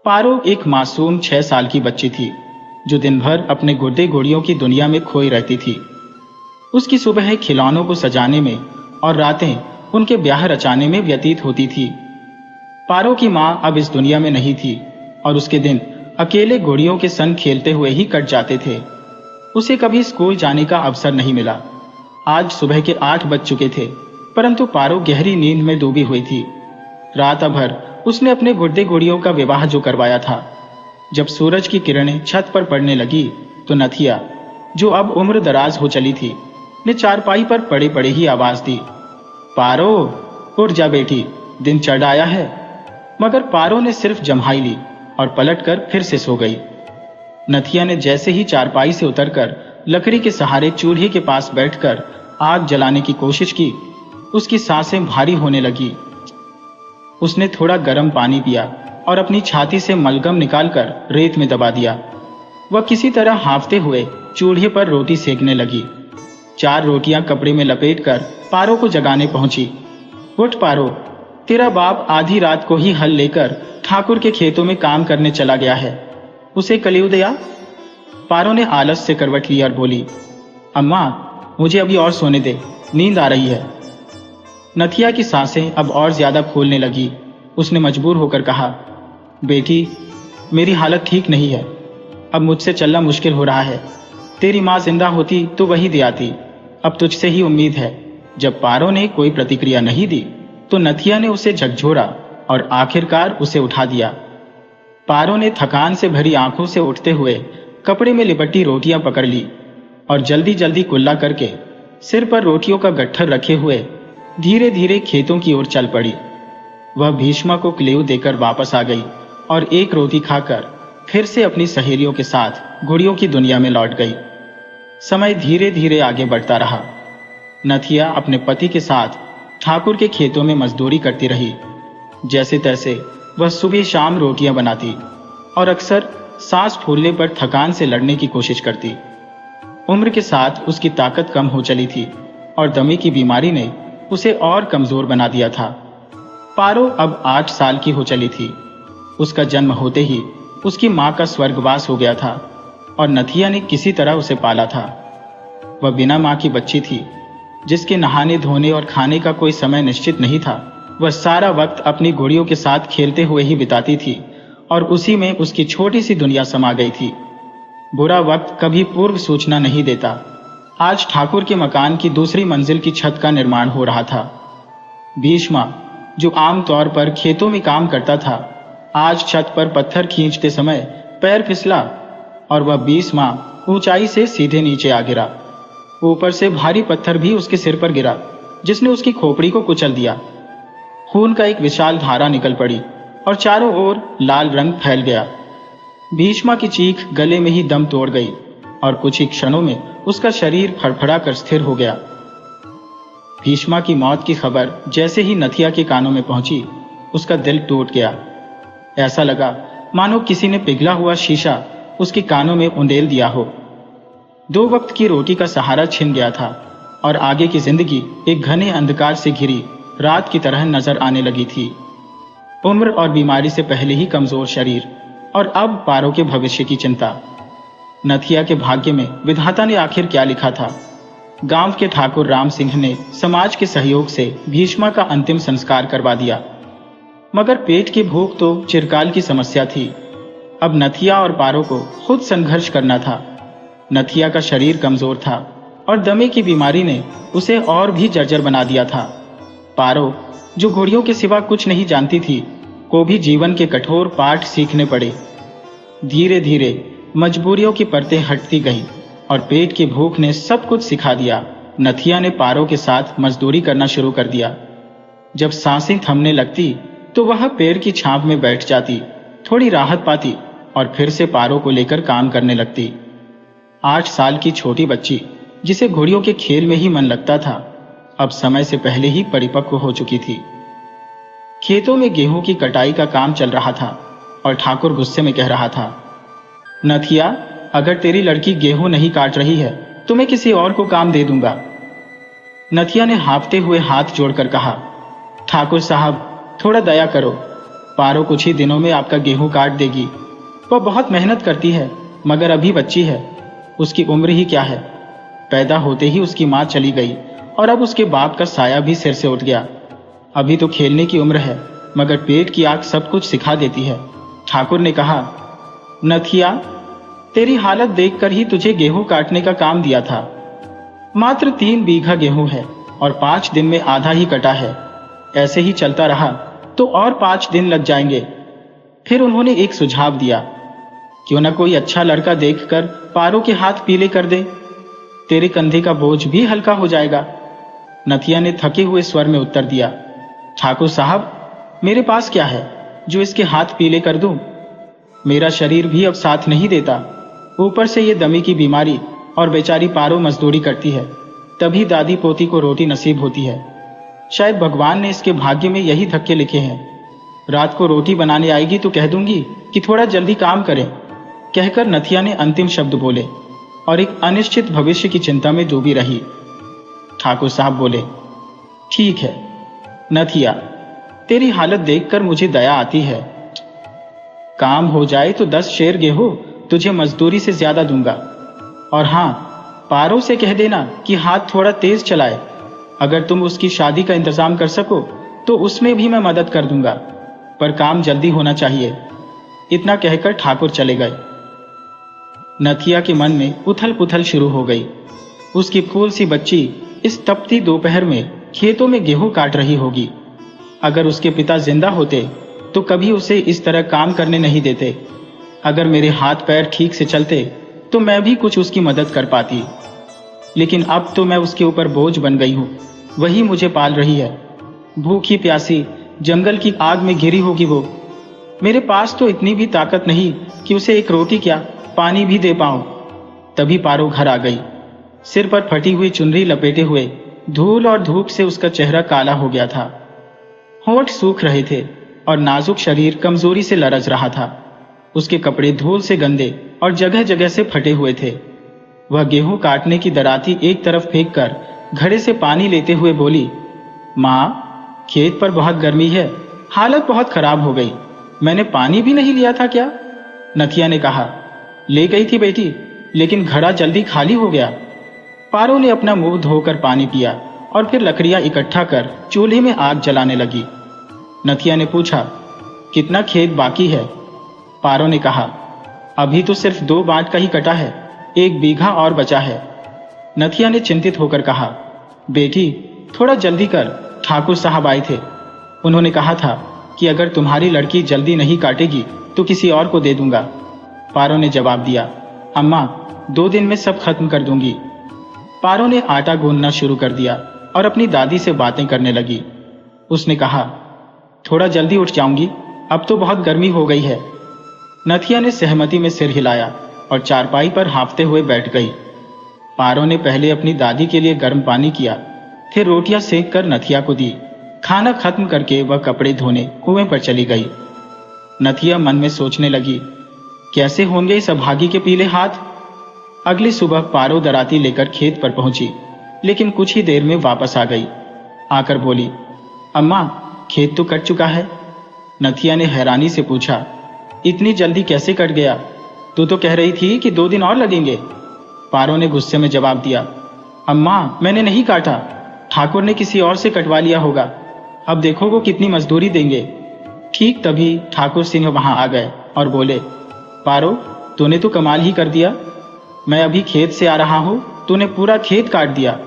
पारो एक मासूम 6 साल की बच्ची थी जो दिन भर अपने गुड्डे गुड़ियों की दुनिया में खोई रहती थी। उसकी सुबह खिलौनों को सजाने में और रातें उनके ब्याह रचाने में व्यतीत होती थी। पारो की माँ अब इस दुनिया में नहीं थी और उसके दिन अकेले गुड़ियों के संग खेलते हुए ही कट जाते थे। उसे कभी स्कूल जाने का अवसर नहीं मिला। आज सुबह के 8 बज चुके थे, परंतु पारो गहरी नींद में डूबी हुई थी। रात भर उसने अपने गुड्डे गुड़ियों का विवाह जो करवाया था। जब सूरज की किरणें छत पर पड़ने लगी तो नथिया, जो अब उम्र दराज हो चली थी, ने चारपाई पर पड़े पड़े ही आवाज दी, पारो उठ जा बेटी, दिन चढ़ आया है। मगर पारो ने सिर्फ जम्हाई ली और पलटकर फिर से सो गई। नथिया ने जैसे ही चारपाई से उतरकर लकड़ी के सहारे चूल्हे के पास बैठकर आग जलाने की कोशिश की, उसकी सांसें भारी होने लगी। उसने थोड़ा गर्म पानी पिया और अपनी छाती से मलगम निकालकर रेत में दबा दिया। वह किसी तरह हांफते हुए चूल्हे पर रोटी सेकने लगी। 4 रोटियां कपड़े में लपेटकर पारो को जगाने पहुंची। उठ पारो, तेरा बाप आधी रात को ही हल लेकर ठाकुर के खेतों में काम करने चला गया है, उसे कलियो दिया। पारो ने आलस से करवट ली और बोली, अम्मा मुझे अभी और सोने दे, नींद आ रही है। नथिया की सांसें अब और ज्यादा फूलने लगी। उसने मजबूर होकर कहा, बेटी मेरी हालत ठीक नहीं है, अब मुझसे चलना मुश्किल हो रहा है। तेरी माँ जिंदा होती तो वही दे आती, अब तुझसे ही उम्मीद है। जब पारो ने कोई प्रतिक्रिया नहीं दी तो नथिया ने उसे झकझोरा और आखिरकार उसे उठा दिया। पारो ने थकान से भरी आंखों से उठते हुए कपड़े में लिपटी रोटियां पकड़ ली और जल्दी जल्दी कुल्ला करके सिर पर रोटियों का गट्ठर रखे हुए धीरे धीरे खेतों की ओर चल पड़ी। वह भीष्मा को क्लेव देकर वापस आ गई और एक रोटी खाकर फिर से अपनी सहेलियों के साथ गुड़ियों की दुनिया में लौट गई। समय धीरे धीरे आगे बढ़ता रहा। नथिया अपने पति के साथ ठाकुर के खेतों में मजदूरी करती रही। जैसे तैसे वह सुबह शाम रोटियां बनाती और अक्सर सांस फूलने पर थकान से लड़ने की कोशिश करती। उम्र के साथ उसकी ताकत कम हो चली थी और दमे की बीमारी ने उसे और कमजोर बना दिया था। पारो अब 8 साल की हो चली थी। उसका जन्म होते ही उसकी मां का स्वर्गवास हो गया था और नथिया ने किसी तरह उसे पाला था। वह बिना मां की बच्ची थी, जिसके नहाने धोने और खाने का कोई समय निश्चित नहीं था। वह सारा वक्त अपनी गुड़ियों के साथ खेलते हुए ही बिताती थी और उसी में उसकी छोटी सी दुनिया समा गई थी। बुरा वक्त कभी पूर्व सूचना नहीं देता। आज ठाकुर के मकान की दूसरी मंजिल की छत का निर्माण हो रहा था। भीष्मा, जो आमतौर पर खेतों में काम करता था, आज छत पर पत्थर खींचते समय पैर फिसला और वह 20 माह ऊंचाई से सीधे नीचे आ गिरा। ऊपर से भारी पत्थर भी उसके सिर पर गिरा, जिसने उसकी खोपड़ी को कुचल दिया। खून का एक विशाल धारा निकल पड़ी और चारों ओर लाल रंग फैल गया। भीष्मा की चीख गले में ही दम तोड़ गई और कुछ ही क्षणों में उसका शरीर फड़फड़ा कर स्थिर हो गया। भीष्मा की मौत की खबर जैसे ही नथिया के कानों में पहुंची, उसका दिल टूट गया। ऐसा लगा मानो किसी ने पिघला हुआ शीशा उसके कानों में उंडेल दिया हो। 2 वक्त की रोटी का सहारा छिन गया था और आगे की जिंदगी एक घने अंधकार से घिरी रात की तरह नजर आने लगी थी। उम्र और बीमारी से पहले ही कमजोर शरीर और अब पारो के भविष्य की चिंता। नथिया के भाग्य में विधाता ने आखिर क्या लिखा था? गांव के ठाकुर राम सिंह ने समाज के सहयोग से भीष्मा का अंतिम संस्कार करवा दिया। मगर पेट की भूख तो चिरकाल की समस्या थी। अब नथिया और पारो को खुद संघर्ष करना था। नथिया का शरीर कमजोर था और दमे की बीमारी ने उसे और भी जर्जर बना दिया था। पारो, जो घोड़ियों के सिवा कुछ नहीं जानती थी, को भी जीवन के कठोर पाठ सीखने पड़े। धीरे धीरे मजबूरियों की परतें हटती गईं और पेट की भूख ने सब कुछ सिखा दिया। नथिया ने पारो के साथ मजदूरी करना शुरू कर दिया। जब सांसें थमने लगती तो वह पेड़ की छांव में बैठ जाती, थोड़ी राहत पाती और फिर से पारो को लेकर काम करने लगती। 8 साल की छोटी बच्ची, जिसे घोड़ियों के खेल में ही मन लगता था, अब समय से पहले ही परिपक्व हो चुकी थी। खेतों में गेहूं की कटाई का काम चल रहा था और ठाकुर गुस्से में कह रहा था, नथिया, अगर तेरी लड़की गेहूं नहीं काट रही है तो मैं किसी और को काम दे दूंगा। नथिया ने हाँफते हुए हाथ जोड़कर कहा, ठाकुर साहब, थोड़ा दया करो। पारो कुछ ही दिनों में आपका गेहूं काट देगी। वह बहुत मेहनत करती है, मगर अभी बच्ची है, उसकी उम्र ही क्या है। पैदा होते ही उसकी माँ चली गई और अब उसके बाप का साया भी सिर से उठ गया। अभी तो खेलने की उम्र है, मगर पेट की आग सब कुछ सिखा देती है। ठाकुर ने कहा, नथिया, तेरी हालत देखकर ही तुझे गेहूं काटने का काम दिया था। मात्र 3 बीघा गेहूं है और 5 दिन में आधा ही कटा है। ऐसे ही चलता रहा तो और 5 दिन लग जाएंगे। फिर उन्होंने एक सुझाव दिया, क्यों न कोई अच्छा लड़का देखकर पारो के हाथ पीले कर दे, तेरे कंधे का बोझ भी हल्का हो जाएगा। नथिया ने थके हुए स्वर में उत्तर दिया, ठाकुर साहब, मेरे पास क्या है जो इसके हाथ पीले कर दूं? मेरा शरीर भी अब साथ नहीं देता, ऊपर से ये दमे की बीमारी, और बेचारी पारो मजदूरी करती है, तभी दादी पोती को रोटी नसीब होती है। शायद भगवान ने इसके भाग्य में यही धक्के लिखे हैं। रात को रोटी बनाने आएगी तो कह दूंगी कि थोड़ा जल्दी काम करें। कहकर नथिया ने अंतिम शब्द बोले और एक अनिश्चित भविष्य की चिंता में डूबी रही। ठाकुर साहब बोले, ठीक है नथिया, तेरी हालत देखकर मुझे दया आती है। काम हो जाए तो 10 शेर गेहूं तुझे मजदूरी से ज्यादा दूंगा। और हां, पारो से कह देना कि हाथ थोड़ा तेज चलाए। अगर तुम उसकी शादी का इंतजाम कर सको तो उसमें भी मैं मदद कर दूंगा, पर काम जल्दी होना चाहिए। इतना कहकर ठाकुर चले गए। नथिया के मन में उथल पुथल शुरू हो गई। उसकी फूल सी बच्ची इस तपती दोपहर में खेतों में गेहूं काट रही होगी। अगर उसके पिता जिंदा होते तो कभी उसे इस तरह काम करने नहीं देते। अगर मेरे हाथ पैर ठीक से चलते तो मैं भी कुछ उसकी मदद कर पाती, लेकिन अब तो मैं उसके ऊपर बोझ बन गई हूं। वही मुझे पाल रही है। भूखी प्यासी जंगल की आग में घिरी होगी वो। मेरे पास तो इतनी भी ताकत नहीं कि उसे एक रोटी क्या पानी भी दे पाऊं। तभी पारो घर आ गई, सिर पर फटी हुई चुनरी लपेटे हुए। धूल और धूप से उसका चेहरा काला हो गया था। होंठ सूख रहे थे और नाजुक शरीर कमजोरी से लरज रहा था। उसके कपड़े धूल से गंदे और जगह जगह से फटे हुए थे। वह गेहूं काटने की दराती एक तरफ फेंक कर घड़े से पानी लेते हुए बोली, माँ, खेत पर बहुत गर्मी है, हालत बहुत खराब हो गई। मैंने पानी भी नहीं लिया था क्या? नथिया ने कहा, ले गई थी बेटी, लेकिन घड़ा जल्दी खाली हो गया। पारो ने अपना मुंह धोकर पानी पिया और फिर लकड़ियां इकट्ठा कर चूल्हे में आग जलाने लगी। नथिया ने पूछा, कितना खेत बाकी है? पारो ने कहा, अभी तो सिर्फ 2 बांट का ही कटा है, 1 बीघा और बचा है। नथिया ने चिंतित होकर कहा, बेटी थोड़ा जल्दी कर, ठाकुर साहब आए थे। उन्होंने कहा था कि अगर तुम्हारी लड़की जल्दी नहीं काटेगी तो किसी और को दे दूंगा। पारो ने जवाब दिया, अम्मा 2 दिन में सब खत्म कर दूंगी। पारो ने आटा गूंदना शुरू कर दिया और अपनी दादी से बातें करने लगी। उसने कहा, थोड़ा जल्दी उठ जाऊंगी, अब तो बहुत गर्मी हो गई है। नथिया ने सहमति में सिर हिलाया और चारपाई पर हांफते हुए बैठ गई। पारो ने पहले अपनी दादी के लिए गर्म पानी किया, फिर रोटियां सेक कर नथिया को दी। खाना खत्म करके वह कपड़े धोने कुएं पर चली गई। नथिया मन में सोचने लगी, कैसे होंगे इस अभागी के पीले हाथ। अगली सुबह पारो दराती लेकर खेत पर पहुंची, लेकिन कुछ ही देर में वापस आ गई। आकर बोली, अम्मा, खेत तो कट चुका है। नथिया ने हैरानी से पूछा, इतनी जल्दी कैसे कट गया? तू तो कह रही थी कि 2 दिन और लगेंगे। पारो ने गुस्से में जवाब दिया, अम्मा, मैंने नहीं काटा, ठाकुर ने किसी और से कटवा लिया होगा। अब देखो वो कितनी मजदूरी देंगे। ठीक तभी ठाकुर सिंह वहां आ गए और बोले, पारो, तूने तो कमाल ही कर दिया। मैं अभी खेत से आ रहा हूं, तूने पूरा खेत काट दिया।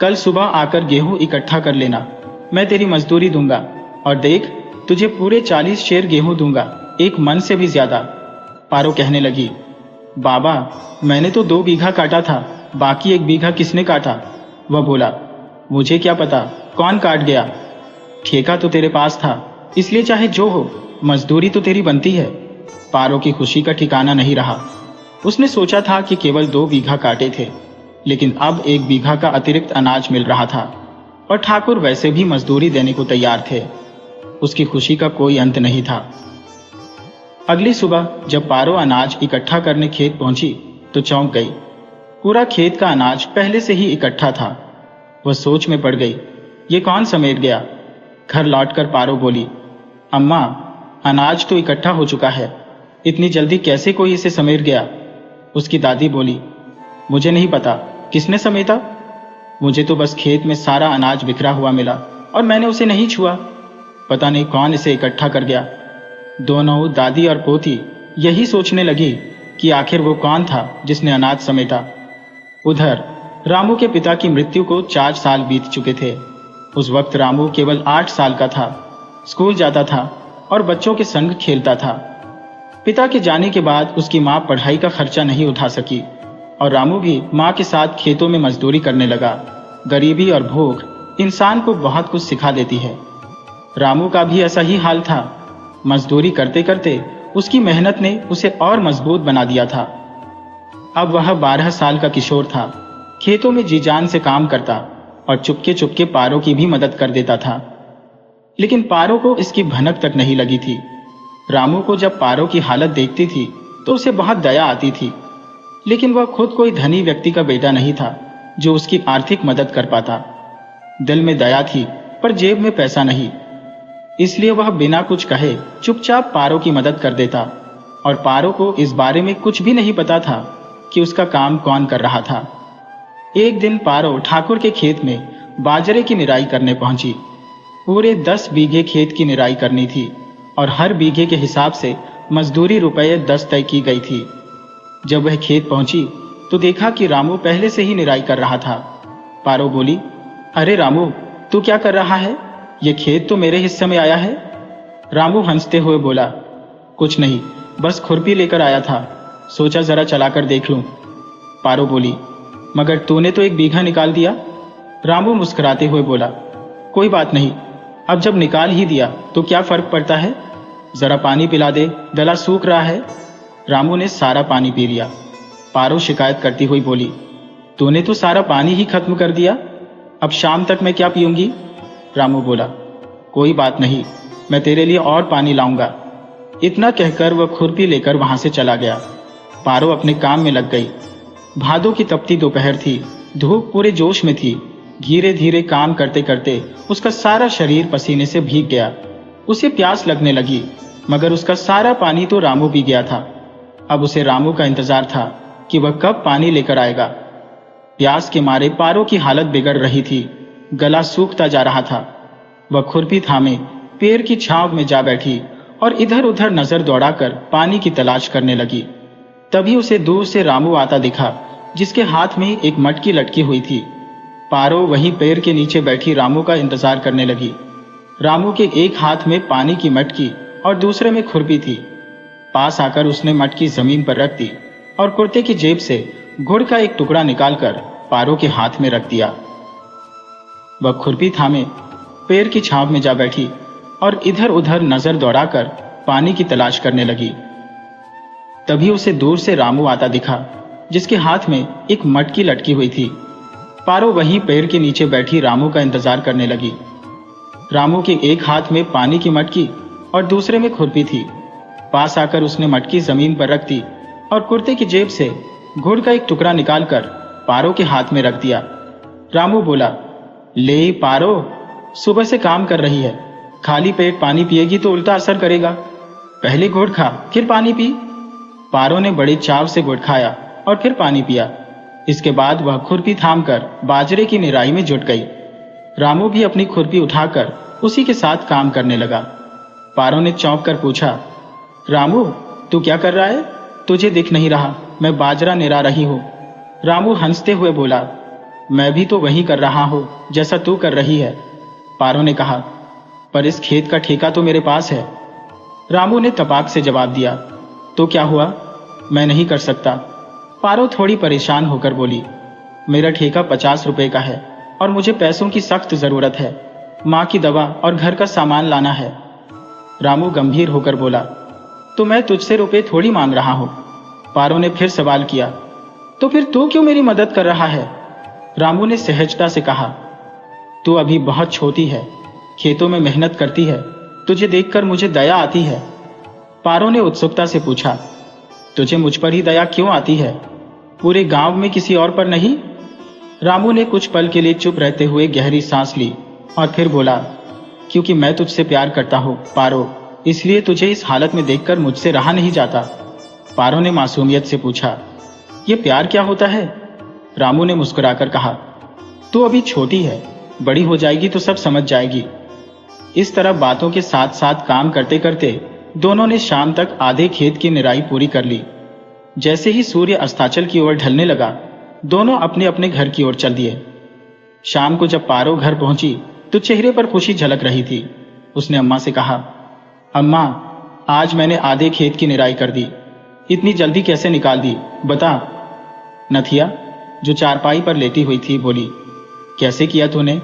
कल सुबह आकर गेहूं इकट्ठा कर लेना, मैं तेरी मजदूरी दूंगा। और देख, तुझे पूरे 40 शेर गेहूं दूंगा, 1 मन से भी ज्यादा। पारो कहने लगी, बाबा, मैंने तो 2 बीघा काटा था, बाकी 1 बीघा किसने काटा? वह बोला, मुझे क्या पता कौन काट गया। ठेका तो तेरे पास था, इसलिए चाहे जो हो, मजदूरी तो तेरी बनती है। पारो की खुशी का ठिकाना नहीं रहा। उसने सोचा था कि केवल 2 बीघा काटे थे, लेकिन अब 1 बीघा का अतिरिक्त अनाज मिल रहा था और ठाकुर वैसे भी मजदूरी देने को तैयार थे। उसकी खुशी का कोई अंत नहीं था। अगली सुबह जब पारो अनाज इकट्ठा करने खेत पहुंची तो चौंक गई। पूरा खेत का अनाज पहले से ही इकट्ठा था। वह सोच में पड़ गई, ये कौन समेट गया? घर लौटकर पारो बोली, अम्मा, अनाज तो इकट्ठा हो चुका है, इतनी जल्दी कैसे कोई इसे समेट गया? उसकी दादी बोली, मुझे नहीं पता किसने समेटा। मुझे तो बस खेत में सारा अनाज बिखरा हुआ मिला और मैंने उसे नहीं छुआ। पता नहीं कौन इसे इकट्ठा कर गया। दोनों दादी और पोती यही सोचने लगी कि आखिर वो कौन था जिसने अनाज समेटा। उधर रामू के पिता की मृत्यु को 4 साल बीत चुके थे। उस वक्त रामू केवल 8 साल का था, स्कूल जाता था और बच्चों के संग खेलता था। पिता के जाने के बाद उसकी माँ पढ़ाई का खर्चा नहीं उठा सकी और रामू भी माँ के साथ खेतों में मजदूरी करने लगा। गरीबी और भूख इंसान को बहुत कुछ सिखा देती है। रामू का भी ऐसा ही हाल था। मजदूरी करते करते उसकी मेहनत ने उसे और मजबूत बना दिया था। अब वह 12 साल का किशोर था। खेतों में जी जान से काम करता और चुपके चुपके पारों की भी मदद कर देता था। लेकिन पारों को इसकी भनक तक नहीं लगी थी। रामू को जब पारों की हालत देखती थी तो उसे बहुत दया आती थी, लेकिन वह खुद कोई धनी व्यक्ति का बेटा नहीं था जो उसकी आर्थिक मदद कर पाता। दिल में दया थी पर जेब में पैसा नहीं, इसलिए वह बिना कुछ कहे चुपचाप पारों की मदद कर देता और पारों को इस बारे में कुछ भी नहीं पता था कि उसका काम कौन कर रहा था। एक दिन पारो ठाकुर के खेत में बाजरे की निराई करने पहुंची। पूरे 10 बीघे खेत की निराई करनी थी और हर बीघे के हिसाब से मजदूरी रुपये 10 तय की गई थी। जब वह खेत पहुंची तो देखा कि रामू पहले से ही निराई कर रहा था। पारो बोली, अरे रामू, तू क्या कर रहा है? ये खेत तो मेरे हिस्से में आया है। रामू हंसते हुए बोला, कुछ नहीं, बस खुरपी लेकर आया था, सोचा जरा चलाकर देख लूं। पारो बोली, मगर तूने तो 1 बीघा निकाल दिया। रामू मुस्कुराते हुए बोला, कोई बात नहीं, अब जब निकाल ही दिया तो क्या फर्क पड़ता है। जरा पानी पिला दे, गला सूख रहा है। रामू ने सारा पानी पी लिया। पारो शिकायत करती हुई बोली, तूने तो सारा पानी ही खत्म कर दिया, अब शाम तक मैं क्या पीऊंगी। रामू बोला, कोई बात नहीं, मैं तेरे लिए और पानी लाऊंगा। इतना कहकर वह खुरपी लेकर वहां से चला गया। पारो अपने काम में लग गई। भादों की तपती दोपहर थी, धूप पूरे जोश में थी। धीरे धीरे काम करते करते उसका सारा शरीर पसीने से भीग गया। उसे प्यास लगने लगी, मगर उसका सारा पानी तो रामू पी गया था। अब उसे रामू का इंतजार था कि वह कब पानी लेकर आएगा। प्यास के मारे पारो की हालत बिगड़ रही थी, गला सूखता जा रहा था। वह खुरपी थामे पेड़ की छांव में जा बैठी और इधर उधर नजर दौड़ाकर पानी की तलाश करने लगी। तभी उसे दूर से रामू आता दिखा, जिसके हाथ में एक मटकी लटकी हुई थी। पारो वहीं पेड़ के नीचे बैठी रामू का इंतजार करने लगी। रामू के एक हाथ में पानी की मटकी और दूसरे में खुरपी थी। पास आकर उसने मटकी जमीन पर रख दी और कुर्ते की जेब से गुड़ का एक टुकड़ा निकालकर पारो के हाथ में रख दिया। वह खुरपी थामे पेड़ की छांव में जा बैठी और इधर उधर नजर दौड़ाकर पानी की तलाश करने लगी। तभी उसे दूर से रामू आता दिखा, जिसके हाथ में एक मटकी लटकी हुई थी। पारो वहीं पेड़ के नीचे बैठी रामू का इंतजार करने लगी। रामू के एक हाथ में पानी की मटकी और दूसरे में खुरपी थी। पास आकर उसने मटकी जमीन पर रख दी और कुर्ते की जेब से गुड़ का एक टुकड़ा निकालकर पारो के हाथ में रख दिया। रामू बोला, ले पारो, सुबह से काम कर रही है, खाली पेट पानी पिएगी तो उल्टा असर करेगा। पहले गुड़ खा, फिर पानी पी। पारो ने बड़े चाव से गुड़ खाया और फिर पानी पिया। इसके बाद वह खुरपी थामकर बाजरे की निराई में जुट गई। रामू भी अपनी खुरपी उठाकर उसी के साथ काम करने लगा। पारो ने चौंक कर पूछा, रामू, तू क्या कर रहा है? तुझे दिख नहीं रहा, मैं बाजरा निरा रही हूं। रामू हंसते हुए बोला, मैं भी तो वही कर रहा हूं जैसा तू कर रही है। पारो ने कहा, पर इस खेत का ठेका तो मेरे पास है। रामू ने तपाक से जवाब दिया, तो क्या हुआ, मैं नहीं कर सकता। पारो थोड़ी परेशान होकर बोली, मेरा ठेका 50 रुपए का है और मुझे पैसों की सख्त जरूरत है। माँ की दवा और घर का सामान लाना है। रामू गंभीर होकर बोला, तो मैं तुझसे रुपए थोड़ी मांग रहा हूं। पारो ने फिर सवाल किया, तो फिर तू क्यों मेरी मदद कर रहा है? रामू ने सहजता से कहा, तू अभी बहुत छोटी है, खेतों में मेहनत करती है, तुझे देखकर मुझे दया आती है। पारो ने उत्सुकता से पूछा, तुझे मुझ पर ही दया क्यों आती है, पूरे गांव में किसी और पर नहीं? रामू ने कुछ पल के लिए चुप रहते हुए गहरी सांस ली और फिर बोला, क्योंकि मैं तुझसे प्यार करता हूं पारो, इसलिए तुझे इस हालत में देखकर मुझसे रहा नहीं जाता। पारो ने मासूमियत से पूछा, ये प्यार क्या होता है? रामू ने मुस्कुराकर कहा, तू अभी छोटी है, बड़ी हो जाएगी तो सब समझ जाएगी। इस तरह बातों के साथ साथ काम करते करते दोनों ने शाम तक आधे खेत की निराई पूरी कर ली। जैसे ही सूर्य अस्ताचल की ओर ढलने लगा, दोनों अपने अपने घर की ओर चल दिए। शाम को जब पारो घर पहुंची तो चेहरे पर खुशी झलक रही थी। उसने अम्मा से कहा, अम्मा, आज मैंने आधे खेत की निराई कर दी। इतनी जल्दी कैसे निकाल दी, बता। नथिया, जो चारपाई पर लेटी हुई थी, बोली, कैसे किया तूने?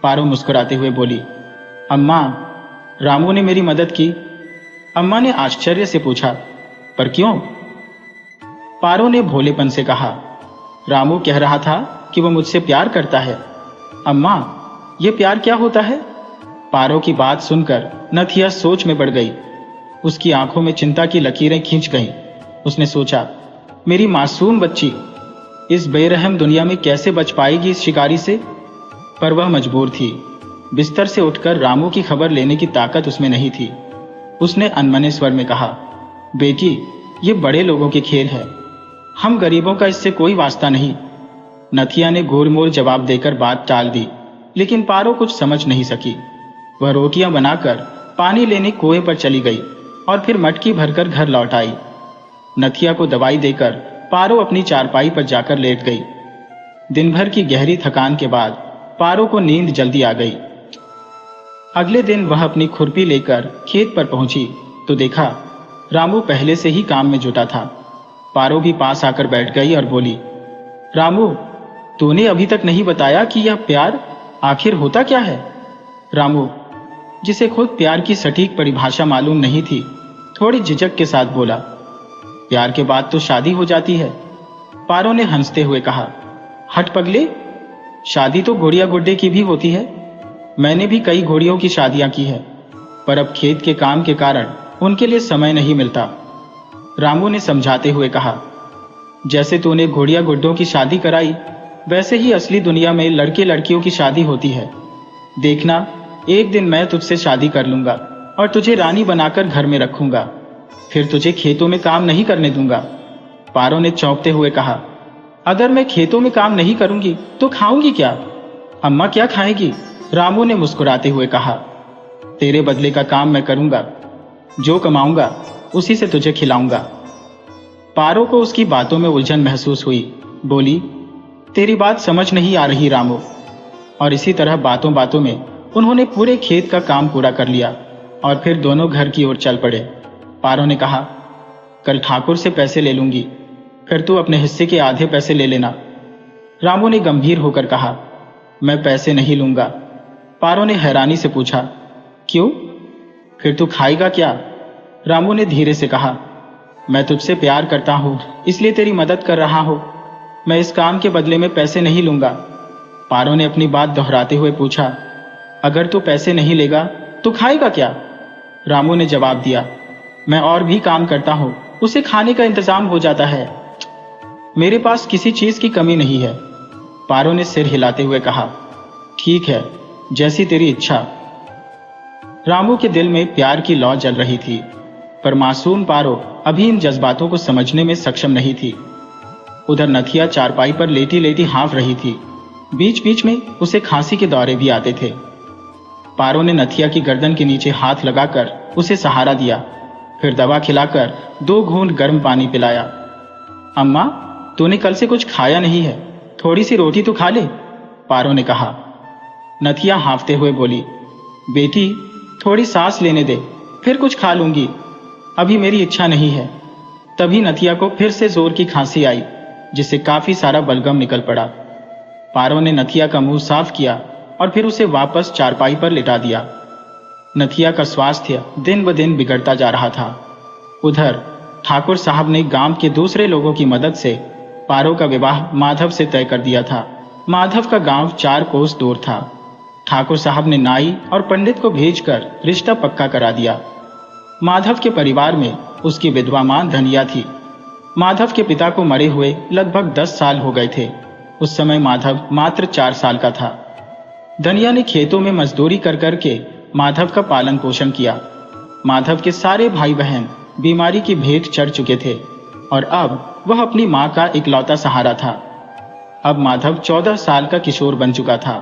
पारो मुस्कुराते हुए बोली, अम्मा, रामू ने मेरी मदद की। अम्मा ने आश्चर्य से पूछा, पर क्यों? पारो ने भोलेपन से कहा, रामू कह रहा था कि वह मुझसे प्यार करता है। अम्मा, यह प्यार क्या होता है? पारो की बात सुनकर नथिया सोच में पड़ गई। उसकी आंखों में चिंता की लकीरें खींच गईं। उसने सोचा, मेरी मासूम बच्ची इस बेरहम दुनिया में कैसे बच पाएगी इस शिकारी से? पर वह मजबूर थी। बिस्तर से उठकर रामू की खबर लेने की ताकत उसमें नहीं थी। उसने अनमने स्वर में कहा, बेटी, ये बड़े लोगों के खेल है, हम गरीबों का इससे कोई वास्ता नहीं। नथिया ने गोलमोल जवाब देकर बात टाल दी, लेकिन पारो कुछ समझ नहीं सकी। वह रोटियां बनाकर पानी लेने कुएं पर चली गई और फिर मटकी भरकर घर लौट आई। नथिया को दवाई देकर पारो अपनी चारपाई पर जाकर लेट गई। दिन भर की गहरी थकान के बाद पारो को नींद जल्दी आ गई। अगले दिन वह अपनी खुरपी लेकर खेत पर पहुंची तो देखा रामू पहले से ही काम में जुटा था। पारो भी पास आकर बैठ गई और बोली, रामू, तूने अभी तक नहीं बताया कि यह प्यार आखिर होता क्या है? रामू, जिसे खुद प्यार की सटीक परिभाषा मालूम नहीं थी, थोड़ी झिझक के साथ बोला, प्यार के बाद तो शादी हो जाती है। पारो ने हंसते हुए कहा, हट पगले, शादी तो घोड़िया गुड्डे की भी होती है। मैंने भी कई घोड़ियों की शादियां की है, पर अब खेत के काम के कारण उनके लिए समय नहीं मिलता। रामू ने समझाते हुए कहा, जैसे तूने घोड़िया गुड्डों की शादी कराई, वैसे ही असली दुनिया में लड़के लड़कियों की शादी होती है। देखना, एक दिन मैं तुझसे शादी कर लूंगा और तुझे रानी बनाकर घर में रखूंगा, फिर तुझे खेतों में काम नहीं करने दूंगा। पारो ने चौंकते हुए कहा, अगर मैं खेतों में काम नहीं करूंगी तो खाऊंगी क्या? अम्मा क्या खाएगी? रामू ने मुस्कुराते हुए कहा, तेरे बदले का काम मैं करूंगा, जो कमाऊंगा उसी से तुझे खिलाऊंगा। पारो को उसकी बातों में उलझन महसूस हुई। बोली, तेरी बात समझ नहीं आ रही रामू। और इसी तरह बातों बातों में उन्होंने पूरे खेत का काम पूरा कर लिया और फिर दोनों घर की ओर चल पड़े। पारो ने कहा, कल ठाकुर से पैसे ले लूंगी, फिर तू अपने हिस्से के आधे पैसे ले लेना। रामू ने गंभीर होकर कहा, मैं पैसे नहीं लूंगा। पारो ने हैरानी से पूछा, क्यों? फिर तू खाएगा क्या? रामू ने धीरे से कहा, मैं तुझसे प्यार करता हूं, इसलिए तेरी मदद कर रहा हूं। मैं इस काम के बदले में पैसे नहीं लूंगा। पारो ने अपनी बात दोहराते हुए पूछा, अगर तू पैसे नहीं लेगा तो खाएगा क्या? रामू ने जवाब दिया, मैं और भी काम करता हूं, उसे खाने का इंतजाम हो जाता है। मेरे पास किसी चीज की कमी नहीं है। पारो ने सिर हिलाते हुए कहा, ठीक है, जैसी तेरी इच्छा। रामू के दिल में प्यार की लौ जल रही थी, पर मासूम पारो अभी इन जज्बातों को समझने में सक्षम नहीं थी। उधर नथिया चारपाई पर लेटी लेटी हाँफ रही थी। बीच बीच में उसे खांसी के दौरे भी आते थे। पारो ने नथिया की गर्दन के नीचे हाथ लगाकर उसे सहारा दिया, फिर दवा खिलाकर 2 घूंट गर्म पानी पिलाया। अम्मा, तूने कल से कुछ खाया नहीं है, थोड़ी सी रोटी तो खा ले, पारो ने कहा। नथिया हाँफते हुए बोली, बेटी, थोड़ी सांस लेने दे, फिर कुछ खा लूंगी, अभी मेरी इच्छा नहीं है। तभी नथिया को फिर से जोर की खांसी आई, जिससे काफी सारा बलगम निकल पड़ा। पारो ने नथिया का मुंह साफ किया और फिर उसे वापस चारपाई पर लिटा दिया। नथिया का स्वास्थ्य दिन ब दिन बिगड़ता जा रहा था। उधर ठाकुर साहब ने गांव के दूसरे लोगों की मदद से पारो का विवाह माधव से तय कर दिया था। माधव का गांव 4 कोस दूर था। ठाकुर साहब ने नाई और पंडित को भेजकर रिश्ता पक्का करा दिया। माधव के परिवार में उसकी विधवा मां धनिया थी। माधव के पिता को मरे हुए लगभग 10 साल हो गए थे। उस समय माधव मात्र 4 साल का था। धनिया ने खेतों में मजदूरी कर करके माधव का पालन पोषण किया। माधव के सारे भाई बहन बीमारी की भेंट चढ़ चुके थे और अब वह अपनी मां का इकलौता सहारा था। अब माधव 14 साल का किशोर बन चुका था।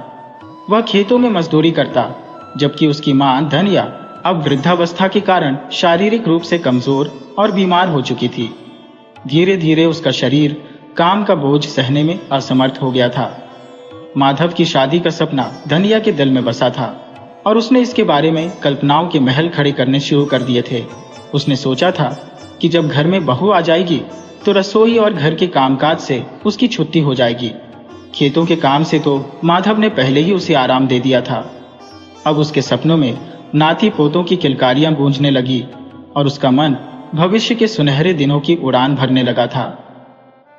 वह खेतों में मजदूरी करता, जबकि उसकी मां धनिया अब वृद्धावस्था के कारण शारीरिक रूप से कमजोर और बीमार हो चुकी थी। धीरे धीरे उसका शरीर काम का बोझ सहने में असमर्थ हो गया था। माधव की शादी का सपना धनिया के दिल में बसा था और उसने इसके बारे में कल्पनाओं के महल खड़े करने शुरू कर दिए थे। उसने सोचा था कि जब घर में बहू आ जाएगी तो रसोई और घर के कामकाज से उसकी छुट्टी हो जाएगी। खेतों के काम से तो माधव ने पहले ही उसे आराम दे दिया था। अब उसके सपनों में नाती पोतों की किलकारियां गूंजने लगी और उसका मन भविष्य के सुनहरे दिनों की उड़ान भरने लगा था।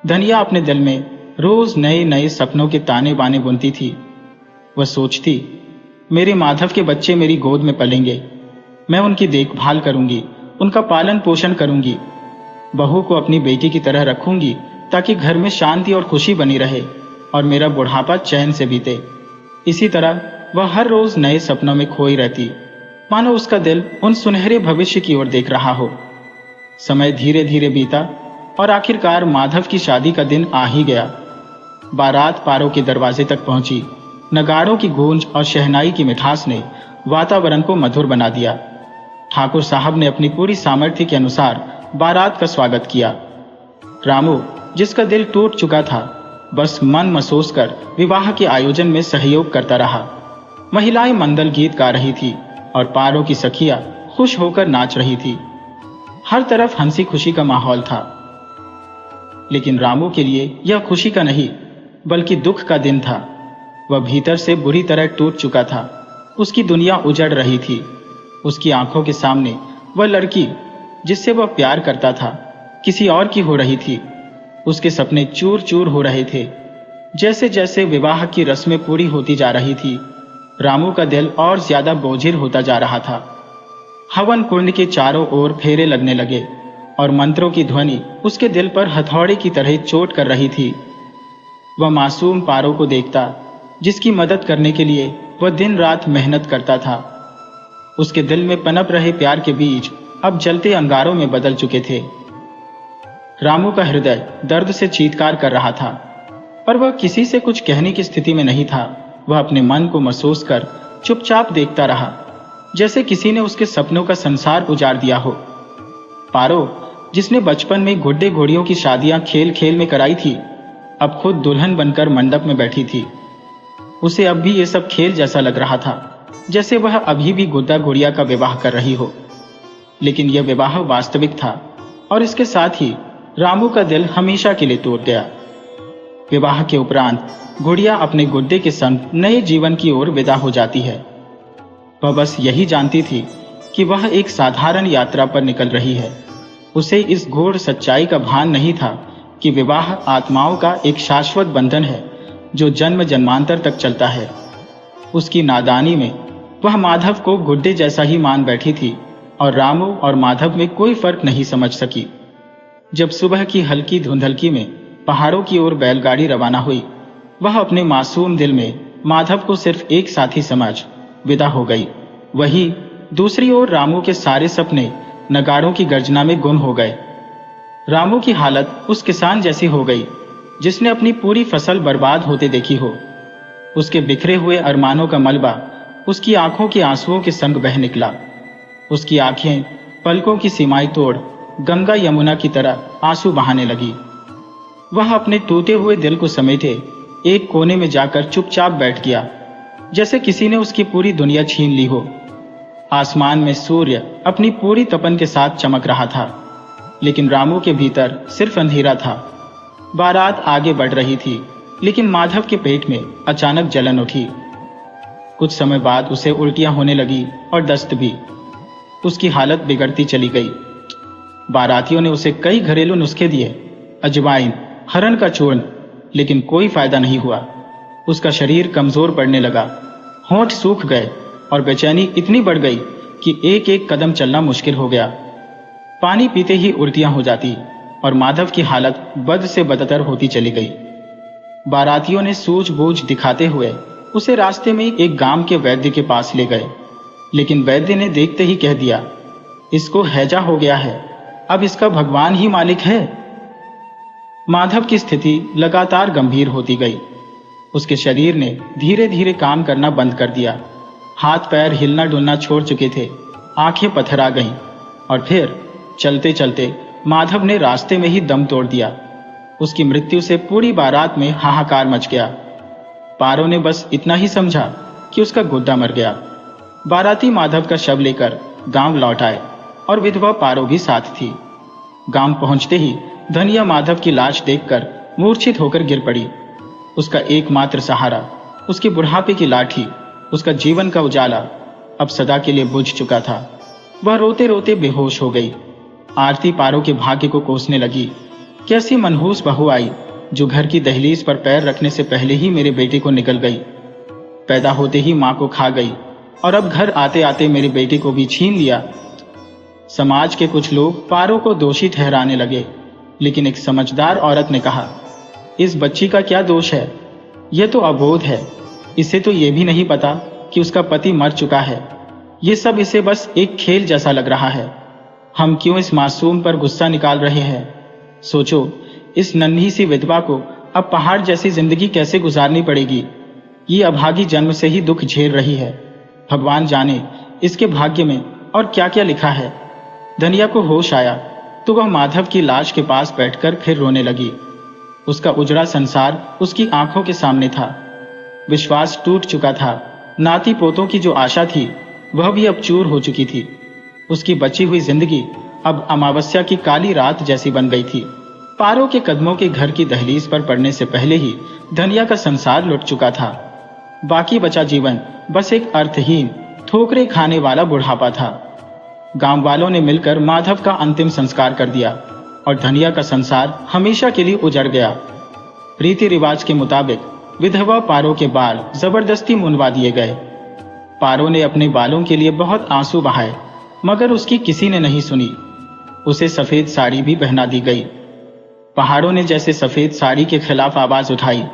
धनिया अपने दिल में रोज नए नए सपनों के ताने बाने बुनती थी। वह सोचती, मेरे माधव के बच्चे मेरी गोद में पलेंगे, मैं उनकी देखभाल करूंगी, उनका पालन पोषण करूंगी, बहू को अपनी बेटी की तरह रखूंगी ताकि घर में शांति और खुशी बनी रहे और मेरा बुढ़ापा चैन से बीते। इसी तरह वह हर रोज नए सपनों में खोई रहती, मानो उसका दिल उन सुनहरे भविष्य की ओर देख रहा हो। समय धीरे धीरे बीता और आखिरकार माधव की शादी का दिन आ ही गया। बारात पारों के दरवाजे तक पहुंची। नगाड़ों की गूंज और शहनाई की मिठास ने वातावरण को मधुर बना दिया। ठाकुर साहब ने अपनी पूरी सामर्थ्य के अनुसार बारात का स्वागत किया। रामू, जिसका दिल टूट चुका था, बस मन महसूस कर विवाह के आयोजन में सहयोग करता रहा। महिलाएं मंगल गीत गा रही थी और पारों की सखियां खुश होकर नाच रही थी। हर तरफ हंसी खुशी का माहौल था। लेकिन रामू के लिए यह खुशी का नहीं बल्कि दुख का दिन था। वह भीतर से बुरी तरह टूट चुका था। उसकी दुनिया उजड़ रही थी। उसकी आंखों के सामने वह लड़की जिससे वह प्यार करता था किसी और की हो रही थी। उसके सपने चूर चूर हो रहे थे। जैसे जैसे विवाह की रस्में पूरी होती जा रही थी, रामू का दिल और ज्यादा बोझिल होता जा रहा था। हवन कुंड के चारों ओर फेरे लगने लगे और मंत्रों की ध्वनि उसके दिल पर हथौड़े की तरह चोट कर रही थी। वह मासूम पारों को देखता जिसकी मदद करने के लिए वह दिन रात मेहनत करता था। उसके दिल में पनप रहे प्यार के बीज अब जलते अंगारों में बदल चुके थे। रामू का हृदय दर्द से चीत्कार कर रहा था, पर वह किसी से कुछ कहने की स्थिति में नहीं था। वह अपने मन को महसूस कर चुपचाप देखता रहा, जैसे किसी ने उसके सपनों का संसार उजाड़ दिया हो। पारो, जिसने बचपन में गुड्डे घोड़ियों की शादियां खेल खेल में कराई थी, अब खुद दुल्हन बनकर मंडप में बैठी थी। उसे अब भी ये सब खेल जैसा लग रहा था, जैसे वह अभी भी गुड्डा गुड़िया का विवाह कर रही हो। लेकिन यह विवाह वास्तविक था और इसके साथ ही रामू का दिल हमेशा के लिए टूट गया। विवाह के उपरांत गुड़िया अपने गुड्डे के संग नए जीवन की ओर विदा हो जाती है। वह बस यही जानती थी कि वह एक साधारण यात्रा पर निकल रही है। उसे इस घोर सच्चाई का भान नहीं था कि विवाह आत्माओं का एक शाश्वत बंधन है जो जन्म जन्मांतर तक चलता है। उसकी नादानी में वह माधव को गुड्डे जैसा ही मान बैठी थी और रामू और माधव में कोई फर्क नहीं समझ सकी। जब सुबह की हल्की धुंधलकी में पहाड़ों की ओर बैलगाड़ी रवाना हुई, वह अपने मासूम दिल में माधव को सिर्फ एक साथी समझ विदा हो गई। वहीं दूसरी ओर रामू के सारे सपने नगाड़ों की गर्जना में गुम हो गए। रामू की हालत उस किसान जैसी हो गई जिसने अपनी पूरी फसल बर्बाद होते देखी हो। उसके बिखरे हुए अरमानों का मलबा उसकी आंखों के आंसुओं के संग बह निकला। उसकी आंखें पलकों की सीमाएं तोड़ गंगा यमुना की तरह आंसू बहाने लगी। वह अपने टूटे हुए दिल को समेटे एक कोने में जाकर चुपचाप बैठ गया, जैसे किसी ने उसकी पूरी दुनिया छीन ली हो। आसमान में सूर्य अपनी पूरी तपन के साथ चमक रहा था, लेकिन रामू के भीतर सिर्फ अंधेरा था। बारात आगे बढ़ रही थी, लेकिन माधव के पेट में अचानक जलन उठी। कुछ समय बाद उसे उल्टियां होने लगी और दस्त भी। उसकी हालत बिगड़ती चली गई। बारातियों ने उसे कई घरेलू नुस्खे दिए, अजवाइन, हरन का चूर्ण, लेकिन कोई फायदा नहीं हुआ। उसका शरीर कमजोर पड़ने लगा, होंठ सूख गए और बेचैनी इतनी बढ़ गई कि एक एक कदम चलना मुश्किल हो गया। पानी पीते ही उल्टियां हो जाती और माधव की हालत बद से बदतर होती चली गई। बारातियों ने सूझबूझ दिखाते हुए उसे रास्ते में एक गांव के वैद्य के पास ले गए, लेकिन वैद्य ने देखते ही कह दिया, इसको हैजा हो गया है, अब इसका भगवान ही मालिक है। माधव की स्थिति लगातार गंभीर होती गई। उसके शरीर ने धीरे धीरे काम करना बंद कर दिया। हाथ पैर हिलना डुलना छोड़ चुके थे, आंखें पथरा गईं और फिर चलते चलते माधव ने रास्ते में ही दम तोड़ दिया। उसकी मृत्यु से पूरी बारात में हाहाकार मच गया। पारो ने बस इतना ही समझा कि उसका गुड्डा मर गया। बाराती माधव का शव लेकर गांव लौट आए और विधवा पारो भी साथ थी। गांव पहुंचते ही धनिया माधव की लाश देखकर मूर्छित होकर गिर पड़ी। उसका एकमात्र सहारा, उसकी बुढ़ापे की लाठी, उसका जीवन का उजाला अब सदा के लिए बुझ चुका था। वह रोते रोते बेहोश हो गई। आरती पारो के भाग्य को कोसने लगी। कैसी मनहूस बहू आई जो घर की दहलीज पर पैर रखने से पहले ही मेरे बेटे को निकल गई। पैदा होते ही मां को खा गई और अब घर आते आते मेरे बेटे को भी छीन लिया। समाज के कुछ लोग पारो को दोषी ठहराने लगे, लेकिन एक समझदार औरत ने कहा, इस बच्ची का क्या दोष है? यह तो अबोध है। इसे तो यह भी नहीं पता कि उसका पति मर चुका है। ये सब इसे बस एक खेल जैसा लग रहा है। हम क्यों इस मासूम पर गुस्सा निकाल रहे हैं? सोचो, इस नन्ही सी विधवा को अब पहाड़ जैसी जिंदगी कैसे गुजारनी पड़ेगी। ये अभागी जन्म से ही दुख झेल रही है। भगवान जाने इसके भाग्य में और क्या क्या लिखा है। धनिया को होश आया तो वह माधव की लाश के पास बैठकर फिर रोने लगी। उसका उजड़ा संसार उसकी आंखों के सामने था। विश्वास टूट चुका था। नाती पोतों की जो आशा थी वह भी अब चूर हो चुकी थी। उसकी बची हुई जिंदगी अब अमावस्या की काली रात जैसी बन गई थी। पारो के कदमों के घर की दहलीज पर पड़ने से पहले ही धनिया का संसार लुट चुका था। बाकी बचा जीवन बस एक अर्थहीन ठोकरे खाने वाला बुढ़ापा था। गांव वालों ने मिलकर माधव का अंतिम संस्कार कर दिया और धनिया का संसार हमेशा के लिए उजड़ गया। रीति रिवाज के मुताबिक विधवा पारो के बाल जबरदस्ती मुंडवा दिए गए। पारो ने अपने बालों के लिए बहुत आंसू बहाए, मगर उसकी किसी ने नहीं सुनी। उसे सफेद साड़ी भी पहना दी गई। पहाड़ों ने जैसे सफेद साड़ी के खिलाफ आवाज उठाई,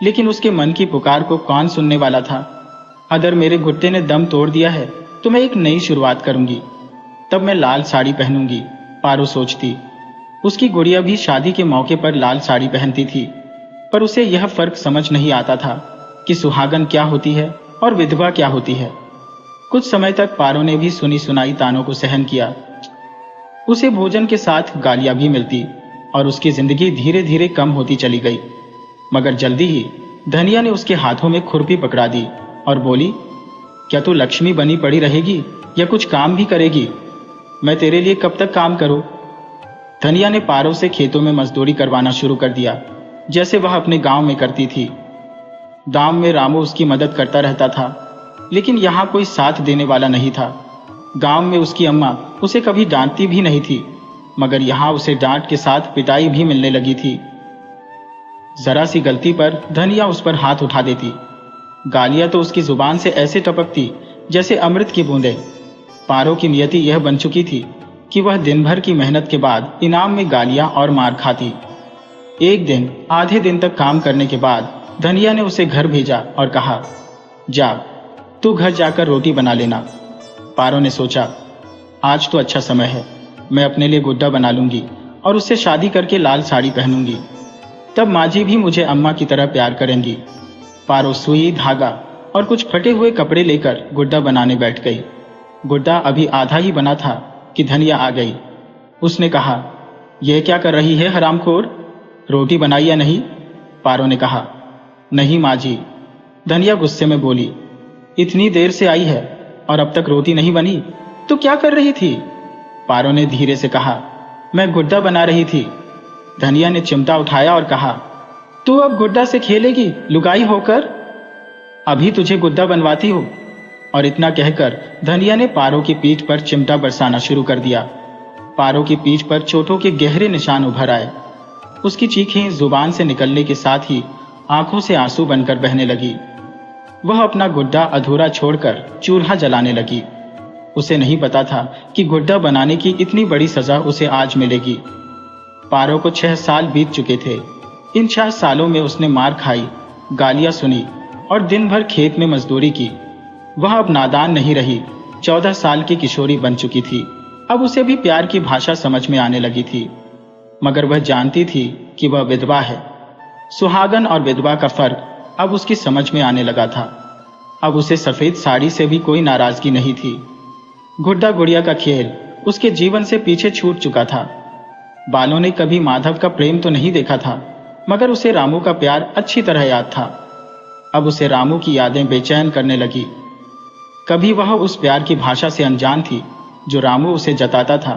लेकिन उसके मन की पुकार को कौन सुनने वाला था। अगर मेरे घुट्टे ने दम तोड़ दिया है तो मैं एक नई शुरुआत करूंगी, तब मैं लाल साड़ी पहनूंगी, पारो सोचती। उसकी गुड़िया भी शादी के मौके पर लाल साड़ी पहनती थी, पर उसे यह फर्क समझ नहीं आता था कि सुहागन क्या होती है और विधवा क्या होती है। कुछ समय तक पारो ने भी सुनी सुनाई तानों को सहन किया। उसे भोजन के साथ गालियां भी मिलती और उसकी जिंदगी धीरे धीरे कम होती चली गई। मगर जल्दी ही धनिया ने उसके हाथों में खुरपी पकड़ा दी और बोली, क्या तू लक्ष्मी बनी पड़ी रहेगी या कुछ काम भी करेगी? मैं तेरे लिए कब तक काम करूं? धनिया ने पारो से खेतों में मजदूरी करवाना शुरू कर दिया, जैसे वह अपने गांव में करती थी। गांव में रामू उसकी मदद करता रहता था, लेकिन यहाँ कोई साथ देने वाला नहीं था। गांव में उसकी अम्मा उसे कभी डांटती भी नहीं थी, मगर यहाँ उसे डांट के साथ पिटाई भी मिलने लगी थी। जरा सी गलती पर धनिया उस पर हाथ उठा देती। गालियां तो उसकी जुबान से ऐसे टपकती जैसे अमृत की बूंदें। पारो की नियति यह बन चुकी थी कि वह दिन भर की मेहनत के बाद इनाम में गालियां और मार खाती। एक दिन आधे दिन तक काम करने के बाद धनिया ने उसे घर भेजा और कहा, जा तू घर जाकर रोटी बना लेना। पारो ने सोचा, आज तो अच्छा समय है, मैं अपने लिए गुड्डा बना लूंगी और उससे शादी करके लाल साड़ी पहनूंगी। तब माजी भी मुझे अम्मा की तरह प्यार करेंगी। पारो सुई, धागा और कुछ फटे हुए कपड़े लेकर गुड्डा बनाने बैठ गई। गुड्डा अभी आधा ही बना था कि धनिया आ गई। उसने कहा, यह क्या कर रही है हरामखोर, रोटी बनाई या नहीं? पारो ने कहा, नहीं माँ जी। धनिया गुस्से में बोली, इतनी देर से आई है और अब तक रोटी नहीं बनी, तो क्या कर रही थी? पारो ने धीरे से कहा, मैं गुड्डा बना रही थी। धनिया ने चिमटा उठाया और कहा, तू अब गुड्डा से खेलेगी लुगाई होकर? अभी तुझे गुड्डा बनवाती हो। और इतना कहकर धनिया ने पारो की पीठ पर चिमटा बरसाना शुरू कर दिया। पारो की पीठ पर चोटों के गहरे निशान उभर आए। उसकी चीखें जुबान से निकलने के साथ ही आंखों से आंसू बनकर बहने लगी। वह अपना गुड्डा अधूरा छोड़कर चूल्हा जलाने लगी। उसे नहीं पता था कि गुड्डा बनाने की इतनी बड़ी सजा उसे आज मिलेगी। पारो को 6 साल बीत चुके थे। इन 6 सालों में उसने मार खाई, गालियां सुनी और दिन भर खेत में मजदूरी की। वह अब नादान नहीं रही, 14 साल की किशोरी बन चुकी थी। अब उसे भी प्यार की भाषा समझ में आने लगी थी, मगर वह जानती थी कि वह विधवा है। सुहागन और विधवा का फर्क अब उसकी समझ में आने लगा था। अब उसे सफेद साड़ी से भी कोई नाराजगी नहीं थी। गुड्डा गुड़िया का खेल उसके जीवन से पीछे छूट चुका था। बालों ने कभी माधव का प्रेम तो नहीं देखा था, मगर उसे रामू का प्यार अच्छी तरह याद था। अब उसे रामू की यादें बेचैन करने लगी। कभी वह उस प्यार की भाषा से अनजान थी जो रामू उसे जताता था,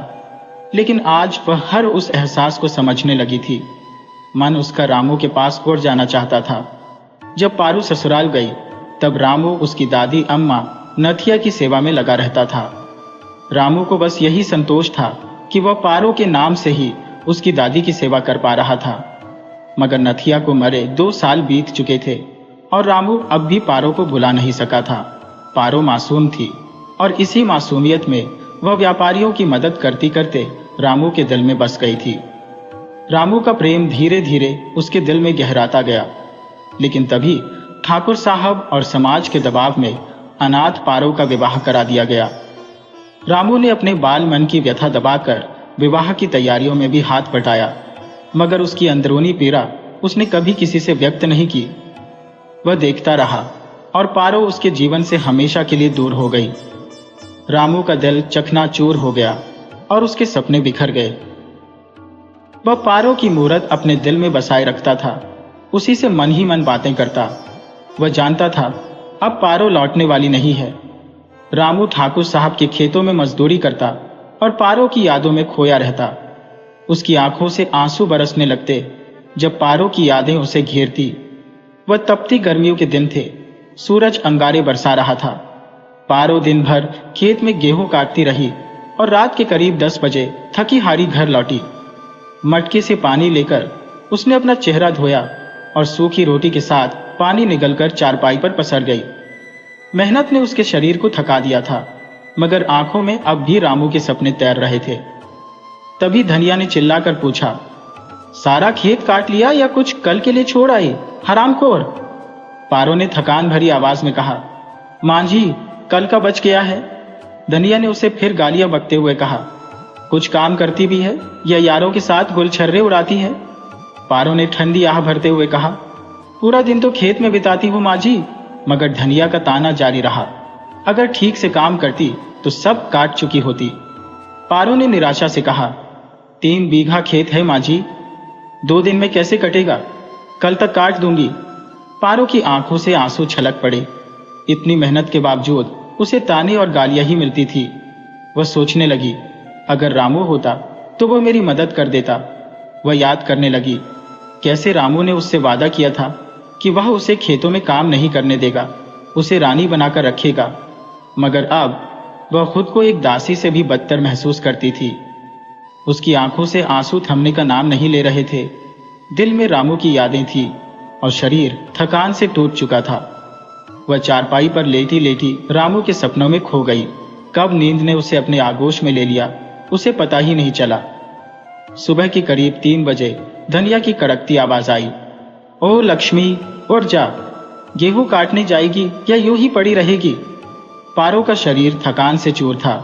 लेकिन आज वह हर उस एहसास को समझने लगी थी। मन उसका रामू के पास उड़ जाना चाहता था। जब पारू ससुराल गई तब रामू उसकी दादी अम्मा नथिया की सेवा में लगा रहता था। रामू को बस यही संतोष था कि वह पारो के नाम से ही उसकी दादी की सेवा कर पा रहा था। मगर नथिया को मरे 2 साल बीत चुके थे और रामू अब भी पारो को भुला नहीं सका था। पारो मासूम थी और इसी मासूमियत में वह व्यापारियों की मदद करती करते रामू के दिल में बस गई थी। रामू का प्रेम धीरे धीरे उसके दिल में गहराता गया, लेकिन तभी ठाकुर साहब और समाज के दबाव में अनाथ पारो का विवाह करा दिया गया। रामू ने अपने बाल मन की व्यथा दबाकर विवाह की तैयारियों में भी हाथ बटाया, मगर उसकी अंदरूनी पीड़ा उसने कभी किसी से व्यक्त नहीं की। वह देखता रहा और पारो उसके जीवन से हमेशा के लिए दूर हो गई। रामू का दिल चकनाचूर हो गया और उसके सपने बिखर गए। वह पारो की मूरत अपने दिल में बसाए रखता था, उसी से मन ही मन बातें करता। वह जानता था अब पारो लौटने वाली नहीं है। रामू ठाकुर साहब के खेतों में मजदूरी करता और पारो की यादों में खोया रहता। उसकी आंखों से आंसू बरसने लगते जब पारो की यादें उसे घेरती। वह तपती गर्मियों के दिन थे, सूरज अंगारे बरसा रहा था। पारो दिन भर खेत में गेहूं काटती रही और रात के करीब 10 बजे थकी हारी घर लौटी। मटके से पानी लेकर उसने अपना चेहरा धोया और सूखी रोटी के साथ पानी निगलकर चारपाई पर पसर गई। मेहनत ने उसके शरीर को थका दिया था, मगर आंखों में अब भी रामू के सपने तैर रहे थे। तभी धनिया ने चिल्लाकर पूछा, सारा खेत काट लिया या कुछ कल के लिए छोड़ आई, हरामखोर? पारो ने थकान भरी आवाज में कहा, मांझी कल का बच गया है। धनिया ने उसे फिर गालियां बकते हुए कहा, कुछ काम करती भी है या यारों के साथ गुलछर्रे उड़ाती है? पारो ने ठंडी आह भरते हुए कहा, पूरा दिन तो खेत में बिताती हूं मांझी। मगर धनिया का ताना जारी रहा, अगर ठीक से काम करती तो सब काट चुकी होती। पारो ने निराशा से कहा, 3 बीघा खेत है मांझी, 2 दिन में कैसे कटेगा? कल तक काट दूंगी। पारो की आंखों से आंसू छलक पड़े। इतनी मेहनत के बावजूद उसे ताने और गालियां ही मिलती थी। वह सोचने लगी, अगर रामू होता तो वह मेरी मदद कर देता। वह याद करने लगी कैसे रामू ने उससे वादा किया था कि वह उसे खेतों में काम नहीं करने देगा, उसे रानी बनाकर रखेगा। मगर अब वह खुद को एक दासी से भी बदतर महसूस करती थी। उसकी आंखों से आंसू थमने का नाम नहीं ले रहे थे। दिल में रामू की यादें थी और शरीर थकान से टूट चुका था। वह चारपाई पर लेटी लेटी रामू के सपनों में खो गई। कब नींद ने उसे अपने आगोश में ले लिया, उसे पता ही नहीं चला। सुबह के करीब 3 बजे धनिया की कड़कती आवाज आई, ओ लक्ष्मी उठ जा, गेहूं काटने जाएगी या यूं ही पड़ी रहेगी? पारो का शरीर थकान से चूर था,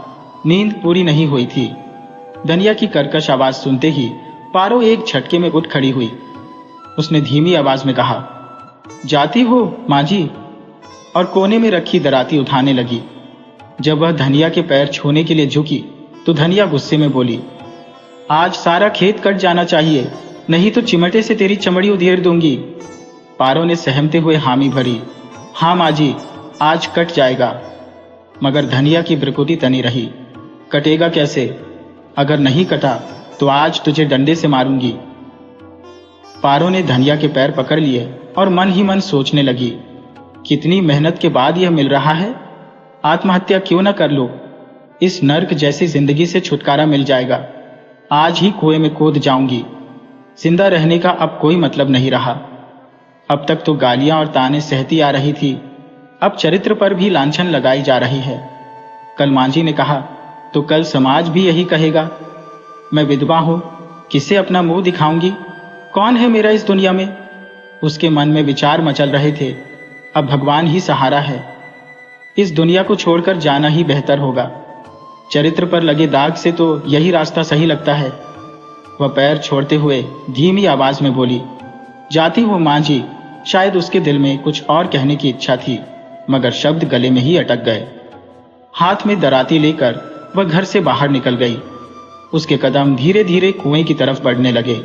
नींद पूरी नहीं हुई थी। धनिया की कर्कश आवाज सुनते ही पारो एक झटके में उठ खड़ी हुई। उसने धीमी आवाज में कहा, जाती हो मांझी? और कोने में रखी दराती उठाने लगी। जब वह धनिया के पैर छूने के लिए झुकी तो धनिया गुस्से में बोली, आज सारा खेत कट जाना चाहिए, नहीं तो चिमटे से तेरी चमड़ी उधेड़ दूंगी। पारो ने सहमते हुए हामी भरी, हाँ मांझी, आज कट जाएगा। मगर धनिया की भ्रुकुटी तनी रही, कटेगा कैसे? अगर नहीं कटा तो आज तुझे डंडे से मारूंगी। पारो ने धनिया के पैर पकड़ लिए और मन ही मन सोचने लगी, कितनी मेहनत के बाद यह मिल रहा है, आत्महत्या क्यों न कर लो, इस नर्क जैसी जिंदगी से छुटकारा मिल जाएगा। आज ही कुएं में कूद जाऊंगी। जिंदा रहने का अब कोई मतलब नहीं रहा। अब तक तो गालियां और ताने सहती आ रही थी, अब चरित्र पर भी लांछन लगाई जा रही है। कल मांझी ने कहा तो कल समाज भी यही कहेगा। मैं विधवा हूं, किसे अपना मुंह दिखाऊंगी? कौन है मेरा इस दुनिया में? उसके मन में विचार मचल रहे थे, अब भगवान ही सहारा है। इस दुनिया को छोड़कर जाना ही बेहतर होगा। चरित्र पर लगे दाग से तो यही रास्ता सही लगता है। वह पैर छोड़ते हुए धीमी आवाज में बोली, जाती हूँ माँ जी। शायद उसके दिल में कुछ और कहने की इच्छा थी, मगर शब्द गले में ही अटक गए। हाथ में दराती लेकर वह घर से बाहर निकल गई। उसके कदम धीरे धीरे कुएं की तरफ बढ़ने लगे।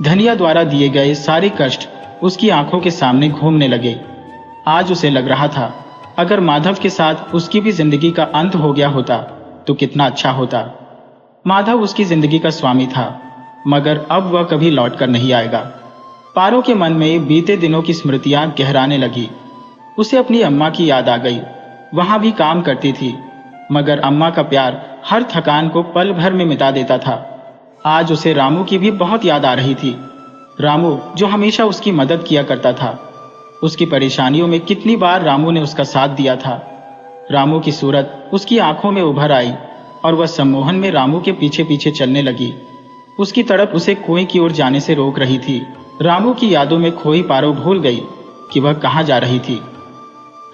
धनिया द्वारा दिए गए सारे कष्ट उसकी आंखों के सामने घूमने लगे। आज उसे लग रहा था, अगर माधव के साथ उसकी भी जिंदगी का अंत हो गया होता तो कितना अच्छा होता। माधव उसकी जिंदगी का स्वामी था, मगर अब वह कभी लौटकर नहीं आएगा। पारो के मन में बीते दिनों की स्मृतियां गहराने लगी। उसे अपनी अम्मा की याद आ गई। वहां भी काम करती थी, मगर अम्मा का प्यार हर थकान को पल भर में मिटा देता था। आज उसे रामू की भी बहुत याद आ रही थी। रामू जो हमेशा उसकी मदद किया करता था। उसकी परेशानियों में कितनी बार रामू ने उसका साथ दिया था। रामू की सूरत उसकी आंखों में उभर आई और वह सम्मोहन में रामू के पीछे पीछे चलने लगी। उसकी तड़प उसे कुएं की ओर जाने से रोक रही थी। रामू की यादों में खोई पारो भूल गई कि वह कहाँ जा रही थी।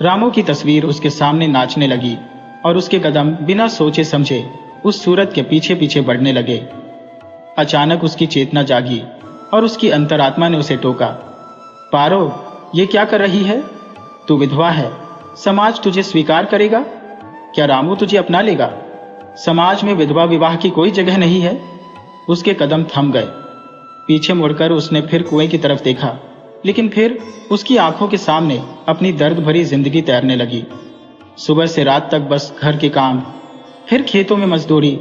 रामू की तस्वीर उसके सामने नाचने लगी और उसके कदम बिना सोचे समझे उस सूरत के पीछे पीछे बढ़ने लगे। अचानक उसकी चेतना जागी और उसकी अंतरात्मा ने उसे टोका, पारो, ये क्या कर रही है? तू विधवा है। समाज तुझे स्वीकार करेगा? क्या रामू तुझे अपना लेगा? समाज में विधवा विवाह की कोई जगह नहीं है। उसके कदम थम गए। पीछे मुड़कर उसने फिर कुएं की तरफ देखा, लेकिन फिर उसकी आंखों के सामने अपनी दर्द भरी जिंदगी तैरने लगी। सुबह से रात तक बस घर के काम, फिर खेतों में मजदूरी।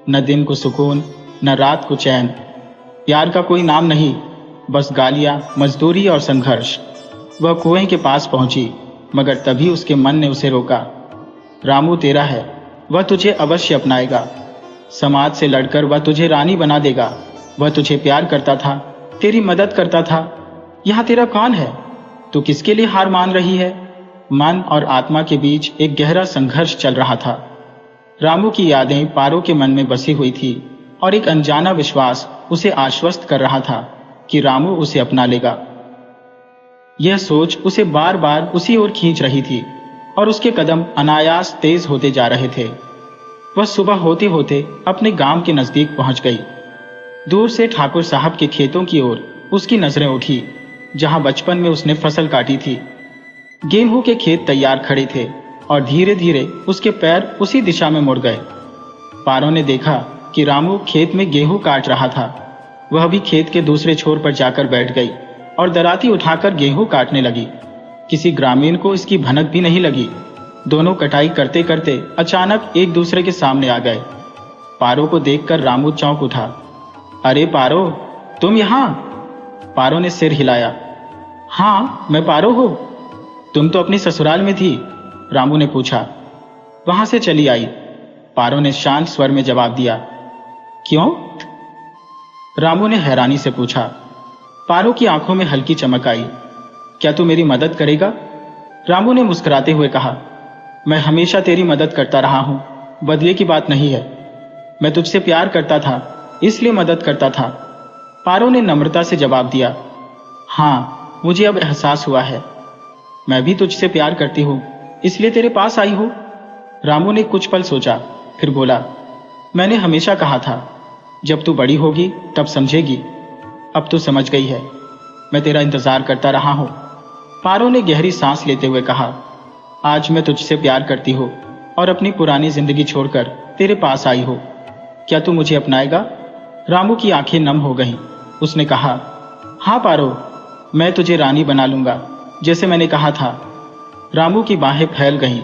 न दिन को सुकून, न रात को चैन। प्यार का कोई नाम नहीं, बस गालियां, मजदूरी और संघर्ष। वह कुएं के पास पहुंची, मगर तभी उसके मन ने उसे रोका। रामू तेरा है, वह तुझे अवश्य अपनाएगा। समाज से लड़कर वह तुझे रानी बना देगा। वह तुझे प्यार करता था, तेरी मदद करता था। यहाँ तेरा कौन है? तू किसके लिए हार मान रही है? मन और आत्मा के बीच एक गहरा संघर्ष चल रहा था। रामू की यादें पारो के मन में बसी हुई थी और एक अनजाना विश्वास उसे आश्वस्त कर रहा था कि रामू उसे अपना लेगा। यह सोच उसे बार बार उसी ओर खींच रही थी और उसके कदम अनायास तेज होते जा रहे थे। वह सुबह होते होते अपने गांव के नजदीक पहुंच गई। दूर से ठाकुर साहब के खेतों की ओर उसकी नजरें उठी, जहां बचपन में उसने फसल काटी थी। गेहूं के खेत तैयार खड़े थे और धीरे धीरे उसके पैर उसी दिशा में मुड़ गए। पारो ने देखा कि रामू खेत में गेहूं काट रहा था। वह भी खेत के दूसरे छोर पर जाकर बैठ गई और दराती उठाकर गेहूं काटने लगी। किसी ग्रामीण को इसकी भनक भी नहीं लगी। दोनों कटाई करते करते अचानक एक दूसरे के सामने आ गए। पारो को देखकर रामू चौंक उठा। अरे पारो, तुम यहाँ? पारो ने सिर हिलाया। हाँ, मैं पारो हूं। तुम तो अपनी ससुराल में थी, रामू ने पूछा। वहां से चली आई, पारो ने शांत स्वर में जवाब दिया। क्यों? रामू ने हैरानी से पूछा। पारो की आंखों में हल्की चमक आई। क्या तू मेरी मदद करेगा? रामू ने मुस्कुराते हुए कहा, मैं हमेशा तेरी मदद करता रहा हूं, बदले की बात नहीं है। मैं तुझसे प्यार करता था, इसलिए मदद करता था। पारो ने नम्रता से जवाब दिया। हाँ, मुझे अब एहसास हुआ है। मैं भी तुझसे प्यार करती हूँ, इसलिए तेरे पास आई हूँ। रामू ने कुछ पल सोचा, फिर बोला, मैंने हमेशा कहा था, जब तू बड़ी होगी तब समझेगी। अब तू समझ गई है। मैं तेरा इंतजार करता रहा हूँ। पारो ने गहरी सांस लेते हुए कहा, आज मैं तुझसे प्यार करती हूँ और अपनी पुरानी जिंदगी छोड़कर तेरे पास आई हूँ। क्या तू मुझे अपनाएगा? रामू की आंखें नम हो गईं। उसने कहा, हाँ पारो, मैं तुझे रानी बना लूंगा, जैसे मैंने कहा था। रामू की बाहें फैल गईं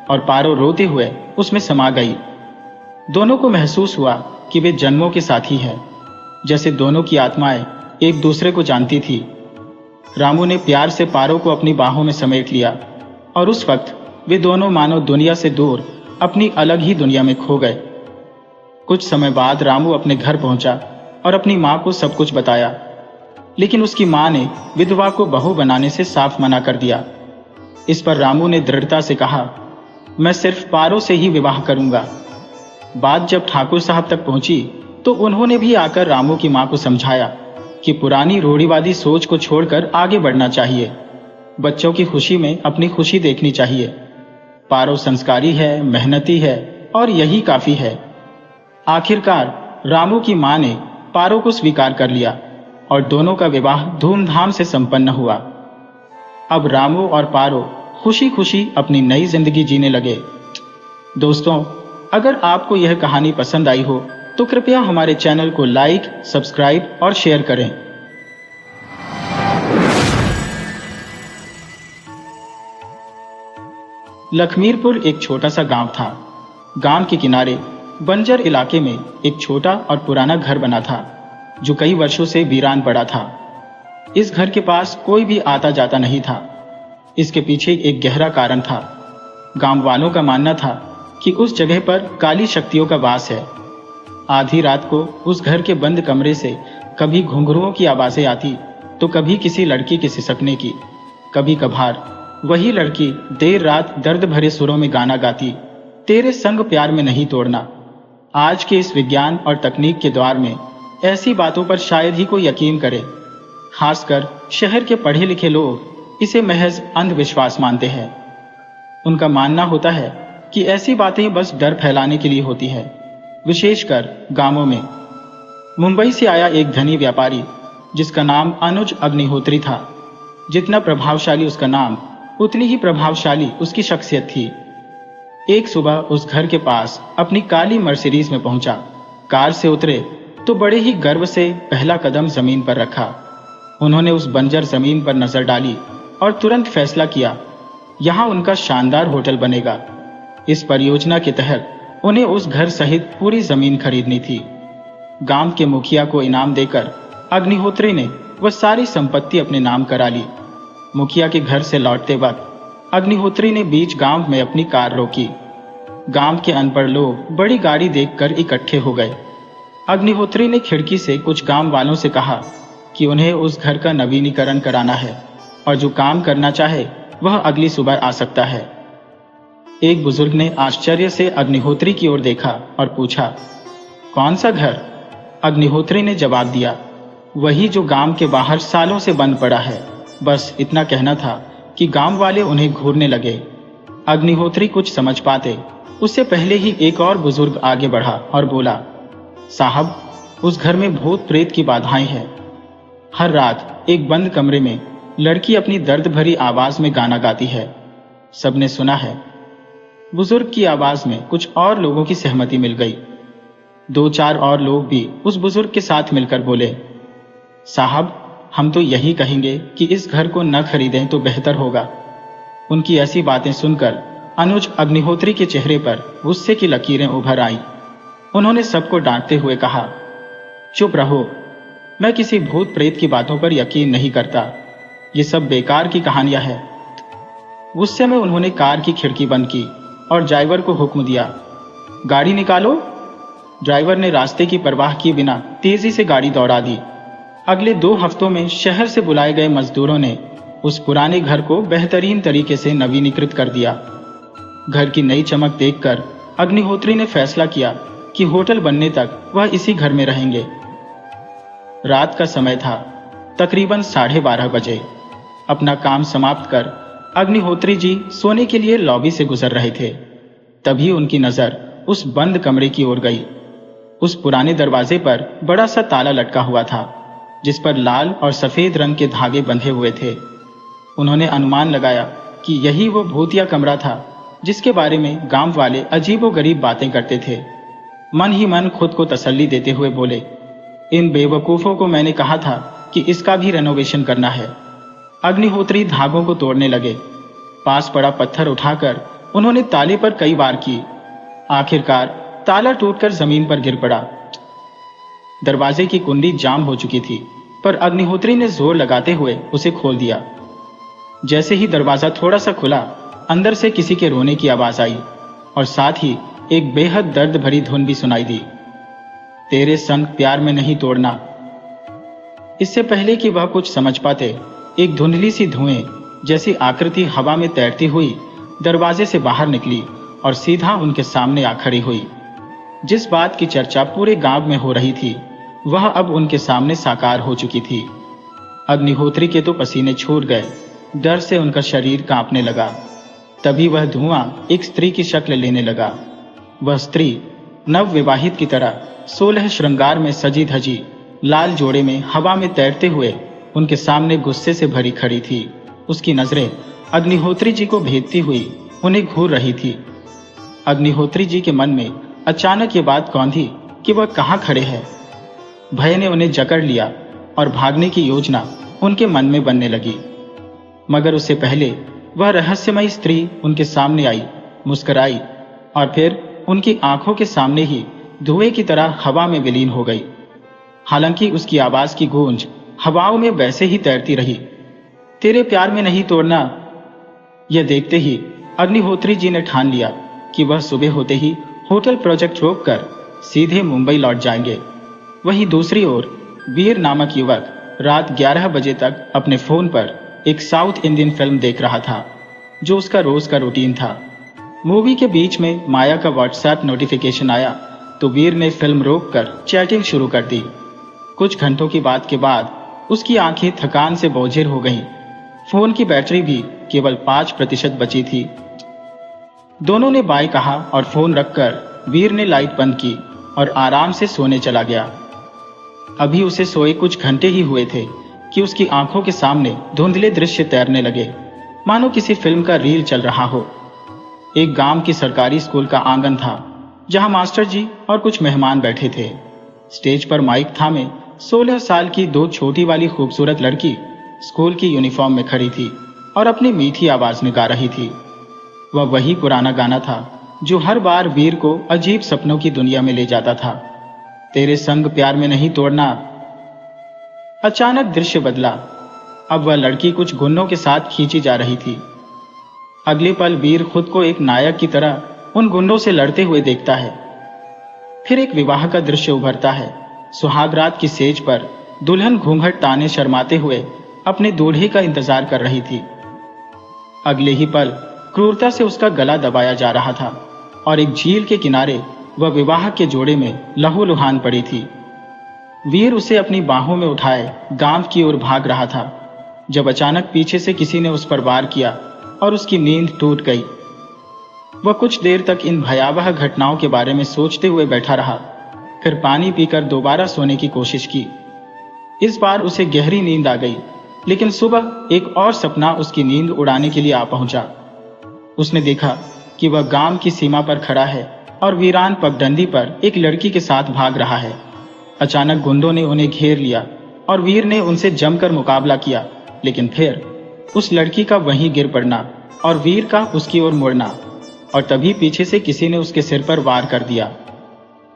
और पारो रोते हुए उसमें समा गई। दोनों को महसूस हुआ कि वे जन्मों के साथी हैं, जैसे दोनों की आत्माएं एक दूसरे को जानती थी। रामू ने प्यार से पारो को अपनी बाहों में समेट लिया और उस वक्त वे दोनों मानो दुनिया से दूर अपनी अलग ही दुनिया में खो गए। कुछ समय बाद रामू अपने घर पहुंचा और अपनी मां को सब कुछ बताया, लेकिन उसकी मां ने विधवा को बहू बनाने से साफ मना कर दिया। इस पर रामू ने दृढ़ता से कहा, मैं सिर्फ पारो से ही विवाह करूंगा। बात जब ठाकुर साहब तक पहुंची तो उन्होंने भी आकर रामू की मां को समझाया कि पुरानी रूढ़िवादी सोच को छोड़कर आगे बढ़ना चाहिए। बच्चों की खुशी में अपनी खुशी देखनी चाहिए। पारो संस्कारी है, मेहनती है और यही काफी है। आखिरकार रामू की मां ने पारो को स्वीकार कर लिया और दोनों का विवाह धूमधाम से संपन्न हुआ। अब रामू और पारो खुशी खुशी अपनी नई जिंदगी जीने लगे। दोस्तों, अगर आपको यह कहानी पसंद आई हो तो कृपया हमारे चैनल को लाइक, सब्सक्राइब और शेयर करें। लखमीरपुर एक छोटा सा गांव था। गांव के किनारे बंजर इलाके में एक छोटा और पुराना घर बना था जो कई वर्षों से वीरान पड़ा था। इस घर के पास कोई भी आता जाता नहीं था। इसके पीछे एक गहरा कारण था। गांव वालों का मानना था कि उस जगह पर काली शक्तियों का वास है। आधी रात को उस घर के बंद कमरे से कभी घुंघरुओं की आवाजें आती तो कभी किसी लड़की के सिसकने की। कभी कभार वही लड़की देर रात दर्द भरे सुरों में गाना गाती, तेरे संग प्यार में नहीं तोड़ना। आज के इस विज्ञान और तकनीक के दौर में ऐसी बातों पर शायद ही कोई यकीन करे। खासकर शहर के पढ़े लिखे लोग इसे महज अंधविश्वास मानते हैं। उनका मानना होता है कि ऐसी बातें बस डर फैलाने के लिए होती है, विशेषकर गांवों में। मुंबई से आया एक धनी व्यापारी जिसका नाम अनुज अग्निहोत्री था। जितना प्रभावशाली उसका नाम, उतनी ही प्रभावशाली उसकी शख्सियत थी। एक सुबह उस घर के पास अपनी काली मर्सिडीज में पहुंचा। कार से उतरे तो बड़े ही गर्व से पहला कदम जमीन पर रखा। उन्होंने उस बंजर जमीन पर नजर डाली और तुरंत फैसला किया, यहां उनका शानदार होटल बनेगा। इस परियोजना के तहत उन्हें उस घर सहित पूरी जमीन खरीदनी थी। गांव के मुखिया को इनाम देकर अग्निहोत्री ने वह सारी संपत्ति अपने नाम करा ली। मुखिया के घर से लौटते वक्त अग्निहोत्री ने बीच गांव में अपनी कार रोकी। गांव के अनपढ़ लोग बड़ी गाड़ी देखकर इकट्ठे हो गए। अग्निहोत्री ने खिड़की से कुछ गांव वालों से कहा कि उन्हें उस घर का नवीनीकरण कराना है और जो काम करना चाहे वह अगली सुबह आ सकता है। एक बुजुर्ग ने आश्चर्य से अग्निहोत्री की ओर देखा और पूछा, कौन सा घर? अग्निहोत्री ने जवाब दिया, वही जो गांव के बाहर सालों से बंद पड़ा है। बस इतना कहना था कि गांव वाले उन्हें घूरने लगे। अग्निहोत्री कुछ समझ पाते उससे पहले ही एक और बुजुर्ग आगे बढ़ा और बोला, साहब, उस घर में भूत प्रेत की बाधाएं हैं। हर रात एक बंद कमरे में लड़की अपनी दर्द भरी आवाज में गाना गाती है। सबने सुना है। बुजुर्ग की आवाज में कुछ और लोगों की सहमति मिल गई। 2-4 और लोग भी उस बुजुर्ग के साथ मिलकर बोले, साहब, हम तो यही कहेंगे कि इस घर को न खरीदें तो बेहतर होगा। उनकी ऐसी बातें सुनकर अनुज अग्निहोत्री के चेहरे पर गुस्से की लकीरें उभर आईं। उन्होंने सबको डांटते हुए कहा, चुप रहो, मैं किसी भूत प्रेत की बातों पर यकीन नहीं करता। ये सब बेकार की कहानियां हैं। गुस्से में उन्होंने कार की खिड़की बंद की और ड्राइवर को हुक्म दिया, गाड़ी निकालो। ड्राइवर ने रास्ते की परवाह किए बिना तेजी से गाड़ी दौड़ा दी। अगले 2 हफ्तों में शहर से बुलाए गए मजदूरों ने उस पुराने घर को बेहतरीन तरीके से नवीनीकृत कर दिया। घर की नई चमक देखकर अग्निहोत्री ने फैसला किया कि होटल बनने तक वह इसी घर में रहेंगे। रात का समय था, तकरीबन 12:30 बजे। अपना काम समाप्त कर अग्निहोत्री जी सोने के लिए लॉबी से गुजर रहे थे। तभी उनकी नजर उस बंद कमरे की ओर गई। उस पुराने दरवाजे पर बड़ा सा ताला लटका हुआ था जिस पर लाल और सफेद रंग के धागे बंधे हुए थे। उन्होंने अनुमान लगाया कि यही वो भूतिया कमरा था जिसके बारे में गांव वाले अजीबोगरीब बातें करते थे। मन ही मन खुद को तसल्ली देते हुए बोले, इन बेवकूफों को मैंने कहा था कि इसका भी रेनोवेशन करना है। अग्निहोत्री धागों को तोड़ने लगे। पास पड़ा पत्थर उठाकर उन्होंने ताले पर कई बार की। आखिरकार ताला टूटकर जमीन पर गिर पड़ा। दरवाजे की कुंडी जाम हो चुकी थी, पर अग्निहोत्री ने जोर लगाते हुए उसे खोल दिया। जैसे ही दरवाजा थोड़ा सा खुला, अंदर से किसी के रोने की आवाज आई और साथ ही एक बेहद दर्द भरी धुन भी सुनाई दी, तेरे संग प्यार में नहीं तोड़ना। इससे पहले कि वह कुछ समझ पाते, एक धुंधली सी धुएं जैसी आकृति हवा में तैरती हुई दरवाजे से बाहर निकली और सीधा उनके सामने आ खड़ी हुई। जिस बात की चर्चा पूरे गांव में हो रही थी वह अब उनके सामने साकार हो चुकी थी। अग्निहोत्री के तो पसीने छूट गए, डर से उनका शरीर कांपने लगा। तभी वह धुआं एक स्त्री की शक्ल लेने लगा। वह स्त्री नव विवाहित की तरह 16 श्रृंगार में सजी धजी लाल जोड़े में हवा में तैरते हुए उनके सामने गुस्से से भरी खड़ी थी। उसकी नजरें अग्निहोत्री जी को भेदती हुई उन्हें घूर रही थी। अग्निहोत्री जी के मन में अचानक ये बात कौंधी कि वह कहाँ खड़े हैं। भय ने उन्हें जकड़ लिया और भागने की योजना उनके मन में बनने लगी। मगर उससे पहले वह रहस्यमयी स्त्री उनके सामने आई, मुस्कुराई और फिर उनकी आंखों के सामने ही धुएं की तरह हवा में विलीन हो गई। हालांकि उसकी आवाज की गूंज हवाओं में वैसे ही तैरती रही। तेरे प्यार में नहीं तोड़ना। यह देखते ही अग्निहोत्री जी ने ठान लिया कि वह सुबह होते ही होटल प्रोजेक्ट रोककर सीधे मुंबई लौट जाएंगे। वहीं दूसरी ओर वीर नामक युवक रात 11 बजे तक अपने फोन पर एक साउथ इंडियन फिल्म देख रहा था, जो उसका रोज का रूटीन था। मूवी के बीच में माया का व्हाट्सएप नोटिफिकेशन आया तो वीर ने फिल्म रोककर चैटिंग शुरू कर दी। कुछ घंटों की बात के बाद उसकी आंखें थकान से बोझिल हो गईं। फोन की बैटरी भी केवल 5% बची थी। दोनों ने बाय कहा और फोन रखकर वीर ने लाइट बंद की और आराम से सोने चला गया। अभी उसे सोए कुछ घंटे ही हुए थे कि उसकी आंखों के सामने धुंधले दृश्य तैरने लगे, मानो किसी फिल्म का रील चल रहा हो। एक गांव की सरकारी स्कूल का आंगन था, जहां मास्टर जी और कुछ मेहमान बैठे थे। स्टेज पर माइक थामे 16 साल की दो छोटी वाली खूबसूरत लड़की स्कूल की यूनिफॉर्म में खड़ी थी और अपनी मीठी आवाज में गा रही थी। वह वही पुराना गाना था जो हर बार वीर को अजीब सपनों की दुनिया में ले जाता था। तेरे संग प्यार में नहीं तोड़ना। अचानक दृश्य बदला। अब वह लड़की कुछ गुन्नों के साथ खींची जा रही थी। अगले पल वीर खुद को एक नायक की तरह उन गुंडों से लड़ते हुए देखता है। फिर एक विवाह का दृश्य उभरता है। सुहागरात की सेज पर दुल्हन घूंघट ताने शर्माते हुए अपने दूल्हे का इंतजार कर रही थी। अगले ही पल क्रूरता से उसका गला दबाया जा रहा था और एक झील के किनारे वह विवाह के जोड़े में लहूलुहान पड़ी थी। वीर उसे अपनी बाहों में उठाए गांव की ओर भाग रहा था, जब अचानक पीछे से किसी ने उस पर वार किया और उसकी नींद टूट गई। वह कुछ देर तक इन भयावह घटनाओं के बारे में सोचते हुए बैठा रहा, फिर पानी पीकर दोबारा सोने की कोशिश की। इस बार उसे गहरी नींद आ गई, लेकिन सुबह एक और सपना उसकी नींद उड़ाने के लिए आ पहुंचा। उसने देखा कि वह गांव की सीमा पर खड़ा है और वीरान पगडंडी पर एक लड़की के साथ भाग रहा है। अचानक गुंडों ने उन्हें घेर लिया और वीर ने उनसे जमकर मुकाबला किया, लेकिन फिर उस लड़की का वहीं गिर पड़ना और वीर का उसकी ओर मुड़ना, और तभी पीछे से किसी ने उसके सिर पर वार कर दिया।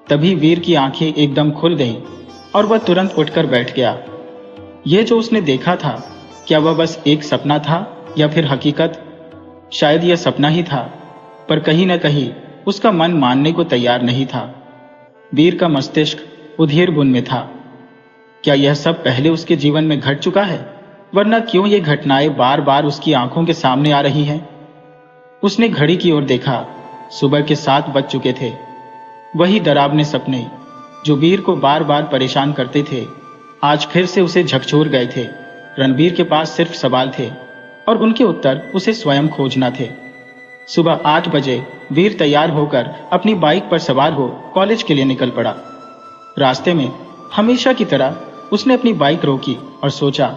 तभी वीर की आंखें एकदम खुल गईं और वह तुरंत उठकर बैठ गया। यह जो उसने देखा था, क्या वह बस एक सपना था या फिर हकीकत? शायद यह सपना ही था, पर कहीं न कहीं उसका मन मानने को तैयार नहीं था। वीर का मस्तिष्क उधेड़ बुन में था। क्या यह सब पहले उसके जीवन में घट चुका है? वरना क्यों ये घटनाएं बार बार उसकी आंखों के सामने आ रही हैं? उसने घड़ी की ओर देखा। सुबह के 7 बज चुके थे। वही डरावने सपने जो वीर को बार बार परेशान करते थे, आज फिर से उसे झकझोर गए थे। रणबीर के पास सिर्फ सवाल थे और उनके उत्तर उसे स्वयं खोजना थे। सुबह 8 बजे वीर तैयार होकर अपनी बाइक पर सवार हो कॉलेज के लिए निकल पड़ा। रास्ते में हमेशा की तरह उसने अपनी बाइक रोकी और सोचा,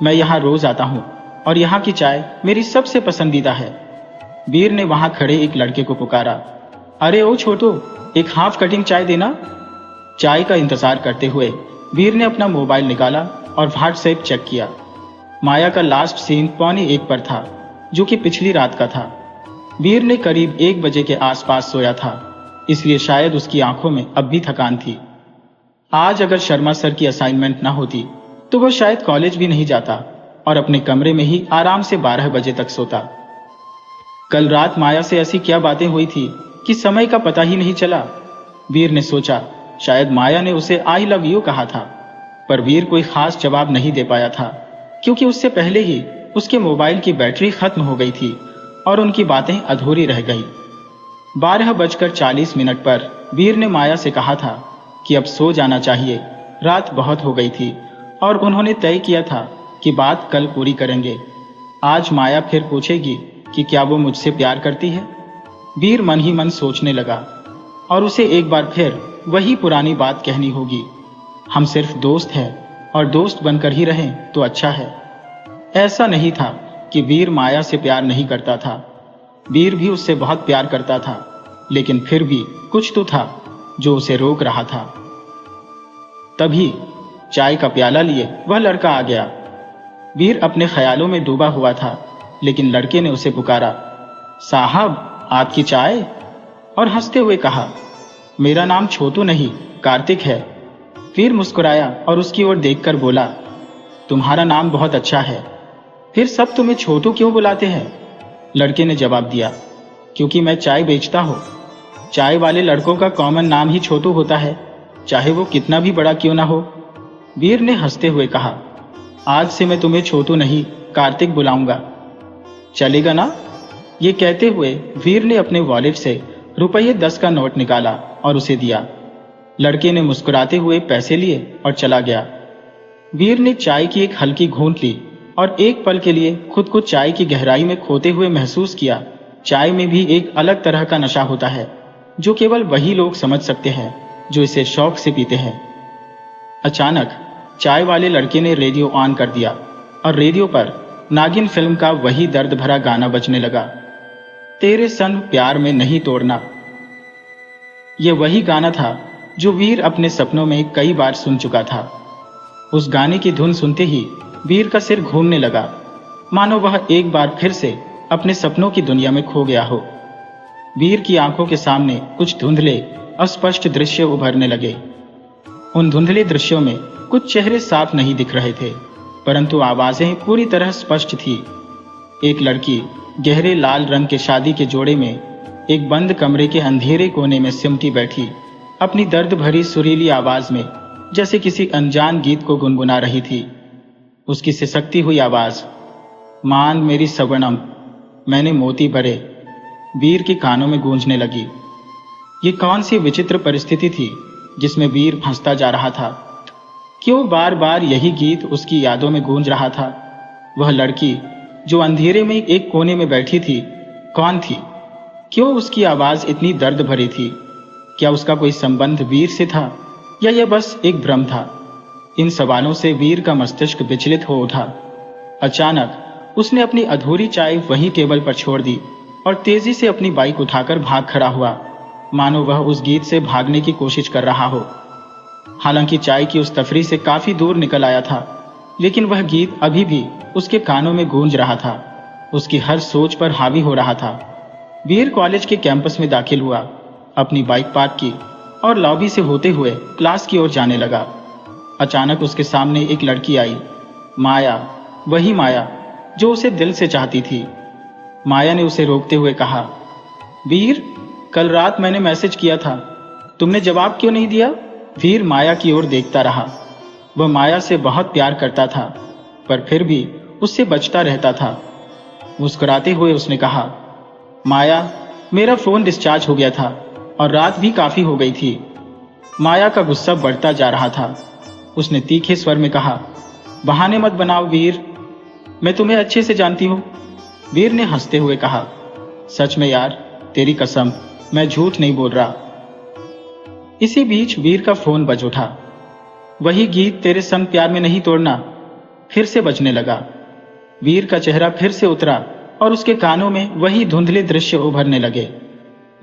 मैं यहाँ रोज आता हूँ और यहाँ की चाय मेरी सबसे पसंदीदा है। वीर ने वहां खड़े एक लड़के को पुकारा, अरे ओ छोटू, एक हाफ कटिंग चाय देना। चाय का इंतजार करते हुए वीर ने अपना मोबाइल निकाला और व्हाट्सएप चेक किया। माया का लास्ट सीन 1:15 पर था, जो कि पिछली रात का था। वीर ने करीब 1 बजे के आसपास सोया था, इसलिए शायद उसकी आंखों में अब भी थकान थी। आज अगर शर्मा सर की असाइनमेंट ना होती तो वह शायद कॉलेज भी नहीं जाता और अपने कमरे में ही आराम से 12 बजे तक सोता। कल रात माया से ऐसी क्या बातें हुई थी कि समय का पता ही नहीं चला। वीर ने सोचा, शायद माया ने उसे आई लव यू कहा था, पर वीर कोई खास जवाब नहीं दे पाया था, क्योंकि उससे पहले ही उसके मोबाइल की बैटरी खत्म हो गई थी और उनकी बातें अधूरी रह गई। 12:40 पर वीर ने माया से कहा था कि अब सो जाना चाहिए, रात बहुत हो गई थी और उन्होंने तय किया था कि बात कल पूरी करेंगे। आज माया फिर पूछेगी कि क्या वो मुझसे प्यार करती है। वीर मन ही मन सोचने लगा, और उसे एक बार फिर वही पुरानी बात कहनी होगी। हम सिर्फ दोस्त हैं और दोस्त बनकर ही रहें तो अच्छा है। ऐसा नहीं था कि वीर माया से प्यार नहीं करता था। वीर भी उससे बहुत प्यार करता था, लेकिन फिर भी कुछ तो था जो उसे रोक रहा था। तभी चाय का प्याला लिए वह लड़का आ गया। वीर अपने ख्यालों में डूबा हुआ था, लेकिन लड़के ने उसे पुकारा, साहब आपकी चाय? और हंसते हुए कहा, मेरा नाम छोटू नहीं कार्तिक है। वीर मुस्कुराया और उसकी ओर देखकर बोला, तुम्हारा नाम बहुत अच्छा है, फिर सब तुम्हें छोटू क्यों बुलाते हैं? लड़के ने जवाब दिया, क्योंकि मैं चाय बेचता हूँ। चाय वाले लड़कों का कॉमन नाम ही छोटू होता है, चाहे वो कितना भी बड़ा क्यों ना हो। वीर ने हंसते हुए कहा, आज से मैं तुम्हें छोटू नहीं कार्तिक बुलाऊंगा, चलेगा ना? ये कहते हुए वीर ने अपने वॉलेट से रुपये 10 का नोट निकाला और उसे दिया। लड़के ने मुस्कुराते हुए पैसे लिए और चला गया। वीर ने चाय की एक हल्की घूंट ली और एक पल के लिए खुद को चाय की गहराई में खोते हुए महसूस किया। चाय में भी एक अलग तरह का नशा होता है जो केवल वही लोग समझ सकते हैं जो इसे शौक से पीते हैं। अचानक चाय वाले लड़के ने रेडियो ऑन कर दिया और रेडियो पर नागिन फिल्म का वही दर्द भरा गाना बजने लगा, तेरे संग प्यार में नहीं तोड़ना। यह वही गाना था जो वीर अपने सपनों में कई बार सुन चुका था। उस गाने की धुन सुनते ही वीर का सिर घूमने लगा, मानो वह एक बार फिर से अपने सपनों की दुनिया में खो गया हो। वीर की आंखों के सामने कुछ धुंधले अस्पष्ट दृश्य उभरने लगे। उन धुंधले दृश्यों में कुछ चेहरे साफ नहीं दिख रहे थे, परंतु आवाजें पूरी तरह स्पष्ट थी। एक लड़की गहरे लाल रंग के शादी के जोड़े में एक बंद कमरे के अंधेरे कोने में सिमटी बैठी अपनी दर्द भरी सुरीली आवाज में जैसे किसी अनजान गीत को गुनगुना रही थी। उसकी सिसकती हुई आवाज, मान मेरी सगुनम मैंने मोती भरे, वीर के कानों में गूंजने लगी। ये कौन सी विचित्र परिस्थिति थी जिसमें वीर हंसता जा रहा था? क्यों बार बार यही गीत उसकी यादों में गूंज रहा था? वह लड़की जो अंधेरे में एक कोने में बैठी थी, कौन थी? क्यों उसकी आवाज इतनी दर्द भरी थी? क्या उसका कोई संबंध वीर से था या यह बस एक भ्रम था? इन सवालों से वीर का मस्तिष्क विचलित हो उठा। अचानक उसने अपनी अधूरी चाय वहीं टेबल पर छोड़ दी और तेजी से अपनी बाइक उठाकर भाग खड़ा हुआ, मानो वह उस गीत से भागने की कोशिश कर रहा हो। हालांकि चाय की उस तफरी से काफी दूर निकल आया था, लेकिन वह गीत अभी भी उसके कानों में गूंज रहा था, उसकी हर सोच पर हावी हो रहा था। वीर कॉलेज के कैंपस में दाखिल हुआ, अपनी बाइक पार्क की और लॉबी से होते हुए क्लास की ओर जाने लगा। अचानक उसके सामने एक लड़की आई, माया, वही माया जो उसे दिल से चाहती थी। माया ने उसे रोकते हुए कहा, वीर, कल रात मैंने मैसेज किया था, तुमने जवाब क्यों नहीं दिया? वीर माया की ओर देखता रहा। वह माया से बहुत प्यार करता था, पर फिर भी उससे बचता रहता था। मुस्कुराते हुए उसने कहा, माया, मेरा फोन डिस्चार्ज हो गया था और रात भी काफी हो गई थी। माया का गुस्सा बढ़ता जा रहा था। उसने तीखे स्वर में कहा, बहाने मत बनाओ वीर, मैं तुम्हें अच्छे से जानती हूँ। वीर ने हंसते हुए कहा, सच में यार, तेरी कसम, मैं झूठ नहीं बोल रहा। इसी बीच वीर का फोन बज उठा। वही गीत तेरे संग प्यार में नहीं तोड़ना फिर से बजने लगा। वीर का चेहरा फिर से उतरा और उसके कानों में वही धुंधले दृश्य उभरने लगे।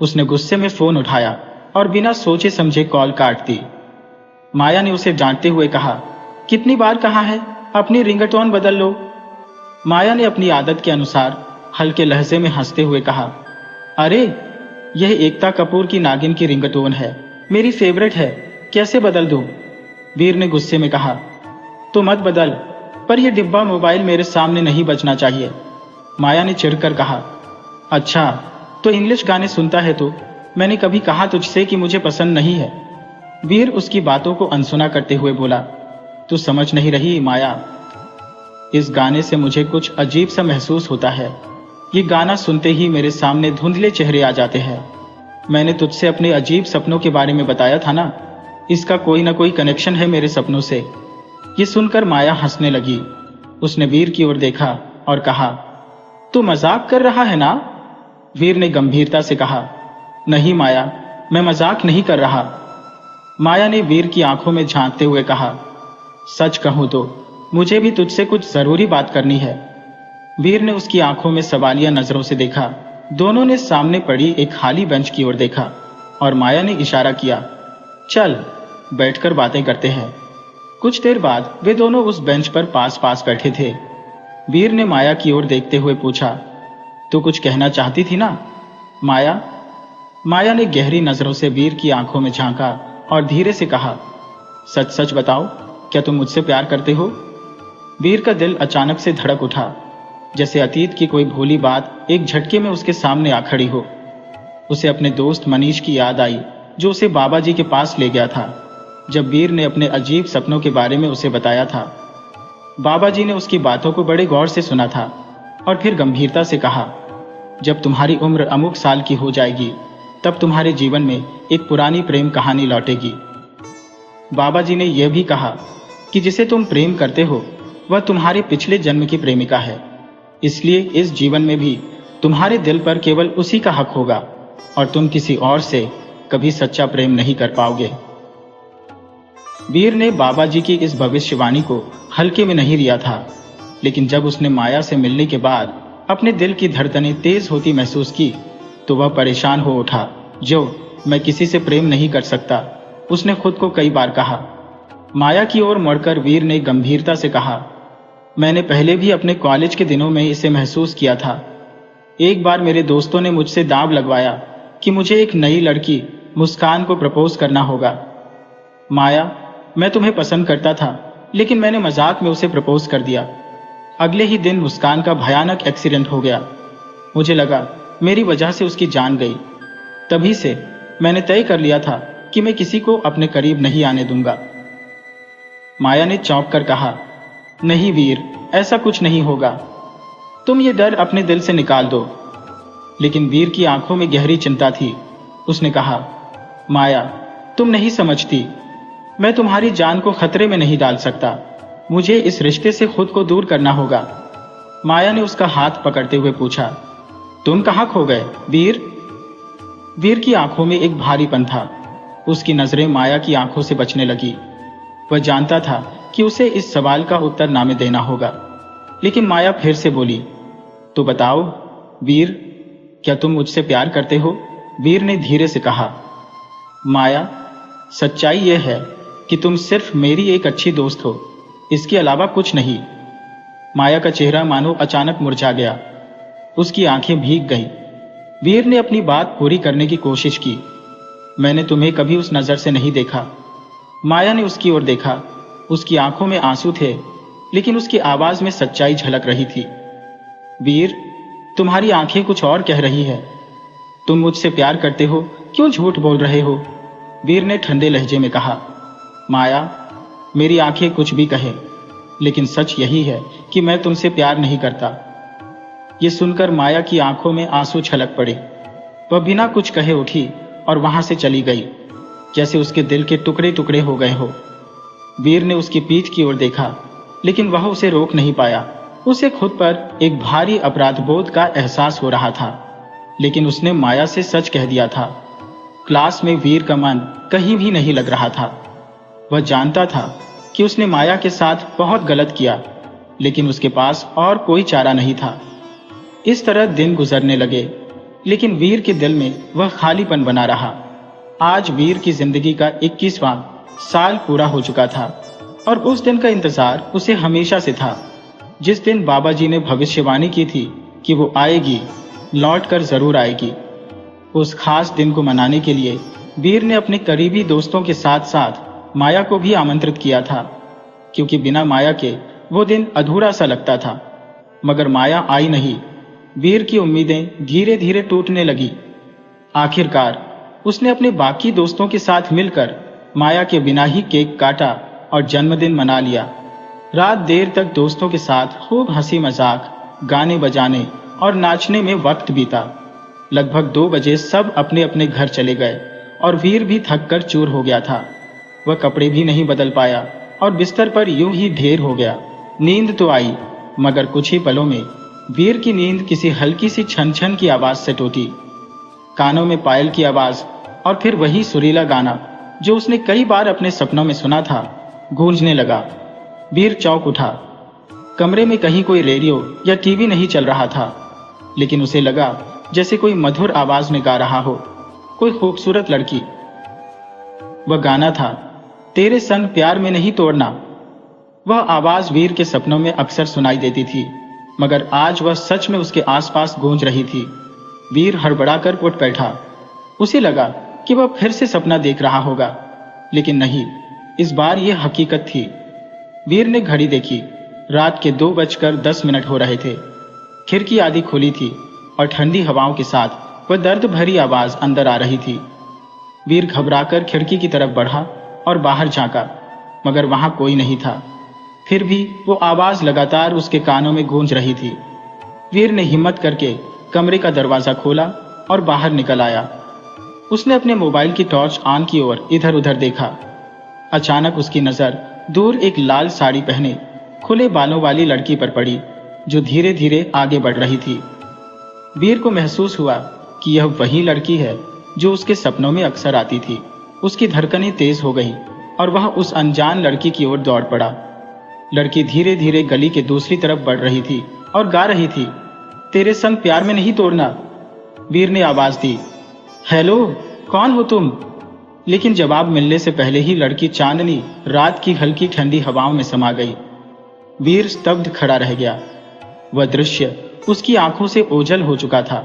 उसने गुस्से में फोन उठाया और बिना सोचे समझे कॉल काट दी। माया ने उसे डांटते हुए कहा, कितनी बार कहा है अपनी रिंगटोन बदल लो। माया ने अपनी आदत के अनुसार हल्के लहजे में हंसते हुए कहा, अरे, यह एकता कपूर की नागिन की रिंगटोन है, मेरी फेवरेट है, कैसे बदल दूं? वीर ने गुस्से में कहा, तो मत बदल, पर यह डिब्बा मोबाइल मेरे सामने नहीं बजना चाहिए। माया ने चिढ़कर कहा, अच्छा, तो इंग्लिश गाने सुनता है तो? मैंने कभी कहा तुझसे कि मुझे पसंद नहीं है। वीर उसकी बातों को अनसुना करते हुए बोला, तू समझ नहीं रही माया, इस गाने से मुझे कुछ अजीब सा महसूस होता है। ये गाना सुनते ही मेरे सामने धुंधले चेहरे आ जाते हैं। मैंने तुझसे अपने अजीब सपनों के बारे में बताया था ना, इसका कोई ना कोई कनेक्शन है मेरे सपनों से। ये सुनकर माया हंसने लगी। उसने वीर की ओर देखा और कहा, तू मजाक कर रहा है ना? वीर ने गंभीरता से कहा, नहीं माया, मैं मजाक नहीं कर रहा। माया ने वीर की आंखों में झांकते हुए कहा, सच कहूं तो मुझे भी तुझसे कुछ जरूरी बात करनी है। वीर ने उसकी आंखों में सवालिया नजरों से देखा। दोनों ने सामने पड़ी एक खाली बेंच की ओर देखा और माया ने इशारा किया, चल बैठकर बातें करते हैं। कुछ देर बाद वे दोनों उस बेंच पर पास पास बैठे थे। वीर ने माया की ओर देखते हुए पूछा, तू कुछ कहना चाहती थी ना माया? माया ने गहरी नजरों से वीर की आंखों में झांका और धीरे से कहा, सच सच बताओ, क्या तुम मुझसे प्यार करते हो? वीर का दिल अचानक से धड़क उठा, जैसे अतीत की कोई भूली बात एक झटके में उसके सामने आ खड़ी हो। उसे अपने दोस्त मनीष की याद आई, जो उसे बाबा जी के पास ले गया था जब वीर ने अपने अजीब सपनों के बारे में उसे बताया था। बाबा जी ने उसकी बातों को बड़े गौर से सुना था और फिर गंभीरता से कहा, जब तुम्हारी उम्र अमुक साल की हो जाएगी तब तुम्हारे जीवन में एक पुरानी प्रेम कहानी लौटेगी। बाबा जी ने यह भी कहा कि जिसे तुम प्रेम करते हो वह तुम्हारे पिछले जन्म की प्रेमिका है, इसलिए इस जीवन में भी तुम्हारे दिल पर केवल उसी का हक होगा और तुम किसी और से कभी सच्चा प्रेम नहीं कर पाओगे। वीर ने बाबा जी की इस भविष्यवाणी को हल्के में नहीं लिया था, लेकिन जब उसने माया से मिलने के बाद अपने दिल की धड़कनें तेज होती महसूस की तो वह परेशान हो उठा। जो मैं किसी से प्रेम नहीं कर सकता, उसने खुद को कई बार कहा। माया की ओर मुड़कर वीर ने गंभीरता से कहा, मैंने पहले भी अपने कॉलेज के दिनों में इसे महसूस किया था। एक बार मेरे दोस्तों ने मुझसे दांव लगवाया कि मुझे एक नई लड़की मुस्कान को प्रपोज करना होगा। माया, मैं तुम्हें पसंद करता था, लेकिन मैंने मजाक में उसे प्रपोज कर दिया। अगले ही दिन मुस्कान का भयानक एक्सीडेंट हो गया। मुझे लगा मेरी वजह से उसकी जान गई। तभी से मैंने तय कर लिया था कि मैं किसी को अपने करीब नहीं आने दूंगा। माया ने चौंक कर कहा, नहीं वीर, ऐसा कुछ नहीं होगा। तुम ये डर अपने दिल से निकाल दो। लेकिन वीर की आंखों में गहरी चिंता थी। उसने कहा, माया, तुम नहीं समझती, मैं तुम्हारी जान को खतरे में नहीं डाल सकता। मुझे इस रिश्ते से खुद को दूर करना होगा। माया ने उसका हाथ पकड़ते हुए पूछा, तुम कहाँ खो गए वीर? वीर की आंखों में एक भारीपन था। उसकी नजरें माया की आंखों से बचने लगी। वह जानता था कि उसे इस सवाल का उत्तर ना में देना होगा, लेकिन माया फिर से बोली, तो बताओ वीर, क्या तुम मुझसे प्यार करते हो? वीर ने धीरे से कहा, माया, सच्चाई यह है कि तुम सिर्फ मेरी एक अच्छी दोस्त हो, इसके अलावा कुछ नहीं। माया का चेहरा मानो अचानक मुरझा गया। उसकी आंखें भीग गईं। वीर ने अपनी बात पूरी करने की कोशिश की। मैंने तुम्हें कभी उस नजर से नहीं देखा। माया ने उसकी ओर देखा। उसकी आंखों में आंसू थे, लेकिन उसकी आवाज में सच्चाई झलक रही थी। वीर, तुम्हारी आंखें कुछ और कह रही है। तुम मुझसे प्यार करते हो, क्यों झूठ बोल रहे हो? वीर ने ठंडे लहजे में कहा, माया, मेरी आंखें कुछ भी कहें, लेकिन सच यही है कि मैं तुमसे प्यार नहीं करता। ये सुनकर माया की आंखों में आंसू छलक पड़े। वह बिना कुछ कहे उठी और वहां से चली गई, जैसे उसके दिल के टुकड़े टुकड़े हो गए हो। वीर ने उसकी पीठ की ओर देखा, लेकिन वह उसे रोक नहीं पाया। उसे खुद पर एक भारी अपराध बोध का एहसास हो रहा था, लेकिन उसने माया से सच कह दिया था। क्लास में वीर का मन कहीं भी नहीं लग रहा था। वह जानता था कि उसने माया के साथ बहुत गलत किया, लेकिन उसके पास और कोई चारा नहीं था। इस तरह दिन गुजरने लगे, लेकिन वीर के दिल में वह खालीपन बना रहा। आज वीर की जिंदगी का 21वां साल पूरा हो चुका था और उस दिन का इंतजार उसे हमेशा से था, जिस दिन बाबा जी ने भविष्यवाणी की थी कि वो आएगी, लौट कर जरूर आएगी। उस खास दिन को मनाने के लिए वीर ने अपने करीबी दोस्तों के साथ साथ माया को भी आमंत्रित किया था, क्योंकि बिना माया के वो दिन अधूरा सा लगता था। मगर माया आई नहीं। वीर की उम्मीदें धीरे धीरे टूटने लगी। आखिरकार उसने अपने बाकी दोस्तों के साथ मिलकर माया के बिना ही केक काटा और जन्मदिन मना लिया। रात देर तक दोस्तों के साथ खूब हंसी मजाक, गाने बजाने और नाचने में वक्त बीता। लगभग 2 बजे सब अपने अपने घर चले गए और वीर भी थक कर चूर हो गया था। वह कपड़े भी नहीं बदल पाया और बिस्तर पर यूं ही ढेर हो गया। नींद तो आई, मगर कुछ ही पलों में वीर की नींद किसी हल्की सी छन छन की आवाज से टूटी। कानों में पायल की आवाज और फिर वही सुरीला गाना जो उसने कई बार अपने सपनों में सुना था गूंजने लगा। वीर चौंक उठा। कमरे में कहीं कोई रेडियो या टीवी नहीं चल रहा था, लेकिन उसे लगा जैसे कोई मधुर आवाज में गा रहा हो, कोई खूबसूरत लड़की। वह गाना था तेरे संग प्यार में नहीं तोड़ना। वह आवाज वीर के सपनों में अक्सर सुनाई देती थी, मगर आज वह सच में उसके आसपास गूंज रही थी। वीर हड़बड़ाकर उठ बैठा। उसे लगा कि वह फिर से सपना देख रहा होगा, लेकिन नहीं, इस बार यह हकीकत थी। वीर ने घड़ी देखी। रात के 2:10 हो रहे थे। खिड़की आधी खुली थी और ठंडी हवाओं के साथ वह दर्द भरी आवाज अंदर आ रही थी। वीर घबराकर खिड़की की तरफ बढ़ा और बाहर झांका, मगर वहां कोई नहीं था। फिर भी वो आवाज लगातार उसके कानों में गूंज रही थी। वीर ने हिम्मत करके कमरे का दरवाजा खोला और बाहर निकल आया। उसने अपने मोबाइल की टॉर्च ऑन की और इधर उधर देखा। अचानक उसकी नजर दूर एक लाल साड़ी पहने खुले बालों वाली लड़की पर पड़ी, जो धीरे धीरे आगे बढ़ रही थी। वीर को महसूस हुआ कि यह वही लड़की है जो उसके सपनों में अक्सर आती थी। उसकी धड़कनें तेज हो गई और वह उस अनजान लड़की की ओर दौड़ पड़ा। लड़की धीरे धीरे गली के दूसरी तरफ बढ़ रही थी और गा रही थी, तेरे संग प्यार में नहीं तोड़ना। वीर ने आवाज दी, हेलो, कौन हो तुम? लेकिन जवाब मिलने से पहले ही लड़की चांदनी रात की हल्की ठंडी हवाओं में समा गई। वीर स्तब्ध खड़ा रह गया। वह दृश्य उसकी आंखों से ओझल हो चुका था,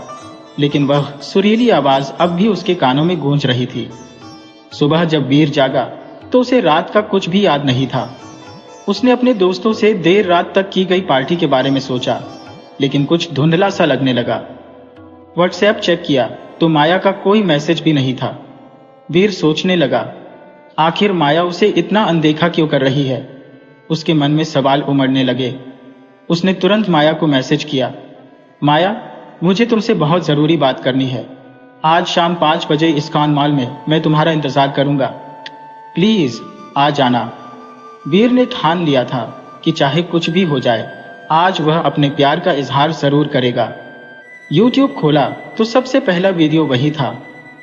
लेकिन वह सुरीली आवाज अब भी उसके कानों में गूंज रही थी। सुबह जब वीर जागा तो उसे रात का कुछ भी याद नहीं था। उसने अपने दोस्तों से देर रात तक की गई पार्टी के बारे में सोचा, लेकिन कुछ धुंधला सा लगने लगा। व्हाट्सएप चेक किया तो माया का कोई मैसेज भी नहीं था। वीर सोचने लगा, आखिर माया उसे इतना अनदेखा क्यों कर रही है? उसके मन में सवाल उमड़ने लगे। उसने तुरंत माया को मैसेज किया, माया, मुझे तुमसे बहुत जरूरी बात करनी है। आज शाम 5 बजे इस्कॉन मॉल में मैं तुम्हारा इंतजार करूंगा, प्लीज आ जाना। वीर ने ठान लिया था कि चाहे कुछ भी हो जाए, आज वह अपने प्यार का इजहार जरूर करेगा। यूट्यूब खोला तो सबसे पहला वीडियो वही था,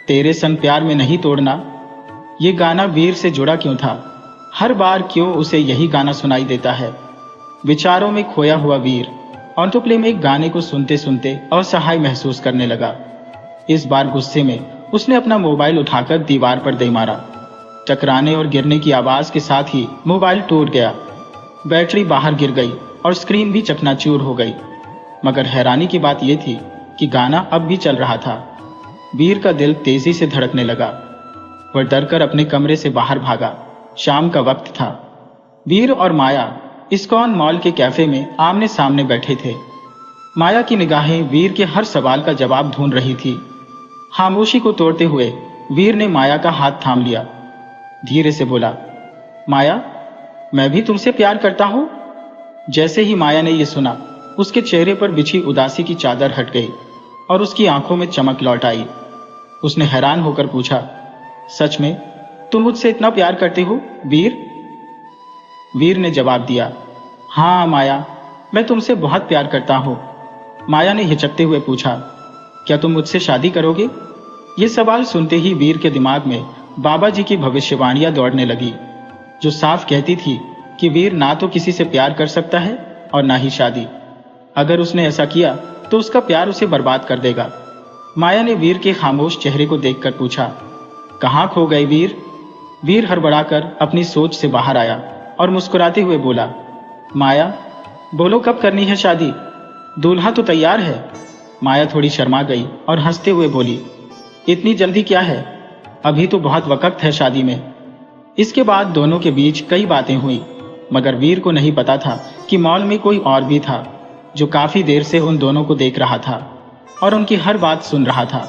तेरे संग प्यार में नहीं तोड़ना। ये गाना वीर से जुड़ा क्यों था? हर बार क्यों उसे यही गाना सुनाई देता है? विचारों में खोया हुआ वीर ऑटोप्ले में गाने को सुनते सुनते असहाय महसूस करने लगा। इस बार गुस्से में उसने अपना मोबाइल उठाकर दीवार पर दे मारा। टकराने और गिरने की आवाज के साथ ही मोबाइल टूट गया। बैटरी बाहर गिर गई और स्क्रीन भी चकनाचूर हो गई। मगर हैरानी की बात यह थी कि गाना अब भी चल रहा था। वीर का दिल तेजी से धड़कने लगा। वह डरकर अपने कमरे से बाहर भागा। शाम का वक्त था। वीर और माया इस्कॉन मॉल के कैफे में आमने सामने बैठे थे। माया की निगाहें वीर के हर सवाल का जवाब ढूंढ रही थी। खामोशी को तोड़ते हुए वीर ने माया का हाथ थाम लिया। धीरे से बोला, माया, मैं भी तुमसे प्यार करता हूं। जैसे ही माया ने यह सुना, उसके चेहरे पर बिछी उदासी की चादर हट गई और उसकी आंखों में चमक लौट आई। उसने हैरान होकर पूछा, सच में तुम मुझसे इतना प्यार करते हो वीर? वीर ने जवाब दिया, हाँ माया, मैं तुमसे बहुत प्यार करता हूं। माया ने हिचकते हुए पूछा, क्या तुम मुझसे शादी करोगे? ये सवाल सुनते ही वीर के दिमाग में बाबा जी की भविष्यवाणियां दौड़ने लगी, जो साफ कहती थी कि वीर ना तो किसी से प्यार कर सकता है और ना ही शादी। अगर उसने ऐसा किया तो उसका प्यार उसे बर्बाद कर देगा। माया ने वीर के खामोश चेहरे को देखकर पूछा, कहाँ खो गए वीर? वीर हड़बड़ाकर अपनी सोच से बाहर आया और मुस्कुराते हुए बोला, माया, बोलो कब करनी है शादी? दूल्हा तो तैयार है। माया थोड़ी शर्मा गई और हंसते हुए बोली, इतनी जल्दी क्या है? अभी तो बहुत वक्त है शादी में। इसके बाद दोनों के बीच कई बातें हुई, मगर वीर को नहीं पता था कि मॉल में कोई और भी था जो काफी देर से उन दोनों को देख रहा था और उनकी हर बात सुन रहा था।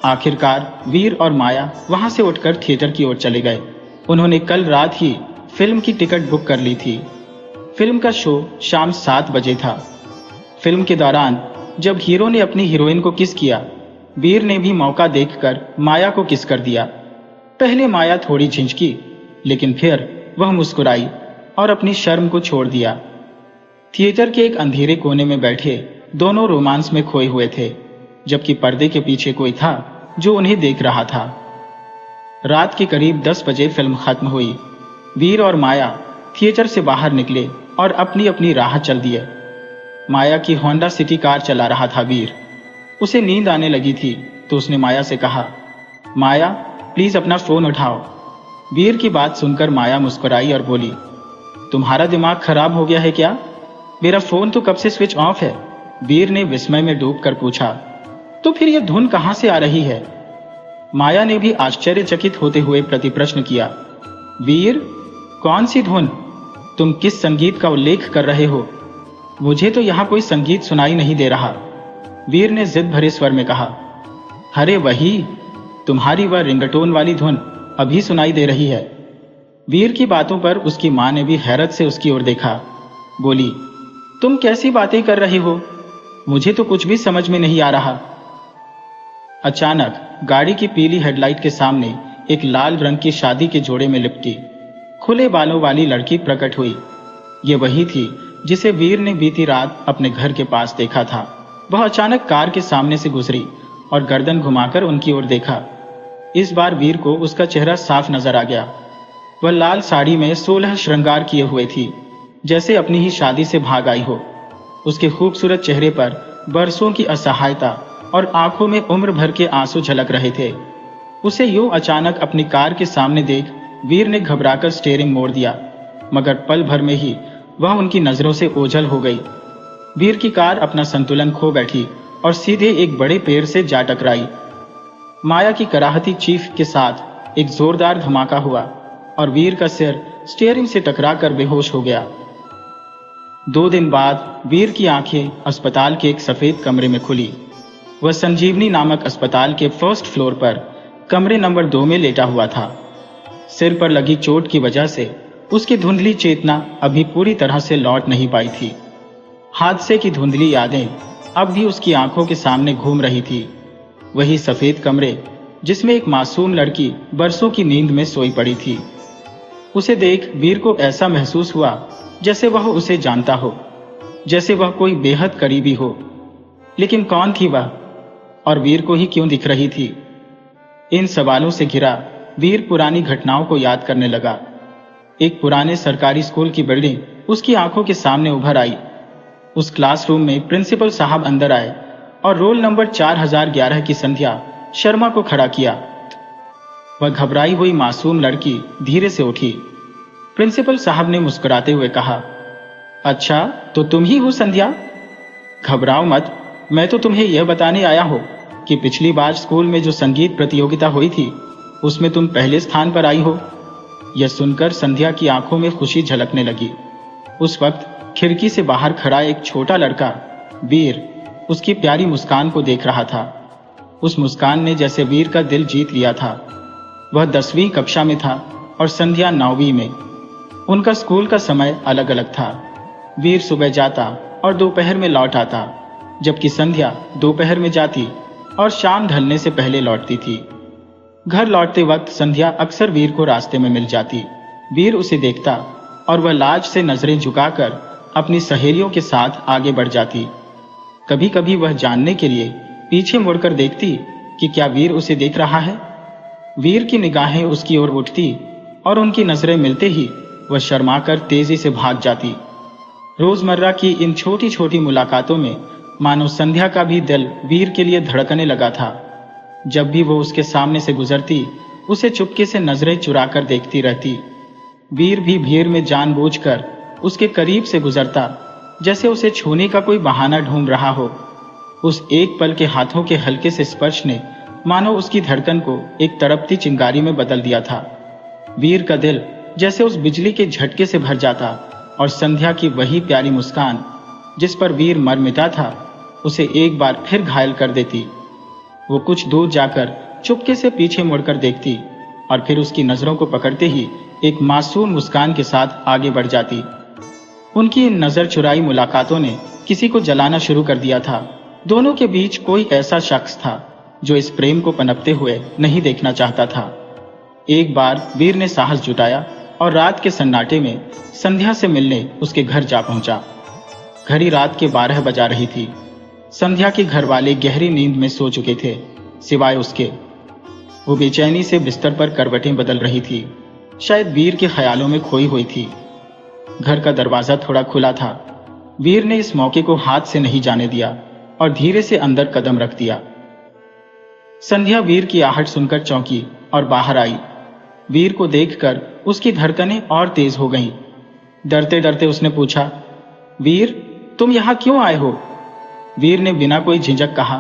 आखिरकार वीर और माया वहां से उठकर थिएटर की ओर चले गए। उन्होंने कल रात ही फिल्म की टिकट बुक कर ली थी। फिल्म का शो शाम 7 बजे था। फिल्म के दौरान जब हीरो ने अपनी हीरोइन को किस किया, वीर ने भी मौका देखकर माया को किस कर दिया। पहले माया थोड़ी झिझकी, लेकिन फिर वह मुस्कुराई और अपनी शर्म को छोड़ दिया। थिएटर के एक अंधेरे कोने में बैठे दोनों रोमांस में खोए हुए थे, जबकि पर्दे के पीछे कोई था जो उन्हें देख रहा था। रात के करीब 10 बजे फिल्म खत्म हुई। वीर और माया थिएटर से बाहर निकले और अपनी अपनी राह चल दिए। माया की होंडा सिटी कार चला रहा था वीर। उसे नींद आने लगी थी तो उसने माया से कहा, माया प्लीज अपना फोन उठाओ। वीर की बात सुनकर माया मुस्कुराई और बोली, तुम्हारा दिमाग खराब हो गया है क्या? मेरा फोन तो कब से स्विच ऑफ है। वीर ने विस्मय में डूबकर पूछा, तो फिर यह धुन कहां से आ रही है? माया ने भी आश्चर्यचकित होते हुए प्रतिप्रश्न किया, वीर कौन सी धुन? तुम किस संगीत का उल्लेख कर रहे हो? मुझे तो यहां कोई संगीत सुनाई नहीं दे रहा। वीर ने जिद भरे स्वर में कहा, अरे वही तुम्हारी वह रिंगटोन वाली धुन अभी सुनाई दे रही है। वीर की बातों पर उसकी मां ने भी हैरत से उसकी ओर देखा। बोली, तुम कैसी बातें कर रही हो? मुझे तो कुछ भी समझ में नहीं आ रहा। अचानक गाड़ी की पीली हेडलाइट के सामने एक लाल रंग की शादी के जोड़े में लिपटी खुले बालों वाली लड़की प्रकट हुई। ये वही थी जिसे वीर ने बीती रात अपने घर के पास देखा था। वह अचानक कार के सामने से गुजरी और गर्दन घुमाकर उनकी ओर देखा। इस बार वीर को उसका चेहरा साफ नजर आ गया। वह लाल साड़ी में 16 श्रृंगार किए हुए थी, जैसे अपनी ही शादी से भाग आई हो। उसके खूबसूरत चेहरे पर बरसों की असहायता और आंखों में उम्र भर के आंसू झलक रहे थे। उसे यूं अचानक अपनी कार के सामने देख वीर ने घबराकर स्टीयरिंग मोड़ दिया, मगर पल भर में ही वह उनकी नजरों से ओझल हो गई। वीर की कार अपना संतुलन खो बैठी और सीधे एक बड़े पेड़ से जा टकराई। माया की कराहती चीख के साथ एक जोरदार धमाका हुआ और वीर का सिर स्टीयरिंग से टकराकर बेहोश हो गया। 2 दिन बाद वीर की आंखें अस्पताल के एक सफेद कमरे में खुली। वह संजीवनी नामक अस्पताल के फर्स्ट फ्लोर पर कमरे नंबर 2 में लेटा हुआ था। सिर पर लगी चोट की वजह से उसकी धुंधली चेतना अभी पूरी तरह से लौट नहीं पाई थी। हादसे की धुंधली यादें अब भी उसकी आंखों के सामने घूम रही थी। वही सफेद कमरे जिसमें एक मासूम लड़की बरसों की नींद में सोई पड़ी थी। उसे देख वीर को ऐसा महसूस हुआ जैसे वह उसे जानता हो, जैसे वह कोई बेहद करीबी हो। लेकिन कौन थी वह, और वीर को ही क्यों दिख रही थी? इन सवालों से घिरा वीर पुरानी घटनाओं को याद करने लगा। एक पुराने सरकारी स्कूल की बिल्डिंग उसकी आंखों के सामने उभर आई। उस क्लासरूम में प्रिंसिपल साहब अंदर आए और रोल नंबर 4011 की संध्या शर्मा को खड़ा किया। वह घबराई हुई मासूम लड़की धीरे से उठी। प्रिंसिपल साहब ने मुस्कुराते हुए कहा, अच्छा तो तुम ही हो संध्या? घबराओ मत, मैं तो तुम्हें यह बताने आया हूं कि पिछली बार स्कूल में जो संगीत प्रतियोगिता हुई थी उसमें तुम पहले स्थान पर आई हो। यह सुनकर संध्या की आंखों में खुशी झलकने लगी। उस वक्त खिड़की से बाहर खड़ा एक छोटा लड़का वीर उसकी प्यारी मुस्कान को देख रहा था। उस मुस्कान ने जैसे वीर का दिल जीत लिया था। वह 10वीं कक्षा में था और संध्या 9वीं में। उनका स्कूल का समय अलग अलग था। वीर सुबह जाता और दोपहर में लौट आता, जबकि संध्या दोपहर में जाती और शाम ढलने से पहले लौटती थी। घर लौटते वक्त संध्या अक्सर वीर को रास्ते में मिल जाती। वीर उसे देखता और वह लाज से नजरें झुकाकर अपनी सहेलियों के साथ आगे बढ़ जाती। कभी कभी वह जानने के लिए पीछे मुड़कर देखती कि क्या वीर उसे देख रहा है। वीर की निगाहें उसकी ओर उठती और उनकी नजरें मिलते ही वह शर्माकर तेजी से भाग जाती। रोजमर्रा की इन छोटी छोटी मुलाकातों में मानो संध्या का भी दिल वीर के लिए धड़कने लगा था। जब भी वो उसके सामने से गुजरती उसे चुपके से नजरें चुराकर देखती रहती। वीर भी भीड़ में जानबूझकर उसके करीब से गुजरता, जैसे उसे छूने का कोई बहाना ढूंढ रहा हो। उस एक पल के हाथों के हल्के से स्पर्श ने मानो उसकी धड़कन को एक तड़पती चिंगारी में बदल दिया था। वीर का दिल जैसे उस बिजली के झटके से भर जाता और संध्या की वही प्यारी मुस्कान जिस पर वीर मर मिटा था उसे एक बार फिर घायल कर देती। वो कुछ दूर जाकर चुपके से पीछे मुड़कर देखती और फिर उसकी नजरों को पकड़ते ही एक मासूम मुस्कान के साथ आगे बढ़ जाती। उनकी इन नजर चुराई मुलाकातों ने किसी को जलाना शुरू कर दिया था। दोनों के बीच कोई ऐसा शख्स था जो इस प्रेम को पनपते हुए नहीं देखना चाहता था। एक बार वीर ने साहस जुटाया और रात के सन्नाटे में संध्या से मिलने उसके घर जा पहुंचा। घड़ी रात के 12 बजा रही थी। संध्या के घर वाले गहरी नींद में सो चुके थे, सिवाय उसके। वो बेचैनी से बिस्तर पर करवटें बदल रही थी, शायद वीर के ख्यालों में खोई हुई थी। घर का दरवाजा थोड़ा खुला था। वीर ने इस मौके को हाथ से नहीं जाने दिया और धीरे से अंदर कदम रख दिया। संध्या वीर की आहट सुनकर चौंकी और बाहर आई। वीर को देखकर उसकी धड़कनें और तेज हो गईं। डरते डरते उसने पूछा, वीर, तुम यहां क्यों आए हो? वीर ने बिना कोई झिझक कहा,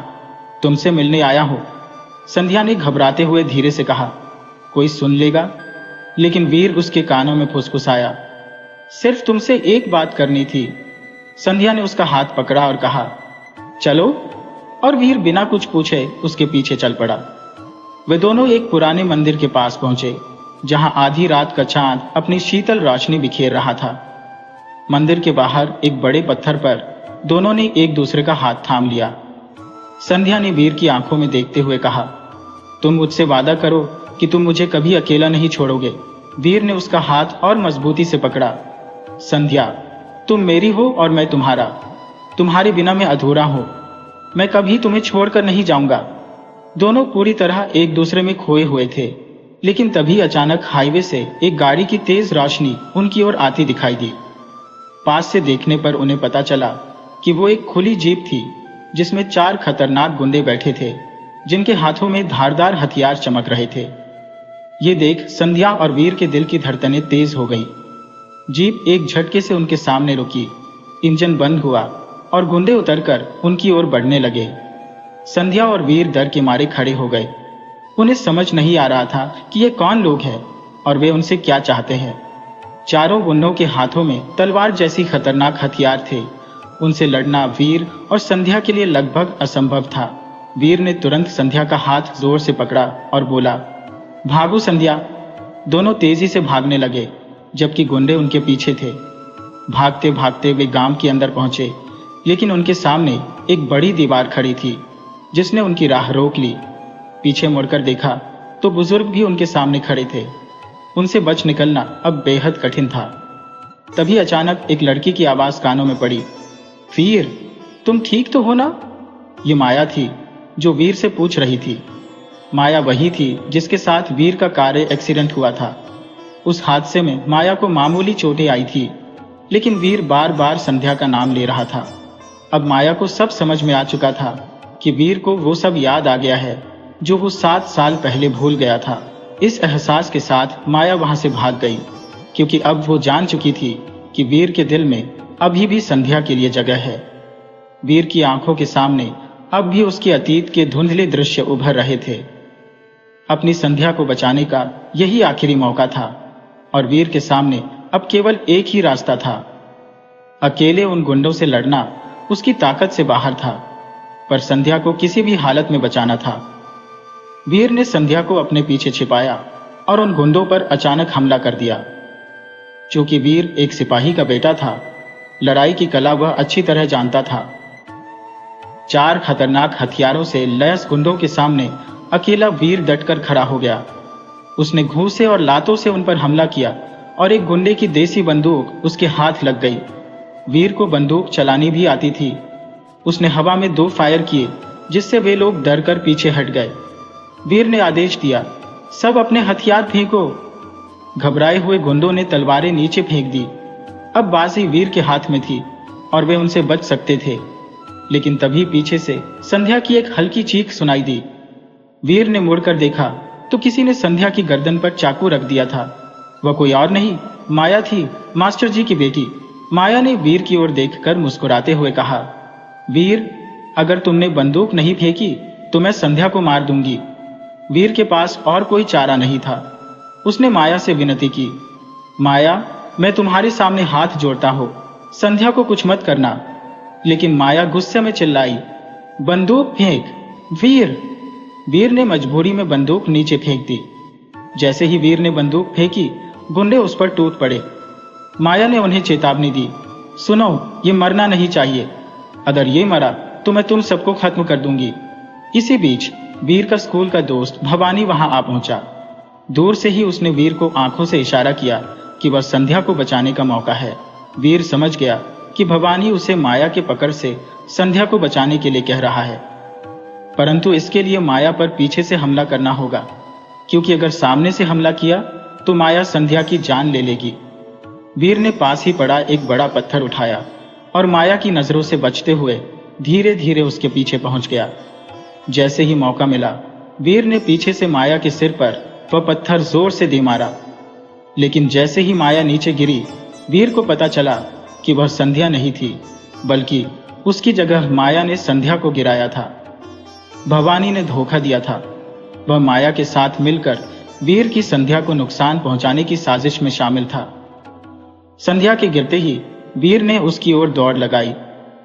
तुमसे मिलने आया हूं। संध्या ने घबराते हुए धीरे से कहा, कोई सुन लेगा? लेकिन वीर उसके कानों में फुसफुसाया, सिर्फ तुमसे एक बात करनी थी। संध्या ने उसका हाथ पकड़ा और कहा, चलो। और वीर बिना कुछ पूछे उसके पीछे चल पड़ा। वे दोनों एक पुराने मंदिर के पास पहुंचे, जहां आधी रात का चांद अपनी शीतल रोशनी बिखेर रहा था। मंदिर के बाहर एक बड़े पत्थर पर दोनों ने एक दूसरे का हाथ थाम लिया। संध्या ने वीर की आंखों में देखते हुए कहा, तुम मुझसे वादा करो कि तुम मुझे कभी अकेला नहीं छोड़ोगे। वीर ने उसका हाथ और मजबूती से पकड़ा। संध्या, तुम मेरी हो और मैं तुम्हारा। तुम्हारे बिना मैं अधूरा हूं। मैं कभी तुम्हें छोड़कर नहीं जाऊंगा। दोनों पूरी तरह एक दूसरे में खोए हुए थे, लेकिन तभी अचानक हाईवे से एक गाड़ी की तेज रोशनी उनकी ओर आती दिखाई दी। पास से देखने पर उन्हें पता चला कि वो एक खुली जीप थी, जिसमें 4 खतरनाक गुंडे बैठे थे, जिनके हाथों में धारदार हथियार चमक रहे थे। ये देख संध्या और वीर के दिल की धड़कनें तेज हो गई। जीप एक झटके से उनके सामने रुकी, इंजन बंद हुआ और गुंडे उतरकर उनकी ओर बढ़ने लगे। संध्या और वीर डर के मारे खड़े हो गए। उन्हें समझ नहीं आ रहा था कि ये कौन लोग हैं और वे उनसे क्या चाहते हैं। चारों गुंडों के हाथों में तलवार जैसी खतरनाक हथियार थे। उनसे लड़ना वीर और संध्या के लिए लगभग असंभव था। वीर ने तुरंत संध्या का हाथ जोर से पकड़ा और बोला, भागो संध्या। दोनों तेजी से भागने लगे, जबकि गुंडे उनके पीछे थे। भागते भागते वे गांव के अंदर पहुंचे, लेकिन उनके सामने एक बड़ी दीवार खड़ी थी, जिसने उनकी राह रोक ली। पीछे मुड़कर देखा तो बुजुर्ग भी उनके सामने खड़े थे। उनसे बच निकलना अब बेहद कठिन था। तभी अचानक एक लड़की की आवाज कानों में पड़ी, वीर, तुम ठीक तो हो ना? ये माया थी जो वीर से पूछ रही थी। माया वही थी जिसके साथ वीर का कार एक्सीडेंट हुआ था। उस हादसे में माया को मामूली चोटें आई थी, लेकिन वीर बार बार संध्या का नाम ले रहा था। अब माया को सब समझ में आ चुका था कि वीर को वो सब याद आ गया है जो वो 7 साल पहले भूल गया था। इस एहसास के साथ माया वहां से भाग गई, क्योंकि अब वो जान चुकी थी कि वीर के दिल में अभी भी संध्या के लिए जगह है। वीर की आंखों के सामने अब भी उसके अतीत के धुंधले दृश्य उभर रहे थे। अपनी संध्या को बचाने का यही आखिरी मौका था और वीर के सामने अब केवल एक ही रास्ता था। अकेले उन गुंडों से लड़ना उसकी ताकत से बाहर था, पर संध्या को किसी भी हालत में बचाना था। वीर ने संध्या को अपने पीछे छिपाया और उन गुंडों पर अचानक हमला कर दिया। चूंकि वीर एक सिपाही का बेटा था, लड़ाई की कला वह अच्छी तरह जानता था। 4 खतरनाक हथियारों से लैस गुंडों के सामने अकेला वीर डटकर खड़ा हो गया। उसने घूंसे और लातों से उन पर हमला किया और एक गुंडे की देसी बंदूक उसके हाथ लग गई। वीर को बंदूक चलानी भी आती थी। उसने हवा में 2 फायर किए, जिससे वे लोग डरकर पीछे हट गए। वीर ने आदेश दिया, सब अपने हथियार फेंको। घबराए हुए गुंडों ने तलवारें नीचे फेंक दी। अब बाजी वीर के हाथ में थी और वे उनसे बच सकते थे, लेकिन तभी पीछे से संध्या की एक हल्की चीख सुनाई दी। वीर ने मुड़कर देखा तो किसी ने संध्या की गर्दन पर चाकू रख दिया था। वह कोई और नहीं, माया थी, मास्टर जी की बेटी। माया ने वीर की ओर देखकर मुस्कुराते हुए कहा, वीर, अगर तुमने बंदूक नहीं फेंकी तो मैं संध्या को मार दूंगी। वीर के पास और कोई चारा नहीं था। उसने माया से विनती की, माया, मैं तुम्हारे सामने हाथ जोड़ता हूं, संध्या को कुछ मत करना। लेकिन माया गुस्से में चिल्लाई, बंदूक फेंक वीर। वीर ने मजबूरी में बंदूक नीचे फेंक दी। जैसे ही वीर ने बंदूक फेंकी, गुंडे उस पर टूट पड़े। माया ने उन्हें चेतावनी दी, सुनो, ये मरना नहीं चाहिए। अगर ये मरा तो मैं तुम सबको खत्म कर दूंगी। इसी बीच वीर का स्कूल का दोस्त भवानी वहां आ पहुंचा। दूर से ही उसने वीर को आंखों से इशारा किया कि वह संध्या को बचाने का मौका है। वीर समझ गया कि भवानी उसे माया के पकड़ से संध्या को बचाने के लिए कह रहा है, परंतु इसके लिए माया पर पीछे से हमला करना होगा। क्योंकि अगर सामने से हमला किया तो माया संध्या की जान ले लेगी। वीर ने पास ही पड़ा एक बड़ा पत्थर उठाया और माया की नजरों से बचते हुए धीरे धीरे उसके पीछे पहुंच गया। जैसे ही मौका मिला, वीर ने पीछे से माया के सिर पर वह पत्थर जोर से दे मारा। लेकिन जैसे ही माया नीचे गिरी, वीर को पता चला कि वह संध्या नहीं थी, बल्कि उसकी जगह माया ने संध्या को गिराया था। भवानी ने धोखा दिया था। वह माया के साथ मिलकर वीर की संध्या को नुकसान पहुंचाने की साजिश में शामिल था। संध्या के गिरते ही वीर ने उसकी ओर दौड़ लगाई,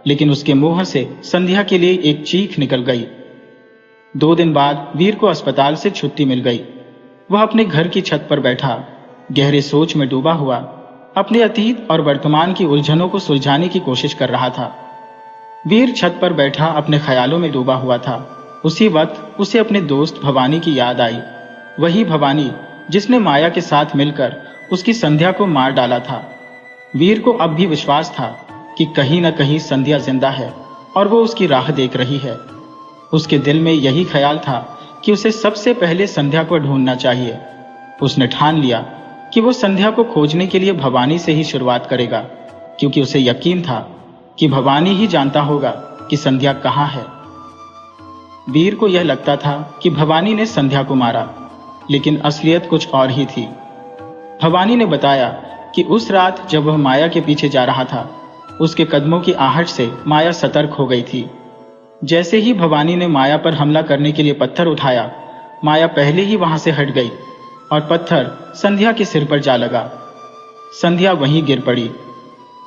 लेकिन उसके मुंह से संध्या के लिए एक चीख निकल गई। 2 दिन बाद वीर को अस्पताल से छुट्टी मिल गई। वह अपने घर की छत पर बैठा, गहरे सोच में डूबा हुआ, अपने अतीत और वर्तमान की उलझनों को सुलझाने की कोशिश कर रहा था। वीर छत पर बैठा अपने ख्यालों में डूबा हुआ था। उसी वक्त उसे अपने दोस्त भवानी की याद आई। वही भवानी जिसने माया के साथ मिलकर उसकी संध्या को मार डाला था। वीर को अब भी विश्वास था कि कहीं न कहीं संध्या जिंदा है और वो उसकी राह देख रही है। उसके दिल में यही ख्याल था कि उसे सबसे पहले संध्या को ढूंढना चाहिए। उसने ठान लिया कि वो संध्या को खोजने के लिए भवानी से ही शुरुआत करेगा, क्योंकि उसे यकीन था कि भवानी ही जानता होगा कि संध्या कहाँ है। वीर को यह लगता था कि भवानी ने संध्या को मारा, लेकिन असलियत कुछ और ही थी। भवानी ने बताया कि उस रात जब वह माया के पीछे जा रहा था, उसके कदमों की आहट से माया सतर्क हो गई थी। जैसे ही भवानी ने माया पर हमला करने के लिए पत्थर उठाया, माया पहले ही वहां से हट गई और पत्थर संध्या के सिर पर जा लगा। संध्या वहीं गिर पड़ी।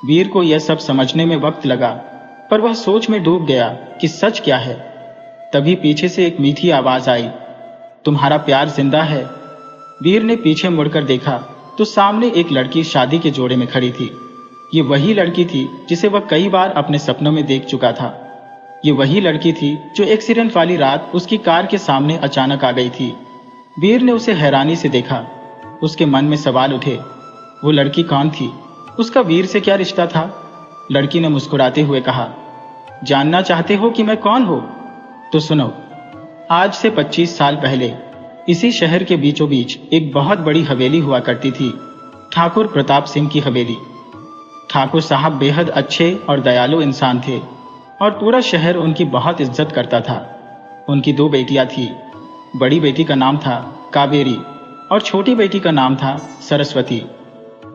वीर को यह सब समझने में वक्त लगा, पर वह सोच में डूब गया कि सच क्या है। तभी पीछे से एक मीठी आवाज आई, तुम्हारा प्यार जिंदा है। वीर ने पीछे मुड़कर देखा तो सामने एक लड़की शादी के जोड़े में खड़ी थी। ये वही लड़की थी जिसे वह कई बार अपने सपनों में देख चुका था। ये वही लड़की थी जो एक्सीडेंट वाली रात उसकी कार के सामने अचानक आ गई थी। वीर ने उसे हैरानी से देखा। उसके मन में सवाल उठे, वो लड़की कौन थी? उसका वीर से क्या रिश्ता था? लड़की ने मुस्कुराते हुए कहा, जानना चाहते हो कि मैं कौन हूं? तो सुनो। आज से 25 साल पहले इसी शहर के बीचों बीच एक बहुत बड़ी हवेली हुआ करती थी, ठाकुर प्रताप सिंह की हवेली। ठाकुर साहब बेहद अच्छे और दयालु इंसान थे और पूरा शहर उनकी बहुत इज्जत करता था। उनकी 2 बेटियां थीं। बड़ी बेटी का नाम था कावेरी और छोटी बेटी का नाम था सरस्वती।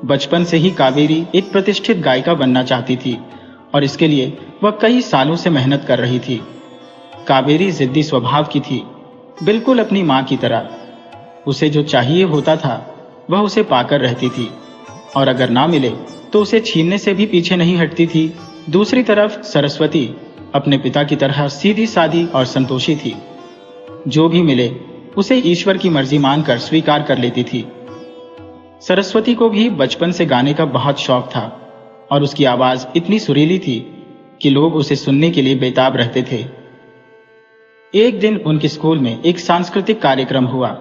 बचपन से ही कावेरी एक प्रतिष्ठित गायिका बनना चाहती थी और इसके लिए वह कई सालों से मेहनत कर रही थी। कावेरी जिद्दी स्वभाव की थी, बिल्कुल अपनी मां की तरह। उसे जो चाहिए होता था वह उसे पाकर रहती थी, और अगर ना मिले तो उसे छीनने से भी पीछे नहीं हटती थी। दूसरी तरफ सरस्वती अपने पिता की तरह सीधी सादी और संतोषी थी। जो भी मिले उसे ईश्वर की मर्जी मानकर स्वीकार कर लेती थी। सरस्वती को भी बचपन से गाने का बहुत शौक था और उसकी आवाज इतनी सुरीली थी कि लोग उसे सुनने के लिए बेताब रहते थे। एक दिन उनके स्कूल में एक सांस्कृतिक कार्यक्रम हुआ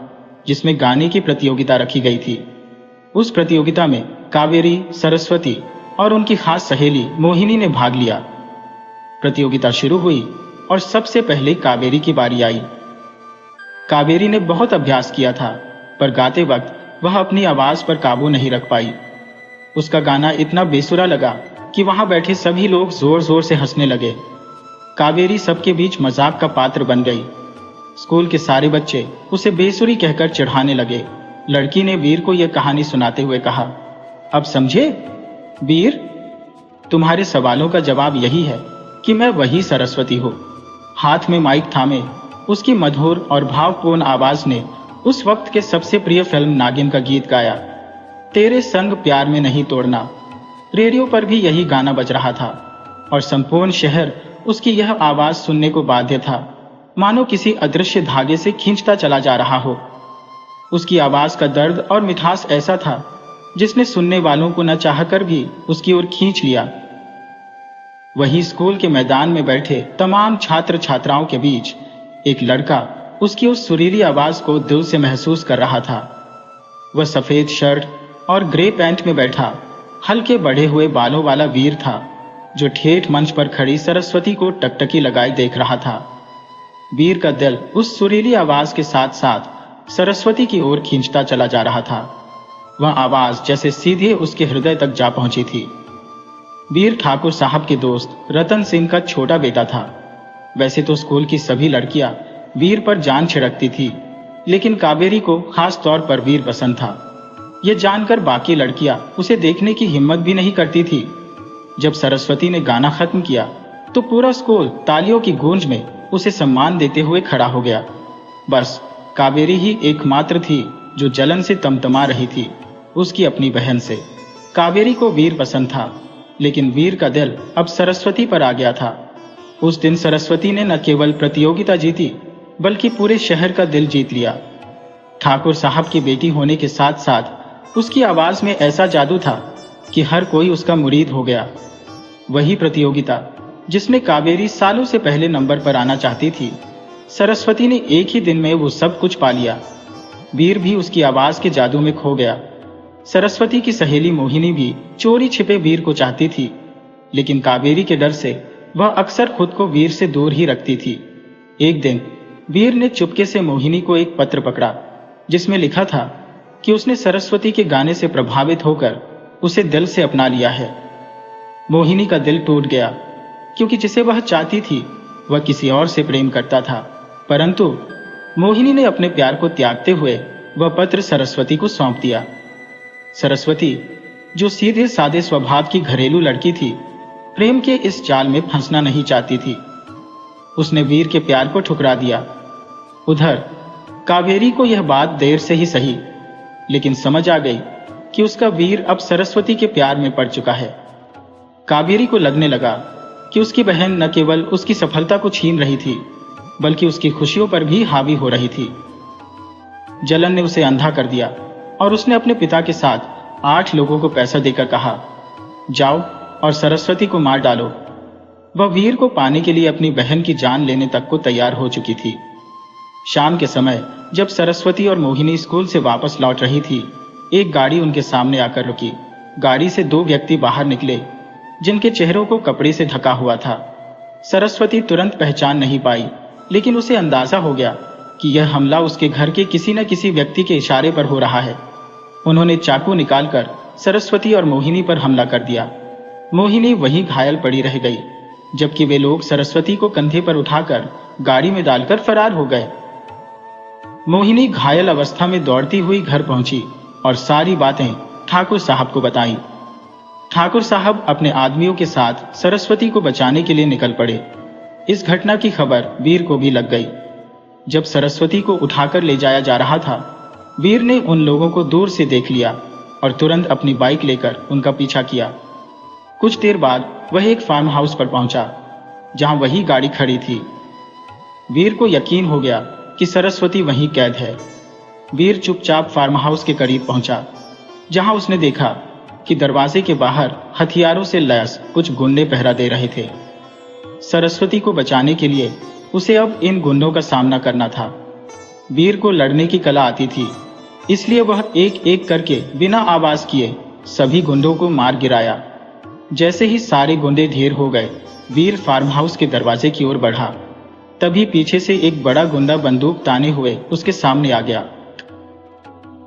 जिसमें गाने की प्रतियोगिता रखी गई थी। उस प्रतियोगिता में कावेरी, सरस्वती और उनकी खास सहेली मोहिनी ने भाग लिया। प्रतियोगिता शुरू हुई और सबसे पहले कावेरी की बारी आई। कावेरी ने बहुत अभ्यास किया था, पर गाते वक्त वह अपनी आवाज पर काबू नहीं रख पाई। उसका गाना इतना बेसुरा लगा कि वहां बैठे सभी लोग जोर जोर से हंसने लगे। कावेरी सबके बीच मजाक का पात्र बन गई। स्कूल के सारे बच्चे उसे बेसुरी कहकर चिढ़ाने लगे। लड़की ने वीर को यह कहानी सुनाते हुए कहा, अब समझे वीर, तुम्हारे सवालों का जवाब यही है कि मैं वही सरस्वती हूँ। हाथ में माइक थामे उसकी मधुर और भावपूर्ण आवाज ने उस वक्त के सबसे प्रिय फिल्म नागिन का गीत गाया, तेरे संग प्यार में नहीं तोड़ना। रेडियो पर भी यही गाना बज रहा था और संपूर्ण शहर उसकी यह आवाज सुनने को बाध्य था, मानो किसी अदृश्य धागे से खींचता चला जा रहा हो। उसकी आवाज का दर्द और मिठास ऐसा था जिसने सुनने वालों को न चाहकर भी उसकी ओर खींच लिया। वहीं स्कूल के मैदान में बैठे तमाम छात्र छात्राओं के बीच एक लड़का उसकी उस सुरीली आवाज को दिल से महसूस कर रहा था। वह सफेद शर्ट और ग्रे पैंट में बैठा हल्के बढ़े हुए बालों वाला वीर था, जो ठेठ मंच पर खड़ी सरस्वती को टकटकी लगाए देख रहा था। वीर का दिल उस सुरीली आवाज के साथ साथ सरस्वती की ओर खींचता चला जा रहा था। वह आवाज जैसे सीधे उसके हृदय तक जा पहुंची थी। वीर ठाकुर साहब के दोस्त रतन सिंह का छोटा बेटा था। वैसे तो स्कूल की सभी लड़कियां वीर पर जान छिड़कती थी, लेकिन कावेरी को खास तौर पर वीर पसंद था। यह जानकर बाकी लड़कियां उसे देखने की हिम्मत भी नहीं करती थी। जब सरस्वती ने गाना खत्म किया तो पूरा स्कूल तालियों की गूंज में उसे सम्मान देते हुए खड़ा हो गया। बस कावेरी ही एकमात्र थी जो जलन से तमतमा रही थी, उसकी अपनी बहन से। कावेरी को वीर पसंद था, लेकिन वीर का दिल अब सरस्वती पर आ गया था। उस दिन सरस्वती ने न केवल प्रतियोगिता जीती, बल्कि पूरे शहर का दिल जीत लिया। ठाकुर साहब की बेटी होने के साथ साथ उसकी आवाज में ऐसा जादू था कि हर कोई उसका मुरीद हो गया। वही प्रतियोगिता जिसमें कावेरी सालों से पहले नंबर पर आना चाहती थी, सरस्वती ने एक ही दिन में वो सब कुछ पा लिया। वीर भी उसकी आवाज के जादू में खो गया। सरस्वती की सहेली मोहिनी भी चोरी छिपे वीर को चाहती थी, लेकिन कावेरी के डर से वह अक्सर खुद को वीर से दूर ही रखती थी। एक दिन वीर ने चुपके से मोहिनी को एक पत्र पकड़ा, जिसमें लिखा था कि उसने सरस्वती के गाने से प्रभावित होकर उसे दिल से अपना लिया है। मोहिनी का दिल टूट गया, क्योंकि जिसे वह चाहती थी वह किसी और से प्रेम करता था। परंतु मोहिनी ने अपने प्यार को त्यागते हुए वह पत्र सरस्वती को सौंप दिया। सरस्वती, जो सीधे सादे स्वभाव की घरेलू लड़की थी, प्रेम के इस जाल में फंसना नहीं चाहती थी। उसने वीर के प्यार को ठुकरा दिया। उधर कावेरी को यह बात देर से ही सही, लेकिन समझ आ गई कि उसका वीर अब सरस्वती के प्यार में पड़ चुका है। कावेरी को लगने लगा कि उसकी बहन न केवल उसकी सफलता को छीन रही थी, बल्कि उसकी खुशियों पर भी हावी हो रही थी। जलन ने उसे अंधा कर दिया और उसने अपने पिता के साथ 8 लोगों को पैसा देकर कहा, जाओ और सरस्वती को मार डालो। वह वीर को पाने के लिए अपनी बहन की जान लेने तक को तैयार हो चुकी थी। शाम के समय जब सरस्वती और मोहिनी स्कूल से वापस लौट रही थी, एक गाड़ी उनके सामने आकर रुकी। गाड़ी से 2 व्यक्ति बाहर निकले, जिनके चेहरों को कपड़े से ढका हुआ था। सरस्वती तुरंत पहचान नहीं पाई, लेकिन उसे अंदाजा हो गया कि यह हमला उसके घर के किसी न किसी व्यक्ति के इशारे पर हो रहा है। उन्होंने चाकू निकालकर सरस्वती और मोहिनी पर हमला कर दिया। मोहिनी वहीं घायल पड़ी रह गई, जबकि वे लोग सरस्वती को कंधे पर उठाकर गाड़ी में डालकर फरार हो गए। मोहिनी घायल अवस्था में दौड़ती हुई घर पहुंची और सारी बातें ठाकुर साहब को बताई। ठाकुर साहब अपने आदमियों के साथ सरस्वती को बचाने के लिए निकल पड़े। इस घटना की खबर वीर को भी लग गई। जब सरस्वती को उठाकर ले जाया जा रहा था, वीर ने उन लोगों को दूर से देख लिया और तुरंत अपनी बाइक लेकर उनका पीछा किया। कुछ देर बाद वह एक फार्म हाउस पर पहुंचा, जहां वही गाड़ी खड़ी थी। वीर को यकीन हो गया कि सरस्वती वहीं कैद है। वीर चुपचाप फार्म हाउस के करीब पहुंचा, जहां उसने देखा कि दरवाजे के बाहर हथियारों से लैस कुछ गुंडे पहरा दे रहे थे। सरस्वती को बचाने के लिए उसे अब इन गुंडों का सामना करना था। वीर को लड़ने की कला आती थी, इसलिए वह एक एक करके बिना आवाज किए सभी गुंडों को मार गिराया। जैसे ही सारे गुंडे ढेर हो गए, वीर फार्म हाउस के दरवाजे की ओर बढ़ा। तभी पीछे से एक बड़ा गुंडा बंदूक ताने हुए उसके सामने आ गया।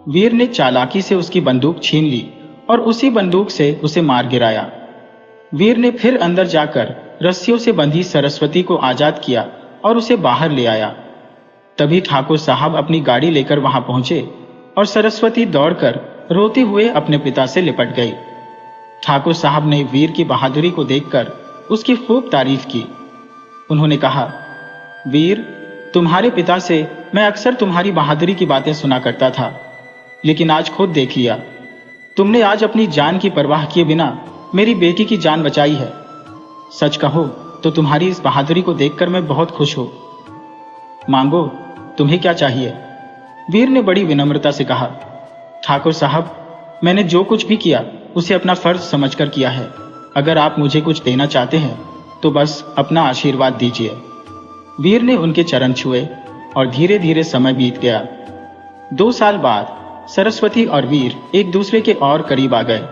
वीर ने चालाकी से उसकी बंदूक छीन ली और उसी बंदूक से उसे मार गिराया। वीर ने फिर अंदर जाकर रस्सियों से बंधी सरस्वती को आजाद किया और उसे बाहर ले आया। तभी ठाकुर साहब अपनी गाड़ी लेकर वहां पहुंचे और सरस्वती दौड़कर रोते हुए अपने पिता से लिपट गई। ठाकुर साहब ने वीर की बहादुरी को देखकर उसकी खूब तारीफ की। उन्होंने कहा, वीर, तुम्हारे पिता से मैं अक्सर तुम्हारी बहादुरी की बातें सुना करता था, लेकिन आज खुद देख लिया। तुमने आज अपनी जान की परवाह किए बिना मेरी बेटी की जान बचाई है। सच कहो तो तुम्हारी इस बहादुरी को देखकर मैं बहुत खुश हूं। मांगो, तुम्हें क्या चाहिए? वीर ने बड़ी विनम्रता से कहा, ठाकुर साहब, मैंने जो कुछ भी किया उसे अपना फर्ज समझकर किया है। अगर आप मुझे कुछ देना चाहते हैं तो बस अपना आशीर्वाद दीजिए। वीर ने उनके चरण छुए और धीरे धीरे समय बीत गया। 2 साल बाद सरस्वती और वीर एक दूसरे के और करीब आ गए।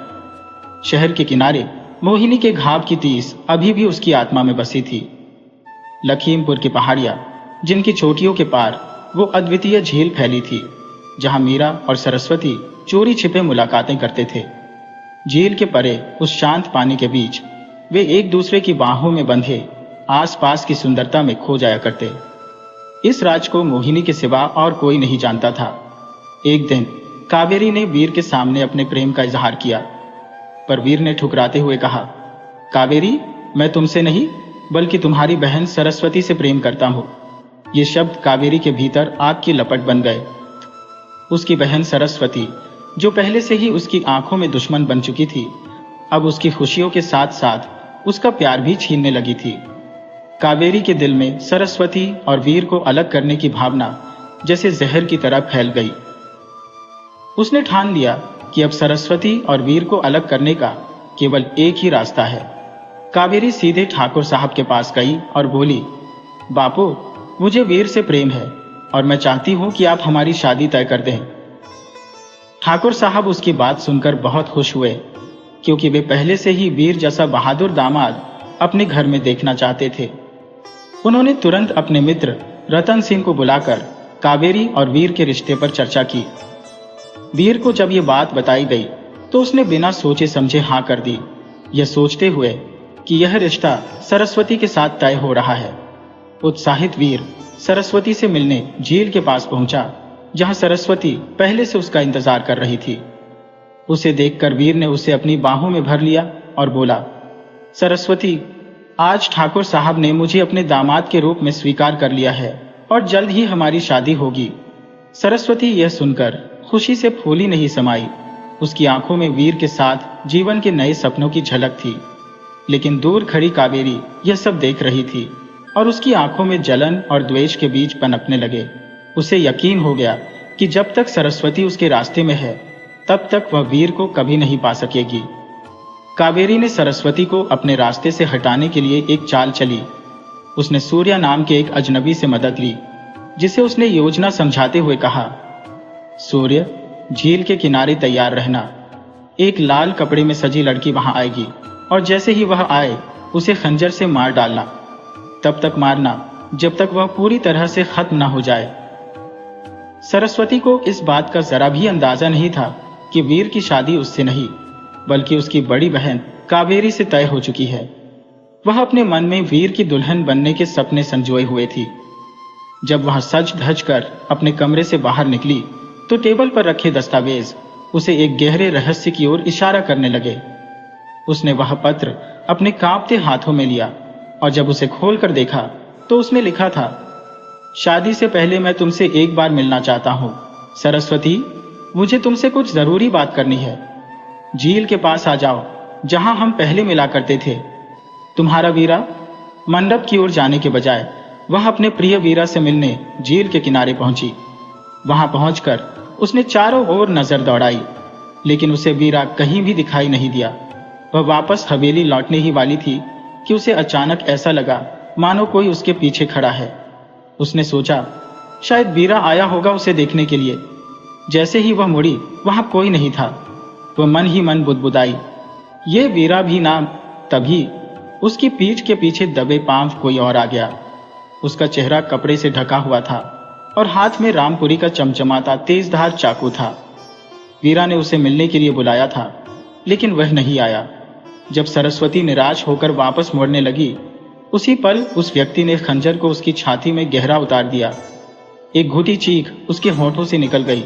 शहर के किनारे मोहिनी के घाव की टीस अभी भी उसकी आत्मा में बसी थी। लखीमपुर की पहाड़ियां, जिनकी चोटियों के पार वो अद्वितीय झील फैली थी, जहां मीरा और सरस्वती चोरी छिपे मुलाकातें करते थे। झील के परे उस शांत पानी के बीच वे एक दूसरे की बाहों में बंधे आसपास की सुंदरता में खो जाया करते। इस राज को मोहिनी के सिवा और कोई नहीं जानता था। एक दिन कावेरी ने वीर के सामने अपने प्रेम का इजहार किया, पर वीर ने ठुकराते हुए कहा, कावेरी, मैं तुमसे नहीं बल्कि तुम्हारी बहन सरस्वती से प्रेम करता हूं। ये शब्द कावेरी के भीतर आग की लपट बन गए। उसकी बहन सरस्वती, जो पहले से ही उसकी आंखों में दुश्मन बन चुकी थी, अब उसकी खुशियों के साथ साथ उसका प्यार भी छीनने लगी थी। कावेरी के दिल में सरस्वती और वीर को अलग करने की भावना जैसे जहर की तरह फैल गई। उसने ठान लिया कि अब सरस्वती और वीर को अलग करने का केवल एक ही रास्ता है। कावेरी सीधे ठाकुर साहब के पास गई और बोली, बापू, मुझे वीर से प्रेम है और मैं चाहती हूं कि आप हमारी शादी तय कर दें। ठाकुर साहब उसकी बात सुनकर बहुत खुश हुए, क्योंकि वे पहले से ही वीर जैसा बहादुर दामाद अपने घर में देखना चाहते थे। उन्होंने तुरंत अपने मित्र रतन सिंह को बुलाकर कावेरी और वीर के रिश्ते पर चर्चा की। वीर को जब ये बात बताई गई तो उसने बिना सोचे समझे हाँ कर दी, यह सोचते हुए कि यह रिश्ता सरस्वती के साथ तय हो रहा है। उत्साहित वीर सरस्वती से मिलने झील के पास पहुंचा, जहां सरस्वती पहले से उसका इंतजार कर रही थी। उसे देखकर वीर ने उसे अपनी बाहों में भर लिया और बोला, सरस्वती, आज ठाकुर साहब ने मुझे अपने दामाद के रूप में स्वीकार कर लिया है और जल्द ही हमारी शादी होगी। सरस्वती यह सुनकर खुशी से फूली नहीं समाई। उसकी आंखों में वीर के साथ जीवन के नए सपनों की झलक थी। लेकिन दूर खड़ी कावेरी यह सब देख रही थी और उसकी आंखों में जलन और द्वेष के बीज पनपने लगे। उसे यकीन हो गया कि जब तक सरस्वती उसके रास्ते में है, तब तक वह वीर को कभी नहीं पा सकेगी। कावेरी ने सरस्वती को अपने रास्ते से हटाने के लिए एक चाल चली। उसने सूर्या नाम के एक अजनबी से मदद ली, जिसे उसने योजना समझाते हुए कहा, सूर्य, झील के किनारे तैयार रहना। एक लाल कपड़े में सजी लड़की वहां आएगी और जैसे ही वह आए उसे खंजर से मार डालना। तब तक मारना जब तक वह पूरी तरह से खत्म न हो जाए। सरस्वती को इस बात का जरा भी अंदाजा नहीं था कि वीर की शादी उससे नहीं बल्कि उसकी बड़ी बहन कावेरी से तय हो चुकी है। वह अपने मन में वीर की दुल्हन बनने के सपने संजोए हुए थी। जब वह सज धज कर अपने कमरे से बाहर निकली तो टेबल पर रखे दस्तावेज उसे एक गहरे रहस्य की ओर इशारा करने लगे। उसने वह पत्र अपने कांपते हाथों में लिया और जब उसे खोलकर देखा तो उसमें लिखा था, शादी से पहले मैं तुमसे एक बार मिलना चाहता हूं। सरस्वती, मुझे तुमसे कुछ जरूरी बात करनी है। झील के पास आ जाओ, जहां हम पहले मिला करते थे। तुम्हारा वीरा। मंडप की ओर जाने के बजाय वह अपने प्रिय वीरा से मिलने झील के किनारे पहुंची। वहां पहुंचकर उसने चारों ओर नजर दौड़ाई, लेकिन उसे वीरा कहीं भी दिखाई नहीं दिया। वह वापस हवेली लौटने ही वाली थी कि उसे अचानक ऐसा लगा मानो कोई उसके पीछे खड़ा है। उसने सोचा, शायद वीरा आया होगा उसे देखने के लिए। जैसे ही वह मुड़ी, वहां कोई नहीं था। वह मन ही मन बुदबुदाई, ये वीरा भी ना। तभी उसकी पीठ के पीछे दबे पांव कोई और आ गया। उसका चेहरा कपड़े से ढका हुआ था और हाथ में रामपुरी का चमचमाता तेजधार चाकू था। वीरा ने उसे मिलने के लिए बुलाया था, लेकिन वह नहीं आया। जब सरस्वती निराश होकर वापस मुड़ने लगी, उसी पल उस व्यक्ति ने खंजर को उसकी छाती में गहरा उतार दिया। एक घुटी चीख उसके होठों से निकल गई।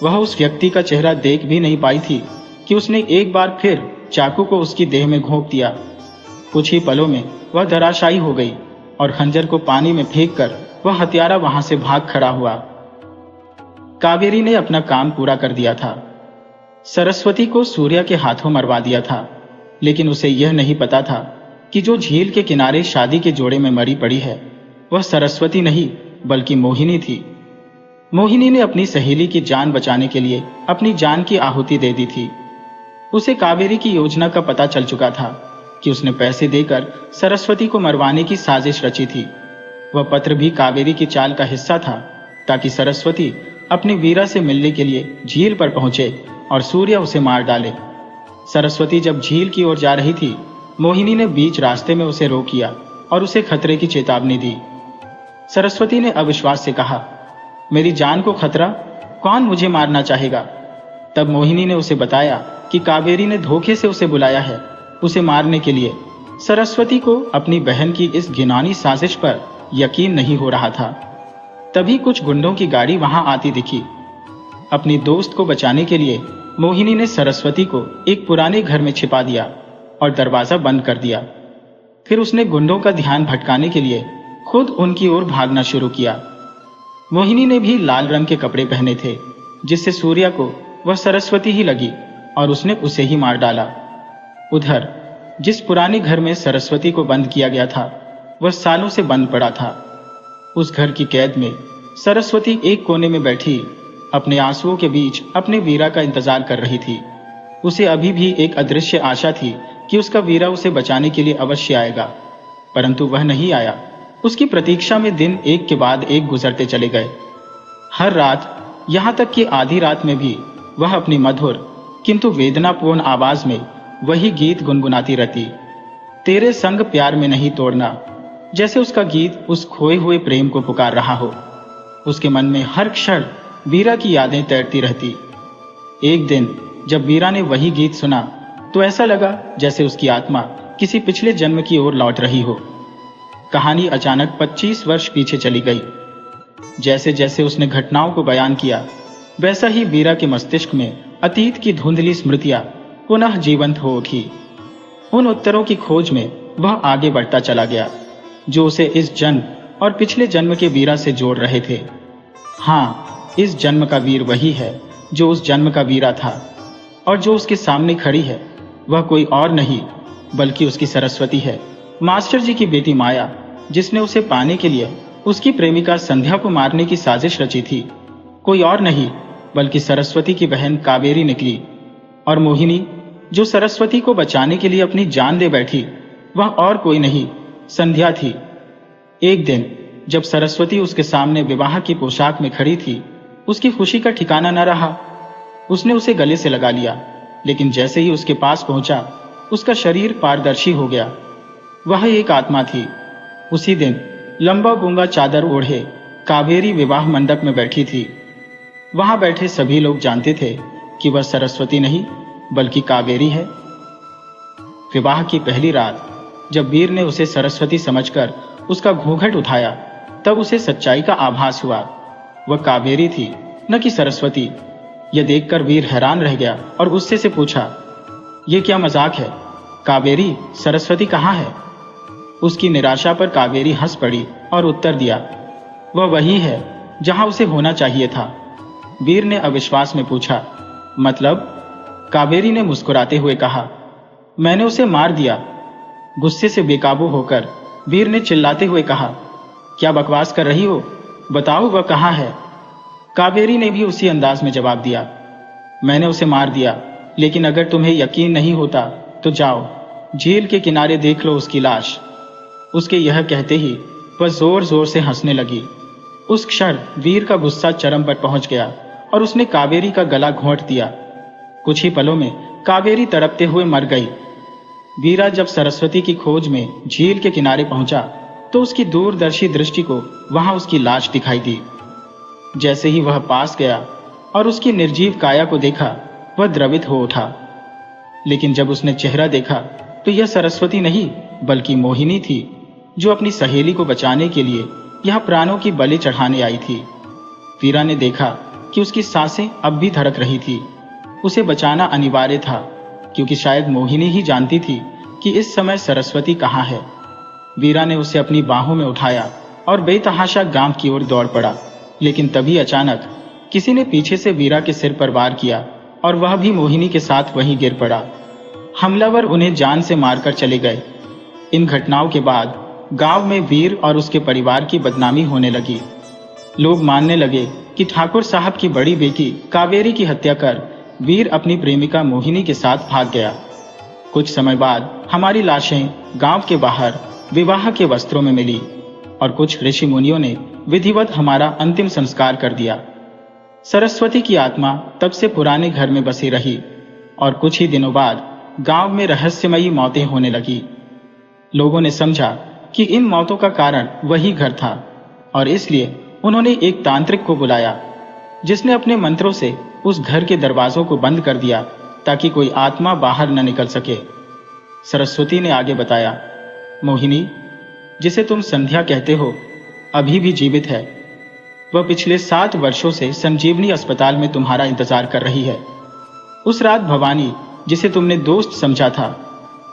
वह उस व्यक्ति का चेहरा देख भी नहीं पाई थी कि उसने एक बार फिर चाकू को उसकी देह में घोंप दिया। कुछ ही पलों में वह धराशायी हो गई और खंजर को पानी में फेंककर वह हत्यारा वहां से भाग खड़ा हुआ। कावेरी ने अपना काम पूरा कर दिया था। सरस्वती को सूर्या के हाथों मरवा दिया था, लेकिन उसे यह नहीं पता था कि जो झील के किनारे शादी के जोड़े में मरी पड़ी है, वह सरस्वती नहीं बल्कि मोहिनी थी। मोहिनी ने अपनी सहेली की जान बचाने के लिए अपनी जान की आहुति दे दी थी। उसे कावेरी की योजना का पता चल चुका था कि उसने पैसे देकर सरस्वती को मरवाने की साजिश रची थी। वह पत्र भी कावेरी की चाल का हिस्सा था, ताकि सरस्वती अपने वीरा से मिलने के लिए झील पर पहुंचे और सूर्या उसे मार डाले। सरस्वती जब झील की ओर जा रही थी, मोहिनी ने बीच रास्ते में उसे रोक लिया और उसे खतरे की चेतावनी दी। सरस्वती ने अविश्वास से कहा, मेरी जान को खतरा? कौन मुझे मारना चाहेगा? तब मोहिनी ने उसे बताया कि कावेरी ने धोखे से उसे बुलाया है, उसे मारने के लिए। सरस्वती को अपनी बहन की इस घिनौनी साजिश पर यकीन नहीं हो रहा था। तभी कुछ गुंडों की गाड़ी वहां आती दिखी। अपनी दोस्त को बचाने के लिए मोहिनी ने सरस्वती को एक पुराने घर में छिपा दिया और दरवाजा बंद कर दिया। फिर उसने गुंडों का ध्यान भटकाने के लिए खुद उनकी ओर भागना शुरू किया। मोहिनी ने भी लाल रंग के कपड़े पहने थे, जिससे सूर्या को वह सरस्वती ही लगी और उसने उसे ही मार डाला। उधर जिस पुराने घर में सरस्वती को बंद किया गया था, वह सालों से बंद पड़ा था। उस घर की कैद में सरस्वती एक कोने में बैठी अपने आंसुओं के बीच अपने वीरा का इंतजार कर रही थी। उसे अभी भी एक अदृश्य आशा थी कि उसका वीरा उसे बचाने के लिए अवश्य आएगा, परंतु वह नहीं आया। उसकी प्रतीक्षा में दिन एक के बाद एक गुजरते चले गए। हर रात, यहाँ तक कि आधी रात में भी वह अपनी मधुर किंतु वेदनापूर्ण आवाज में वही गीत गुनगुनाती रहती, तेरे संग प्यार में नहीं तोड़ना। जैसे उसका गीत उस खोए हुए प्रेम को पुकार रहा हो। उसके मन में हर क्षण वीरा की यादें तैरती रहती। एक दिन जब वीरा ने वही गीत सुना तो ऐसा लगा जैसे उसकी आत्मा किसी पिछले जन्म की ओर लौट रही हो। कहानी अचानक 25 वर्ष पीछे चली गई। जैसे जैसे उसने घटनाओं को बयान किया, वैसा ही वीरा के मस्तिष्क में अतीत की धुंधली स्मृतियां पुनः जीवंत हो उठी। उन उत्तरों की खोज में वह आगे बढ़ता चला गया, जो उसे इस जन्म और पिछले जन्म के वीरा से जोड़ रहे थे। हाँ, इस जन्म का वीर वही है जो उस जन्म का वीरा था, और जो उसके सामने खड़ी है वह कोई और नहीं बल्कि उसकी सरस्वती है, मास्टर जी की बेटी माया, जिसने उसे पाने के लिए उसकी प्रेमिका संध्या को मारने की साजिश रची थी। कोई और नहीं बल्कि सरस्वती की बहन कावेरी निकली। और मोहिनी, जो सरस्वती को बचाने के लिए अपनी जान दे बैठी, वह और कोई नहीं, संध्या थी। एक दिन जब सरस्वती उसके सामने विवाह की पोशाक में खड़ी थी, उसकी खुशी का ठिकाना न रहा। उसने उसे गले से लगा लिया, लेकिन जैसे ही उसके पास पहुंचा, उसका शरीर पारदर्शी हो गया। वह एक आत्मा थी। उसी दिन लंबा गूंगा चादर ओढ़े कावेरी विवाह मंडप में बैठी थी। वहां बैठे सभी लोग जानते थे कि वह सरस्वती नहीं बल्कि कावेरी है। विवाह की पहली रात जब वीर ने उसे सरस्वती समझकर उसका घूंघट उठाया, तब उसे सच्चाई का आभास हुआ। वह कावेरी थी, न कि सरस्वती। यह देखकर वीर हैरान रह गया और गुस्से से पूछा, यह क्या मजाक है? कावेरी, सरस्वती कहाँ है? उसकी निराशा पर कावेरी हंस पड़ी और उत्तर दिया, वह वही है जहां उसे होना चाहिए था। वीर ने अविश्वास में पूछा, मतलब? कावेरी ने मुस्कुराते हुए कहा, मैंने उसे मार दिया। गुस्से से बेकाबू होकर वीर ने चिल्लाते हुए कहा, क्या बकवास कर रही हो? बताओ वह कहाँ है? कावेरी ने भी उसी अंदाज में जवाब दिया, मैंने उसे मार दिया, लेकिन अगर तुम्हें यकीन नहीं होता तो जाओ, झील के किनारे देख लो उसकी लाश। उसके यह कहते ही वह जोर जोर से हंसने लगी। उस क्षण वीर का गुस्सा चरम पर पहुंच गया और उसने कावेरी का गला घोंट दिया। कुछ ही पलों में कावेरी तड़पते हुए मर गई। वीरा जब सरस्वती की खोज में झील के किनारे पहुंचा तो उसकी दूरदर्शी दृष्टि को वहां उसकी लाश दिखाई दी। जैसे ही वह पास गया और उसकी निर्जीव काया को देखा, वह द्रवित हो उठा। लेकिन जब उसने चेहरा देखा तो यह सरस्वती नहीं बल्कि मोहिनी थी, जो अपनी सहेली को बचाने के लिए यह प्राणों की बलि चढ़ाने आई थी। वीरा ने देखा कि उसकी सांसें अब भी धड़क रही थी। उसे बचाना अनिवार्य था, क्योंकि शायद मोहिनी ही जानती थी कि इस समय सरस्वती कहाँ है। वीरा ने उसे अपनी बाहों में उठाया और बेतहाशा गांव की ओर दौड़ पड़ा। लेकिन तभी अचानक किसी ने पीछे से वीरा के सिर पर वार किया और वह भी मोहिनी के साथ वहीं गिर पड़ा। हमलावर उन्हें जान से मारकर चले गए। इन घटनाओं के बाद गांव में वीर और उसके परिवार की बदनामी होने लगी। लोग मानने लगे कि ठाकुर साहब की बड़ी बेटी कावेरी की हत्या कर वीर अपनी प्रेमिका मोहिनी के साथ भाग गया। कुछ समय बाद हमारी लाशें गांव के बाहर विवाह के वस्त्रों में मिली और कुछ ऋषि मुनियों ने विधिवत हमारा अंतिम संस्कार कर दिया। सरस्वती की आत्मा तब से पुराने घर में बसी रही और कुछ ही दिनों बाद गांव में रहस्यमयी मौतें होने लगी। लोगों ने समझा कि इन मौतों का कारण वही घर था और इसलिए उन्होंने एक तांत्रिक को बुलाया। जिसने अपने मंत्रों से उस घर के दरवाजों को बंद कर दिया ताकि कोई आत्मा बाहर न निकल सके। सरस्वती ने आगे बताया, मोहिनी, जिसे तुम संध्या कहते हो, अभी भी जीवित है। वह पिछले 7 वर्षों से संजीवनी अस्पताल में तुम्हारा इंतजार कर रही है। उस रात भवानी, जिसे तुमने दोस्त समझा था,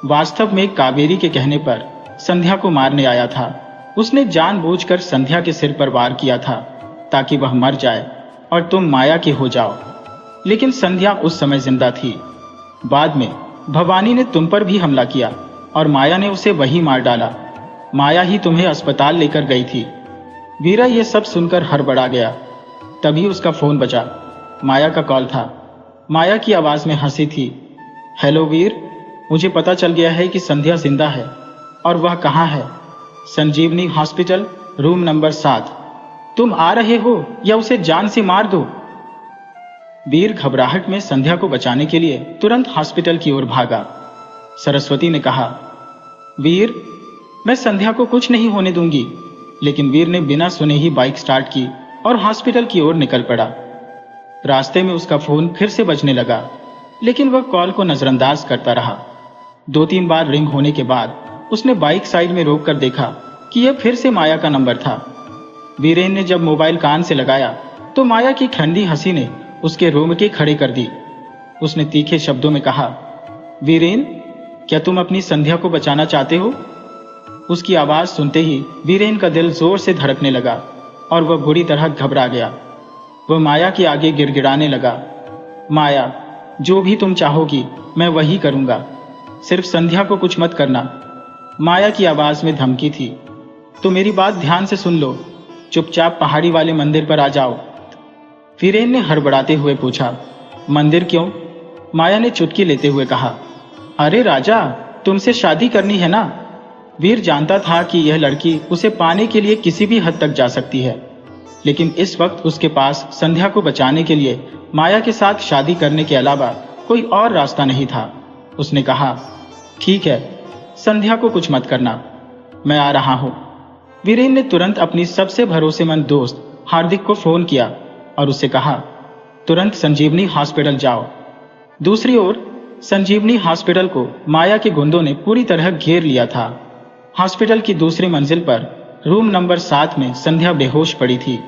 वास्तव में कावेरी के कहने पर संध्या को मारने आया था। उसने जानबूझकर संध्या के सिर पर वार किया था ताकि वह मर जाए और तुम माया की हो जाओ, लेकिन संध्या उस समय जिंदा थी। बाद में भवानी ने तुम पर भी हमला किया और माया ने उसे वही मार डाला। माया ही तुम्हें अस्पताल लेकर गई थी। वीरा यह सब सुनकर हड़बड़ा गया। तभी उसका फोन बजा। माया का कॉल था। माया की आवाज में हंसी थी। हेलो वीर, मुझे पता चल गया है कि संध्या जिंदा है। और वह कहाँ है? संजीवनी हॉस्पिटल, रूम नंबर 7। तुम आ रहे हो या उसे जान से मार दो। वीर घबराहट में संध्या को बचाने के लिए तुरंत हॉस्पिटल की ओर भागा। सरस्वती ने कहा, वीर, मैं संध्या को कुछ नहीं होने दूंगी। लेकिन वीर ने बिना सुने ही बाइक स्टार्ट की और हॉस्पिटल की ओर निकल पड़ा। रास्ते में उसका फोन फिर से बजने लगा, लेकिन वह कॉल को नजरअंदाज करता रहा। 2-3 बार रिंग होने के बाद उसने बाइक साइड में रोक कर देखा कि यह फिर से माया का नंबर था। वीरेन ने जब मोबाइल कान से लगाया तो माया की ठंडी हंसी ने उसके रोंगटे खड़े कर दी। उसने तीखे शब्दों में कहा, वीरेन, क्या तुम अपनी संध्या को बचाना चाहते हो? उसकी आवाज सुनते ही वीरेन का दिल जोर से धड़कने लगा और वह बुरी तरह घबरा गया। वह माया के आगे गिड़गिड़ाने लगा, माया, जो भी तुम चाहोगी मैं वही करूंगा, सिर्फ संध्या को कुछ मत करना। माया की आवाज में धमकी थी। तो मेरी बात ध्यान से सुन लो, चुपचाप पहाड़ी वाले मंदिर पर आ जाओ। वीरेन ने हड़बड़ाते हुए पूछा, मंदिर क्यों? माया ने चुटकी लेते हुए कहा, अरे राजा, तुमसे शादी करनी है ना। वीर जानता था कि यह लड़की उसे पाने के लिए किसी भी हद तक जा सकती है, लेकिन इस वक्त उसके पास संध्या को बचाने के लिए माया के साथ शादी करने के अलावा कोई और रास्ता नहीं था। उसने कहा, ठीक है, संध्या को कुछ मत करना, मैं आ रहा हूं। वीरेन ने तुरंत अपनी सबसे भरोसेमंद दोस्त हार्दिक को फोन किया और उससे कहा, तुरंत संजीवनी हॉस्पिटल जाओ। दूसरी ओर संजीवनी हॉस्पिटल को माया के गुंडों ने पूरी तरह घेर लिया था। हॉस्पिटल की दूसरी मंजिल पर रूम नंबर 7 में संध्या बेहोश पड़ी थी।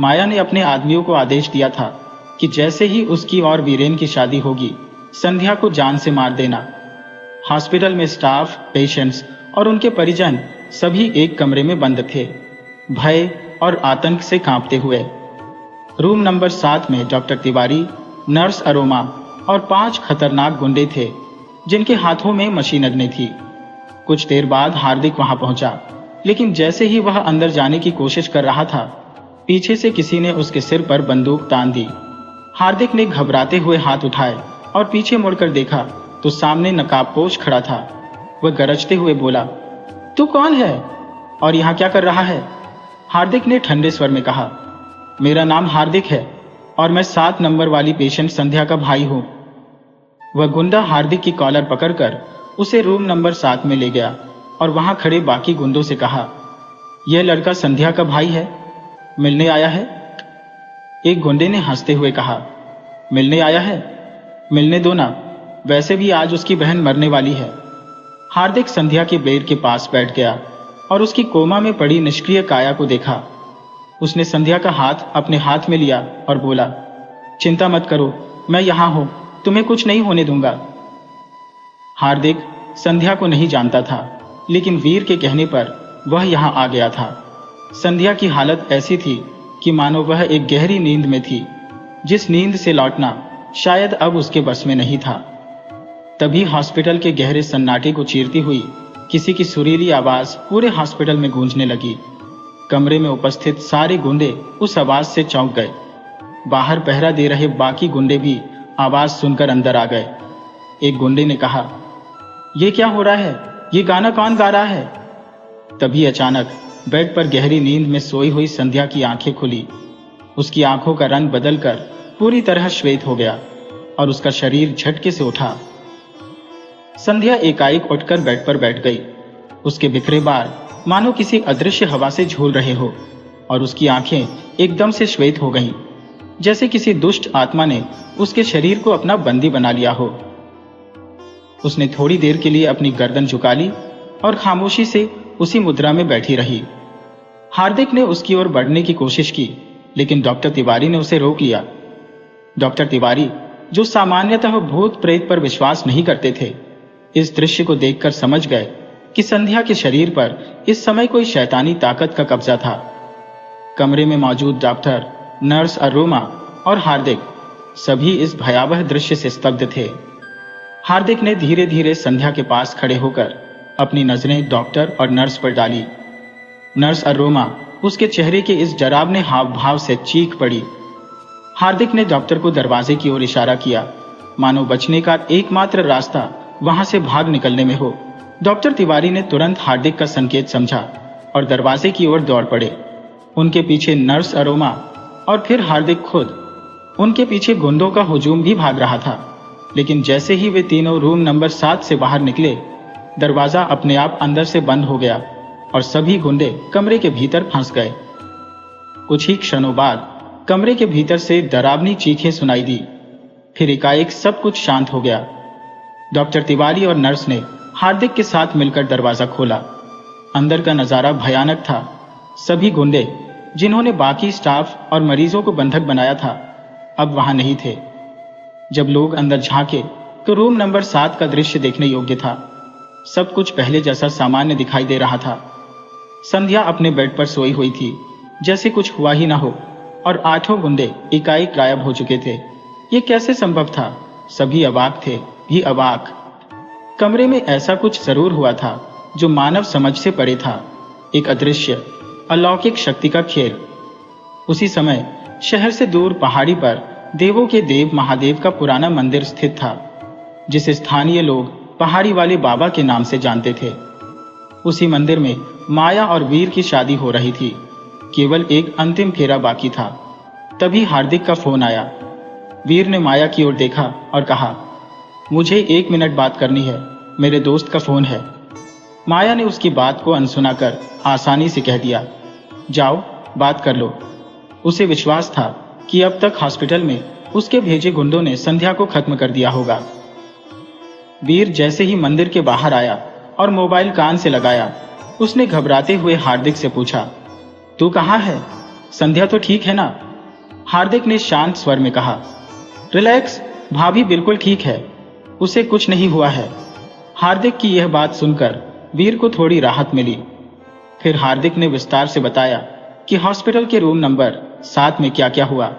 माया ने अपने आदमियों को आदेश दिया था कि जैसे ही उसकी और वीरेन की शादी होगी, संध्या को जान से मार देना। हॉस्पिटल में स्टाफ, पेशेंट्स और उनके परिजन सभी एक कमरे में बंद थे, भय और आतंक से कांपते हुए। रूम नंबर 7 में डॉक्टर तिवारी, नर्स अरोमा और 5 खतरनाक गुंडे थे जिनके हाथों में मशीन अग्नि थी। कुछ देर बाद हार्दिक वहां पहुंचा, लेकिन जैसे ही वह अंदर जाने की कोशिश कर रहा था, पीछे से किसी ने उसके सिर पर बंदूक तान दी। हार्दिक ने घबराते हुए हाथ उठाए और पीछे मुड़कर देखा तो सामने नकाबपोश खड़ा था। वह गरजते हुए बोला, तू कौन है और यहाँ क्या कर रहा है? हार्दिक ने ठंडे स्वर में कहा, मेरा नाम हार्दिक है और मैं 7 नंबर वाली पेशेंट संध्या का भाई हूँ। वह गुंडा हार्दिक की कॉलर पकड़कर उसे रूम नंबर 7 में ले गया और वहां खड़े बाकी गुंडों से कहा, यह लड़का संध्या का भाई है, मिलने आया है? एक गुंडे ने हंसते हुए कहा, मिलने आया है? मिलने दो ना, वैसे भी आज उसकी बहन मरने वाली है। हार्दिक संध्या के बेड के पास बैठ गया और उसकी कोमा में पड़ी निष्क्रिय काया को देखा। उसने संध्या का हाथ अपने हाथ में लिया और बोला, चिंता मत करो, मैं यहां हूं, तुम्हें कुछ नहीं होने दूंगा। हार्दिक संध्या को नहीं जानता था, लेकिन वीर के कहने पर वह यहां आ गया था। संध्या की हालत ऐसी थी कि मानो वह एक गहरी नींद में थी, जिस नींद से लौटना शायद अब उसके बस में नहीं था। तभी हॉस्पिटल के गहरे सन्नाटे को चीरती हुई किसी की सुरीली आवाज पूरे हॉस्पिटल में गूंजने लगी। कमरे में उपस्थित सारे गुंडे उस आवाज से चौंक गए। बाहर पहरा दे रहे बाकी गुंडे भी आवाज सुनकर अंदर आ गए। एक गुंडे ने कहा, ये क्या हो रहा है? ये गाना कौन गा रहा है? तभी अचानक बेड पर गहरी नींद में सोई हुई संध्या की आंखें खुली। उसकी आंखों का रंग बदलकर पूरी तरह श्वेत हो गया और उसका शरीर झटके से उठा। संध्या एकाएक उठकर बेड पर बैठ गई। उसके बिखरे बाल मानो किसी अदृश्य हवा से झूल रहे हो और उसकी आंखें एकदम से श्वेत हो गईं। जैसे किसी दुष्ट आत्मा ने उसके शरीर को अपना बंदी बना लिया हो। उसने थोड़ी देर के लिए अपनी गर्दन झुका ली और खामोशी से उसी मुद्रा में बैठी रही। हार्दिक ने उसकी ओर बढ़ने की कोशिश की, लेकिन डॉक्टर तिवारी ने उसे रोक लिया। डॉक्टर तिवारी, जो सामान्यतः भूत प्रेत पर विश्वास नहीं करते थे, इस दृश्य को देखकर समझ गए कि संध्या के शरीर पर इस समय कोई शैतानी ताकत का कब्जा था। कमरे में मौजूद डॉक्टर, नर्स अरोमा और हार्दिक सभी इस भयावह दृश्य से स्तब्ध थे। हार्दिक ने धीरे धीरे संध्या के पास खड़े होकर अपनी नजरें डॉक्टर और नर्स पर डाली। नर्स अरोमा उसके चेहरे के इस डरावने हाव भाव से चीख पड़ी। हार्दिक ने डॉक्टर को दरवाजे की ओर इशारा किया, मानो बचने का एकमात्र रास्ता वहां से भाग निकलने में हो। डॉक्टर तिवारी ने तुरंत हार्दिक का संकेत समझा और दरवाजे की ओर दौड़ पड़े। उनके पीछे नर्स अरोमा और फिर हार्दिक खुद। उनके पीछे गुंडों का हुजूम भी भाग रहा था, लेकिन जैसे ही वे तीनों रूम नंबर 7 से बाहर निकले, दरवाजा अपने आप अंदर से बंद हो गया और सभी गुंडे कमरे के भीतर फंस गए। कुछ ही क्षणों बाद कमरे के भीतर से डरावनी चीखें सुनाई दी। फिर एकाएक सब कुछ शांत हो गया। डॉक्टर तिवारी और नर्स ने हार्दिक के साथ मिलकर दरवाजा खोला। अंदर का नजारा भयानक था। सभी गुंडे, जिन्होंने बाकी स्टाफ और मरीजों को बंधक बनाया था, अब वहां नहीं थे। जब लोग अंदर झांके तो रूम नंबर 7 का दृश्य देखने योग्य था। सब कुछ पहले जैसा सामान्य दिखाई दे रहा था। संध्या अपने बेड पर सोई हुई थी, जैसे कुछ हुआ ही ना हो, और 8 गुंडे एकाएक गायब हो चुके थे। ये कैसे संभव था? सभी अवाक थे, भी अवाक। कमरे में ऐसा कुछ जरूर हुआ था जो मानव समझ से परे था। एक अदृश्य अलौकिक शक्ति का खेल। उसी समय शहर से दूर पहाड़ी पर देवों के देव महादेव का पुराना मंदिर स्थित था, जिसे स्थानीय लोग पहाड़ी वाले बाबा के नाम से जानते थे। उसी मंदिर में माया और वीर की शादी हो रही थी। केवल एक अंतिम फेरा बाकी था। तभी हार्दिक का फोन आया। वीर ने माया की ओर देखा और कहा, मुझे 1 मिनट बात करनी है, मेरे दोस्त का फोन है। माया ने उसकी बात को अनसुना कर आसानी से कह दिया, जाओ बात कर लो। उसे विश्वास था कि अब तक हॉस्पिटल में उसके भेजे गुंडों ने संध्या को खत्म कर दिया होगा। वीर जैसे ही मंदिर के बाहर आया और मोबाइल कान से लगाया, उसने घबराते हुए हार्दिक से पूछा, तू कहाँ है? संध्या तो ठीक है ना? हार्दिक ने शांत स्वर में कहा, रिलैक्स, भाभी बिल्कुल ठीक है, उसे कुछ नहीं हुआ है। हार्दिक की यह बात सुनकर वीर को थोड़ी राहत मिली। फिर हार्दिक ने विस्तार से बताया कि हॉस्पिटल के रूम नंबर 7 में क्या क्या हुआ।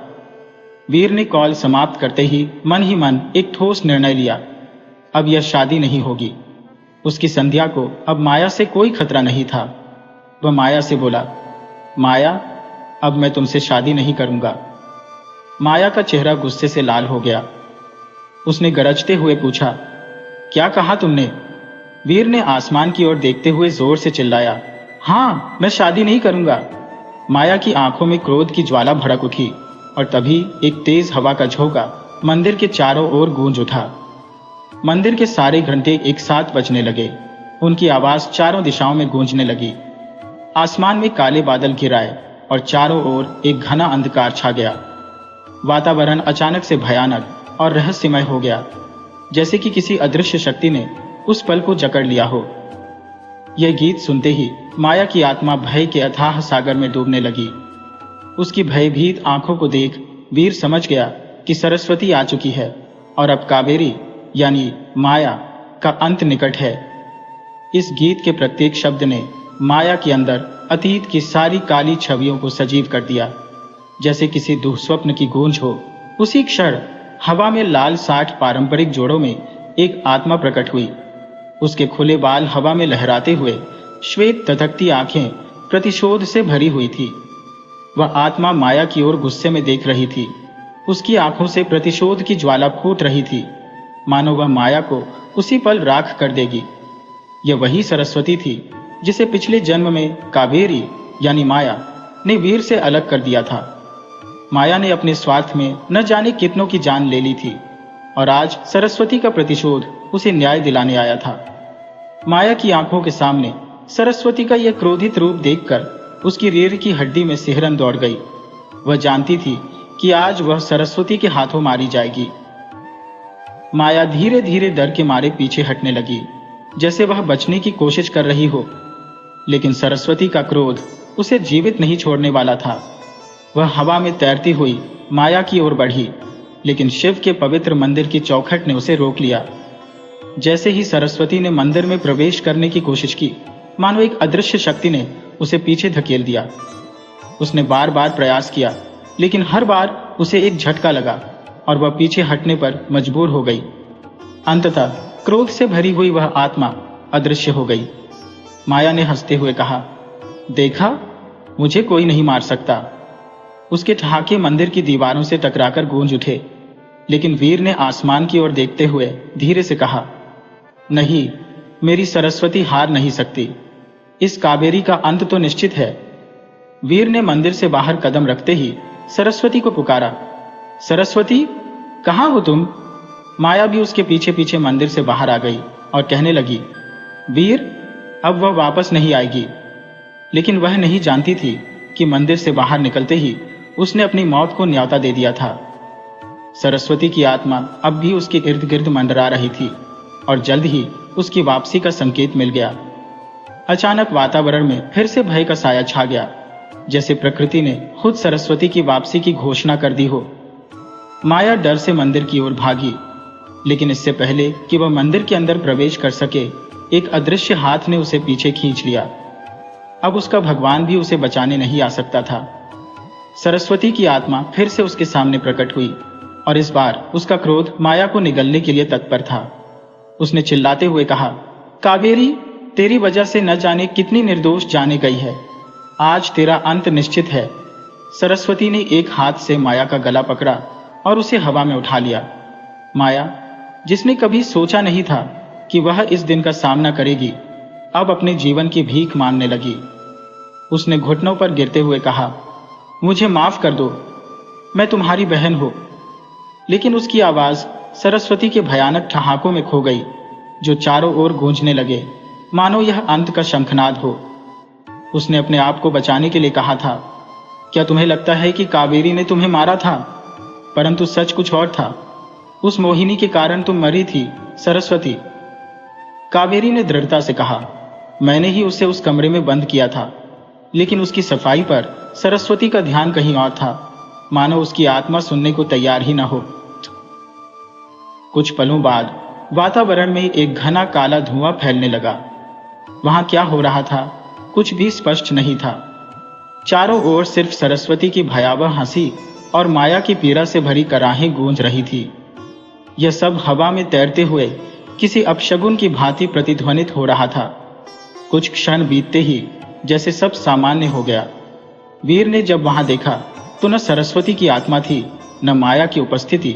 वीर ने कॉल समाप्त करते ही मन एक ठोस निर्णय लिया। अब यह शादी नहीं होगी। उसकी संध्या को अब माया से कोई खतरा नहीं था। वह माया से बोला, माया, अब मैं तुमसे शादी नहीं करूंगा। माया का चेहरा गुस्से से लाल हो गया। उसने गरजते हुए पूछा, क्या कहा तुमने? वीर ने आसमान की ओर देखते हुए जोर से चिल्लाया, हाँ, मैं शादी नहीं करूंगा। माया की आंखों में क्रोध की ज्वाला भड़क उठी और तभी एक तेज हवा का झोंका मंदिर के चारों ओर गूंज उठा। मंदिर के सारे घंटे एक साथ बजने लगे। उनकी आवाज चारों दिशाओं में गूंजने लगी। आसमान में काले बादल घिराए और चारों ओर एक घना अंधकार छा गया। वातावरण अचानक से भयानक और रहस्यमय हो गया, जैसे कि किसी अदृश्य शक्ति ने उस पल को जकड़ लिया हो। यह गीत सुनते ही माया की आत्मा भय के अथाह सागर में डूबने लगी। उसकी भयभीत आंखों को देख वीर समझ गया कि सरस्वती आ चुकी है और अब कावेरी यानी माया का अंत निकट है। इस गीत के प्रत्येक शब्द ने माया के अंदर अतीत की सारी काली छवियों को सजीव कर दिया, जैसे किसी दुःस्वप्न की गूंज हो। उसी क्षण हवा में लाल 60 पारंपरिक जोड़ों में एक आत्मा प्रकट हुई। उसके खुले बाल हवा में लहराते हुए, श्वेत तटकती आंखें प्रतिशोध से भरी हुई थी। वह आत्मा माया की ओर गुस्से में देख रही थी। उसकी आंखों से प्रतिशोध की ज्वाला फूट रही थी, मानो वह माया को उसी पल राख कर देगी। यह वही सरस्वती थी जिसे पिछले जन्म में कावेरी यानी माया ने वीर से अलग कर दिया था। माया ने अपने स्वार्थ में न जाने कितनों की जान ले ली थी और आज सरस्वती का प्रतिशोध उसे न्याय दिलाने आया था। माया की आंखों के सामने सरस्वती का यह क्रोधित रूप देखकर उसकी रीढ़ की हड्डी में सिहरन दौड़ गई। वह जानती थी कि आज वह सरस्वती के हाथों मारी जाएगी। माया धीरे धीरे डर के मारे पीछे हटने लगी, जैसे वह बचने की कोशिश कर रही हो, लेकिन सरस्वती का क्रोध उसे जीवित नहीं छोड़ने वाला था। वह हवा में तैरती हुई माया की ओर बढ़ी, लेकिन शिव के पवित्र मंदिर की चौखट ने उसे रोक लिया। जैसे ही सरस्वती ने मंदिर में प्रवेश करने की कोशिश की, मानो एक अदृश्य शक्ति ने उसे पीछे धकेल दिया। उसने बार बार प्रयास किया, लेकिन हर बार उसे एक झटका लगा और वह पीछे हटने पर मजबूर हो गई। अंततः क्रोध से भरी हुई वह आत्मा अदृश्य हो गई। माया ने हंसते हुए कहा, देखा, मुझे कोई नहीं मार सकता। उसके ठहाके मंदिर की दीवारों से टकराकर गूंज उठे, लेकिन वीर ने आसमान की ओर देखते हुए धीरे से कहा, नहीं, मेरी सरस्वती हार नहीं सकती। इस कावेरी का अंत तो निश्चित है। वीर ने मंदिर से बाहर कदम रखते ही सरस्वती को पुकारा, सरस्वती, कहाँ हो तुम? माया भी उसके पीछे पीछे मंदिर से बाहर आ गई और कहने लगी, वीर, अब वह वापस नहीं आएगी। लेकिन वह नहीं जानती थी कि मंदिर से बाहर निकलते ही उसने अपनी मौत को न्योता दे दिया था। सरस्वती की आत्मा अब भी उसके इर्द गिर्द मंडरा रही थी और जल्द ही उसकी वापसी का संकेत मिल गया। अचानक वातावरण में फिर से भय का साया छा गया, जैसे प्रकृति ने खुद सरस्वती की वापसी की घोषणा कर दी हो। माया डर से मंदिर की ओर भागी, लेकिन इससे पहले कि वह मंदिर के अंदर प्रवेश कर सके, एक अदृश्य हाथ ने उसे पीछे खींच लिया। अब उसका भगवान भी उसे बचाने नहीं आ सकता था। सरस्वती की आत्मा फिर से उसके सामने प्रकट हुई और इस बार उसका क्रोध माया को निगलने के लिए तत्पर था। उसने चिल्लाते हुए कहा, कावेरी, तेरी वजह से न जाने कितनी निर्दोष जाने गई है। आज तेरा अंत निश्चित है। सरस्वती ने एक हाथ से माया का गला पकड़ा और उसे हवा में उठा लिया। माया, जिसने कभी सोचा नहीं था कि वह इस दिन का सामना करेगी, अब अपने जीवन की भीख मांगने लगी। उसने घुटनों पर गिरते हुए कहा, मुझे माफ कर दो, मैं तुम्हारी बहन हूं। लेकिन उसकी आवाज सरस्वती के भयानक ठहाकों में खो गई, जो चारों ओर गूंजने लगे, मानो यह अंत का शंखनाद हो। उसने अपने आप को बचाने के लिए कहा था, क्या तुम्हें लगता है कि कावेरी ने तुम्हें मारा था? परंतु सच कुछ और था। उस मोहिनी के कारण तुम मरी थी, सरस्वती। कावेरी ने दृढ़ता से कहा, मैंने ही उसे उस कमरे में बंद किया था। लेकिन उसकी सफाई पर सरस्वती का ध्यान कहीं और था, मानो उसकी आत्मा सुनने को तैयार ही न हो। कुछ पलों बाद वातावरण में एक घना काला धुआं फैलने लगा। वहां क्या हो रहा था, कुछ भी स्पष्ट नहीं था। चारों ओर सिर्फ सरस्वती की भयावह हंसी और माया की पीड़ा से भरी कराहें गूंज रही थी। यह सब हवा में तैरते हुए किसी अपशगुन की भांति प्रतिध्वनित हो रहा था। कुछ क्षण बीतते ही जैसे सब सामान्य हो गया। वीर ने जब वहां देखा तो न सरस्वती की आत्मा थी, न माया की उपस्थिति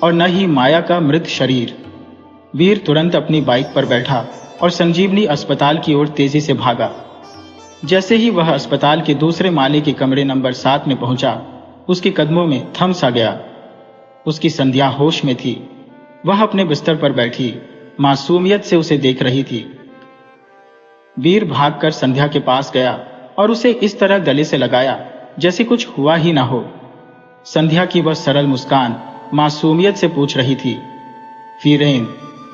और न ही माया का मृत शरीर। वीर तुरंत अपनी बाइक पर बैठा और संजीवनी अस्पताल की ओर तेजी से भागा। जैसे ही वह अस्पताल के दूसरे माले के कमरे नंबर 7 में पहुंचा, उसके कदमों में थम सा गया। उसकी संध्या होश में थी। वह अपने बिस्तर पर बैठी मासूमियत से उसे देख रही थी। वीर भागकर संध्या के पास गया और उसे इस तरह गले से लगाया जैसे कुछ हुआ ही ना हो। संध्या की वह सरल मुस्कान मासूमियत से पूछ रही थी, वीरेन,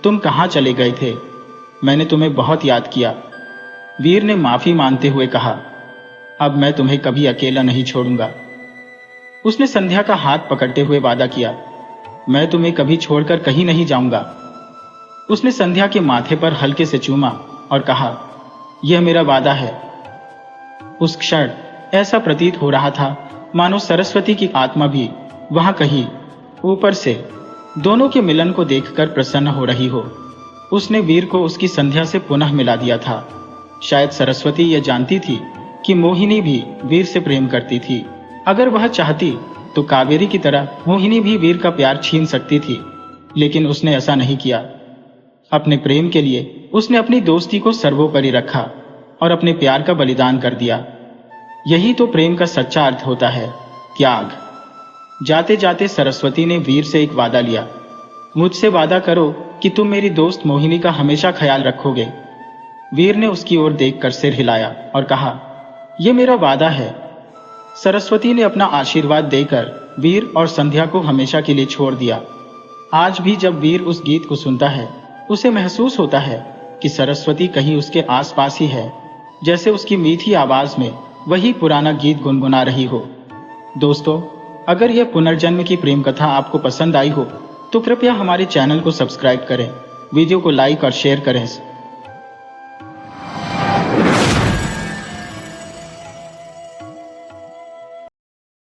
तुम कहाँ चले गए थे? मैंने तुम्हें बहुत याद किया। वीर ने माफी मांगते हुए कहा, अब मैं तुम्हें कभी अकेला नहीं छोड़ूंगा। उसने संध्या का हाथ पकड़ते हुए वादा किया, मैं तुम्हें कभी छोड़कर कहीं नहीं जाऊंगा। उसने संध्या के माथे पर हल्के से चूमा और कहा, यह मेरा वादा है। उस क्षण ऐसा प्रतीत हो रहा था मानो सरस्वती की आत्मा भी वहां कहीं ऊपर से दोनों के मिलन को देखकर प्रसन्न हो रही हो। उसने वीर को उसकी संध्या से पुनः मिला दिया था। शायद सरस्वती यह जानती थी कि मोहिनी भी वीर से प्रेम करती थी। अगर वह चाहती तो कावेरी की तरह मोहिनी भी वीर का प्यार छीन सकती थी, लेकिन उसने ऐसा नहीं किया। अपने प्रेम के लिए उसने अपनी दोस्ती को सर्वोपरि रखा और अपने प्यार का बलिदान कर दिया। यही तो प्रेम का सच्चा अर्थ होता है, त्याग। जाते जाते सरस्वती ने वीर से एक वादा लिया, मुझसे वादा करो कि तुम मेरी दोस्त मोहिनी का हमेशा ख्याल रखोगे। वीर ने उसकी ओर देखकर सिर हिलाया और कहा, यह मेरा वादा है। सरस्वती ने अपना आशीर्वाद देकर वीर और संध्या को हमेशा के लिए छोड़ दिया। आज भी जब वीर उस गीत को सुनता है, उसे महसूस होता है कि सरस्वती कहीं उसके आसपास ही है, जैसे उसकी मीठी आवाज में वही पुराना गीत गुनगुना रही हो। दोस्तों, अगर यह पुनर्जन्म की प्रेम कथा आपको पसंद आई हो तो कृपया हमारे चैनल को सब्सक्राइब करें, वीडियो को लाइक और शेयर करें।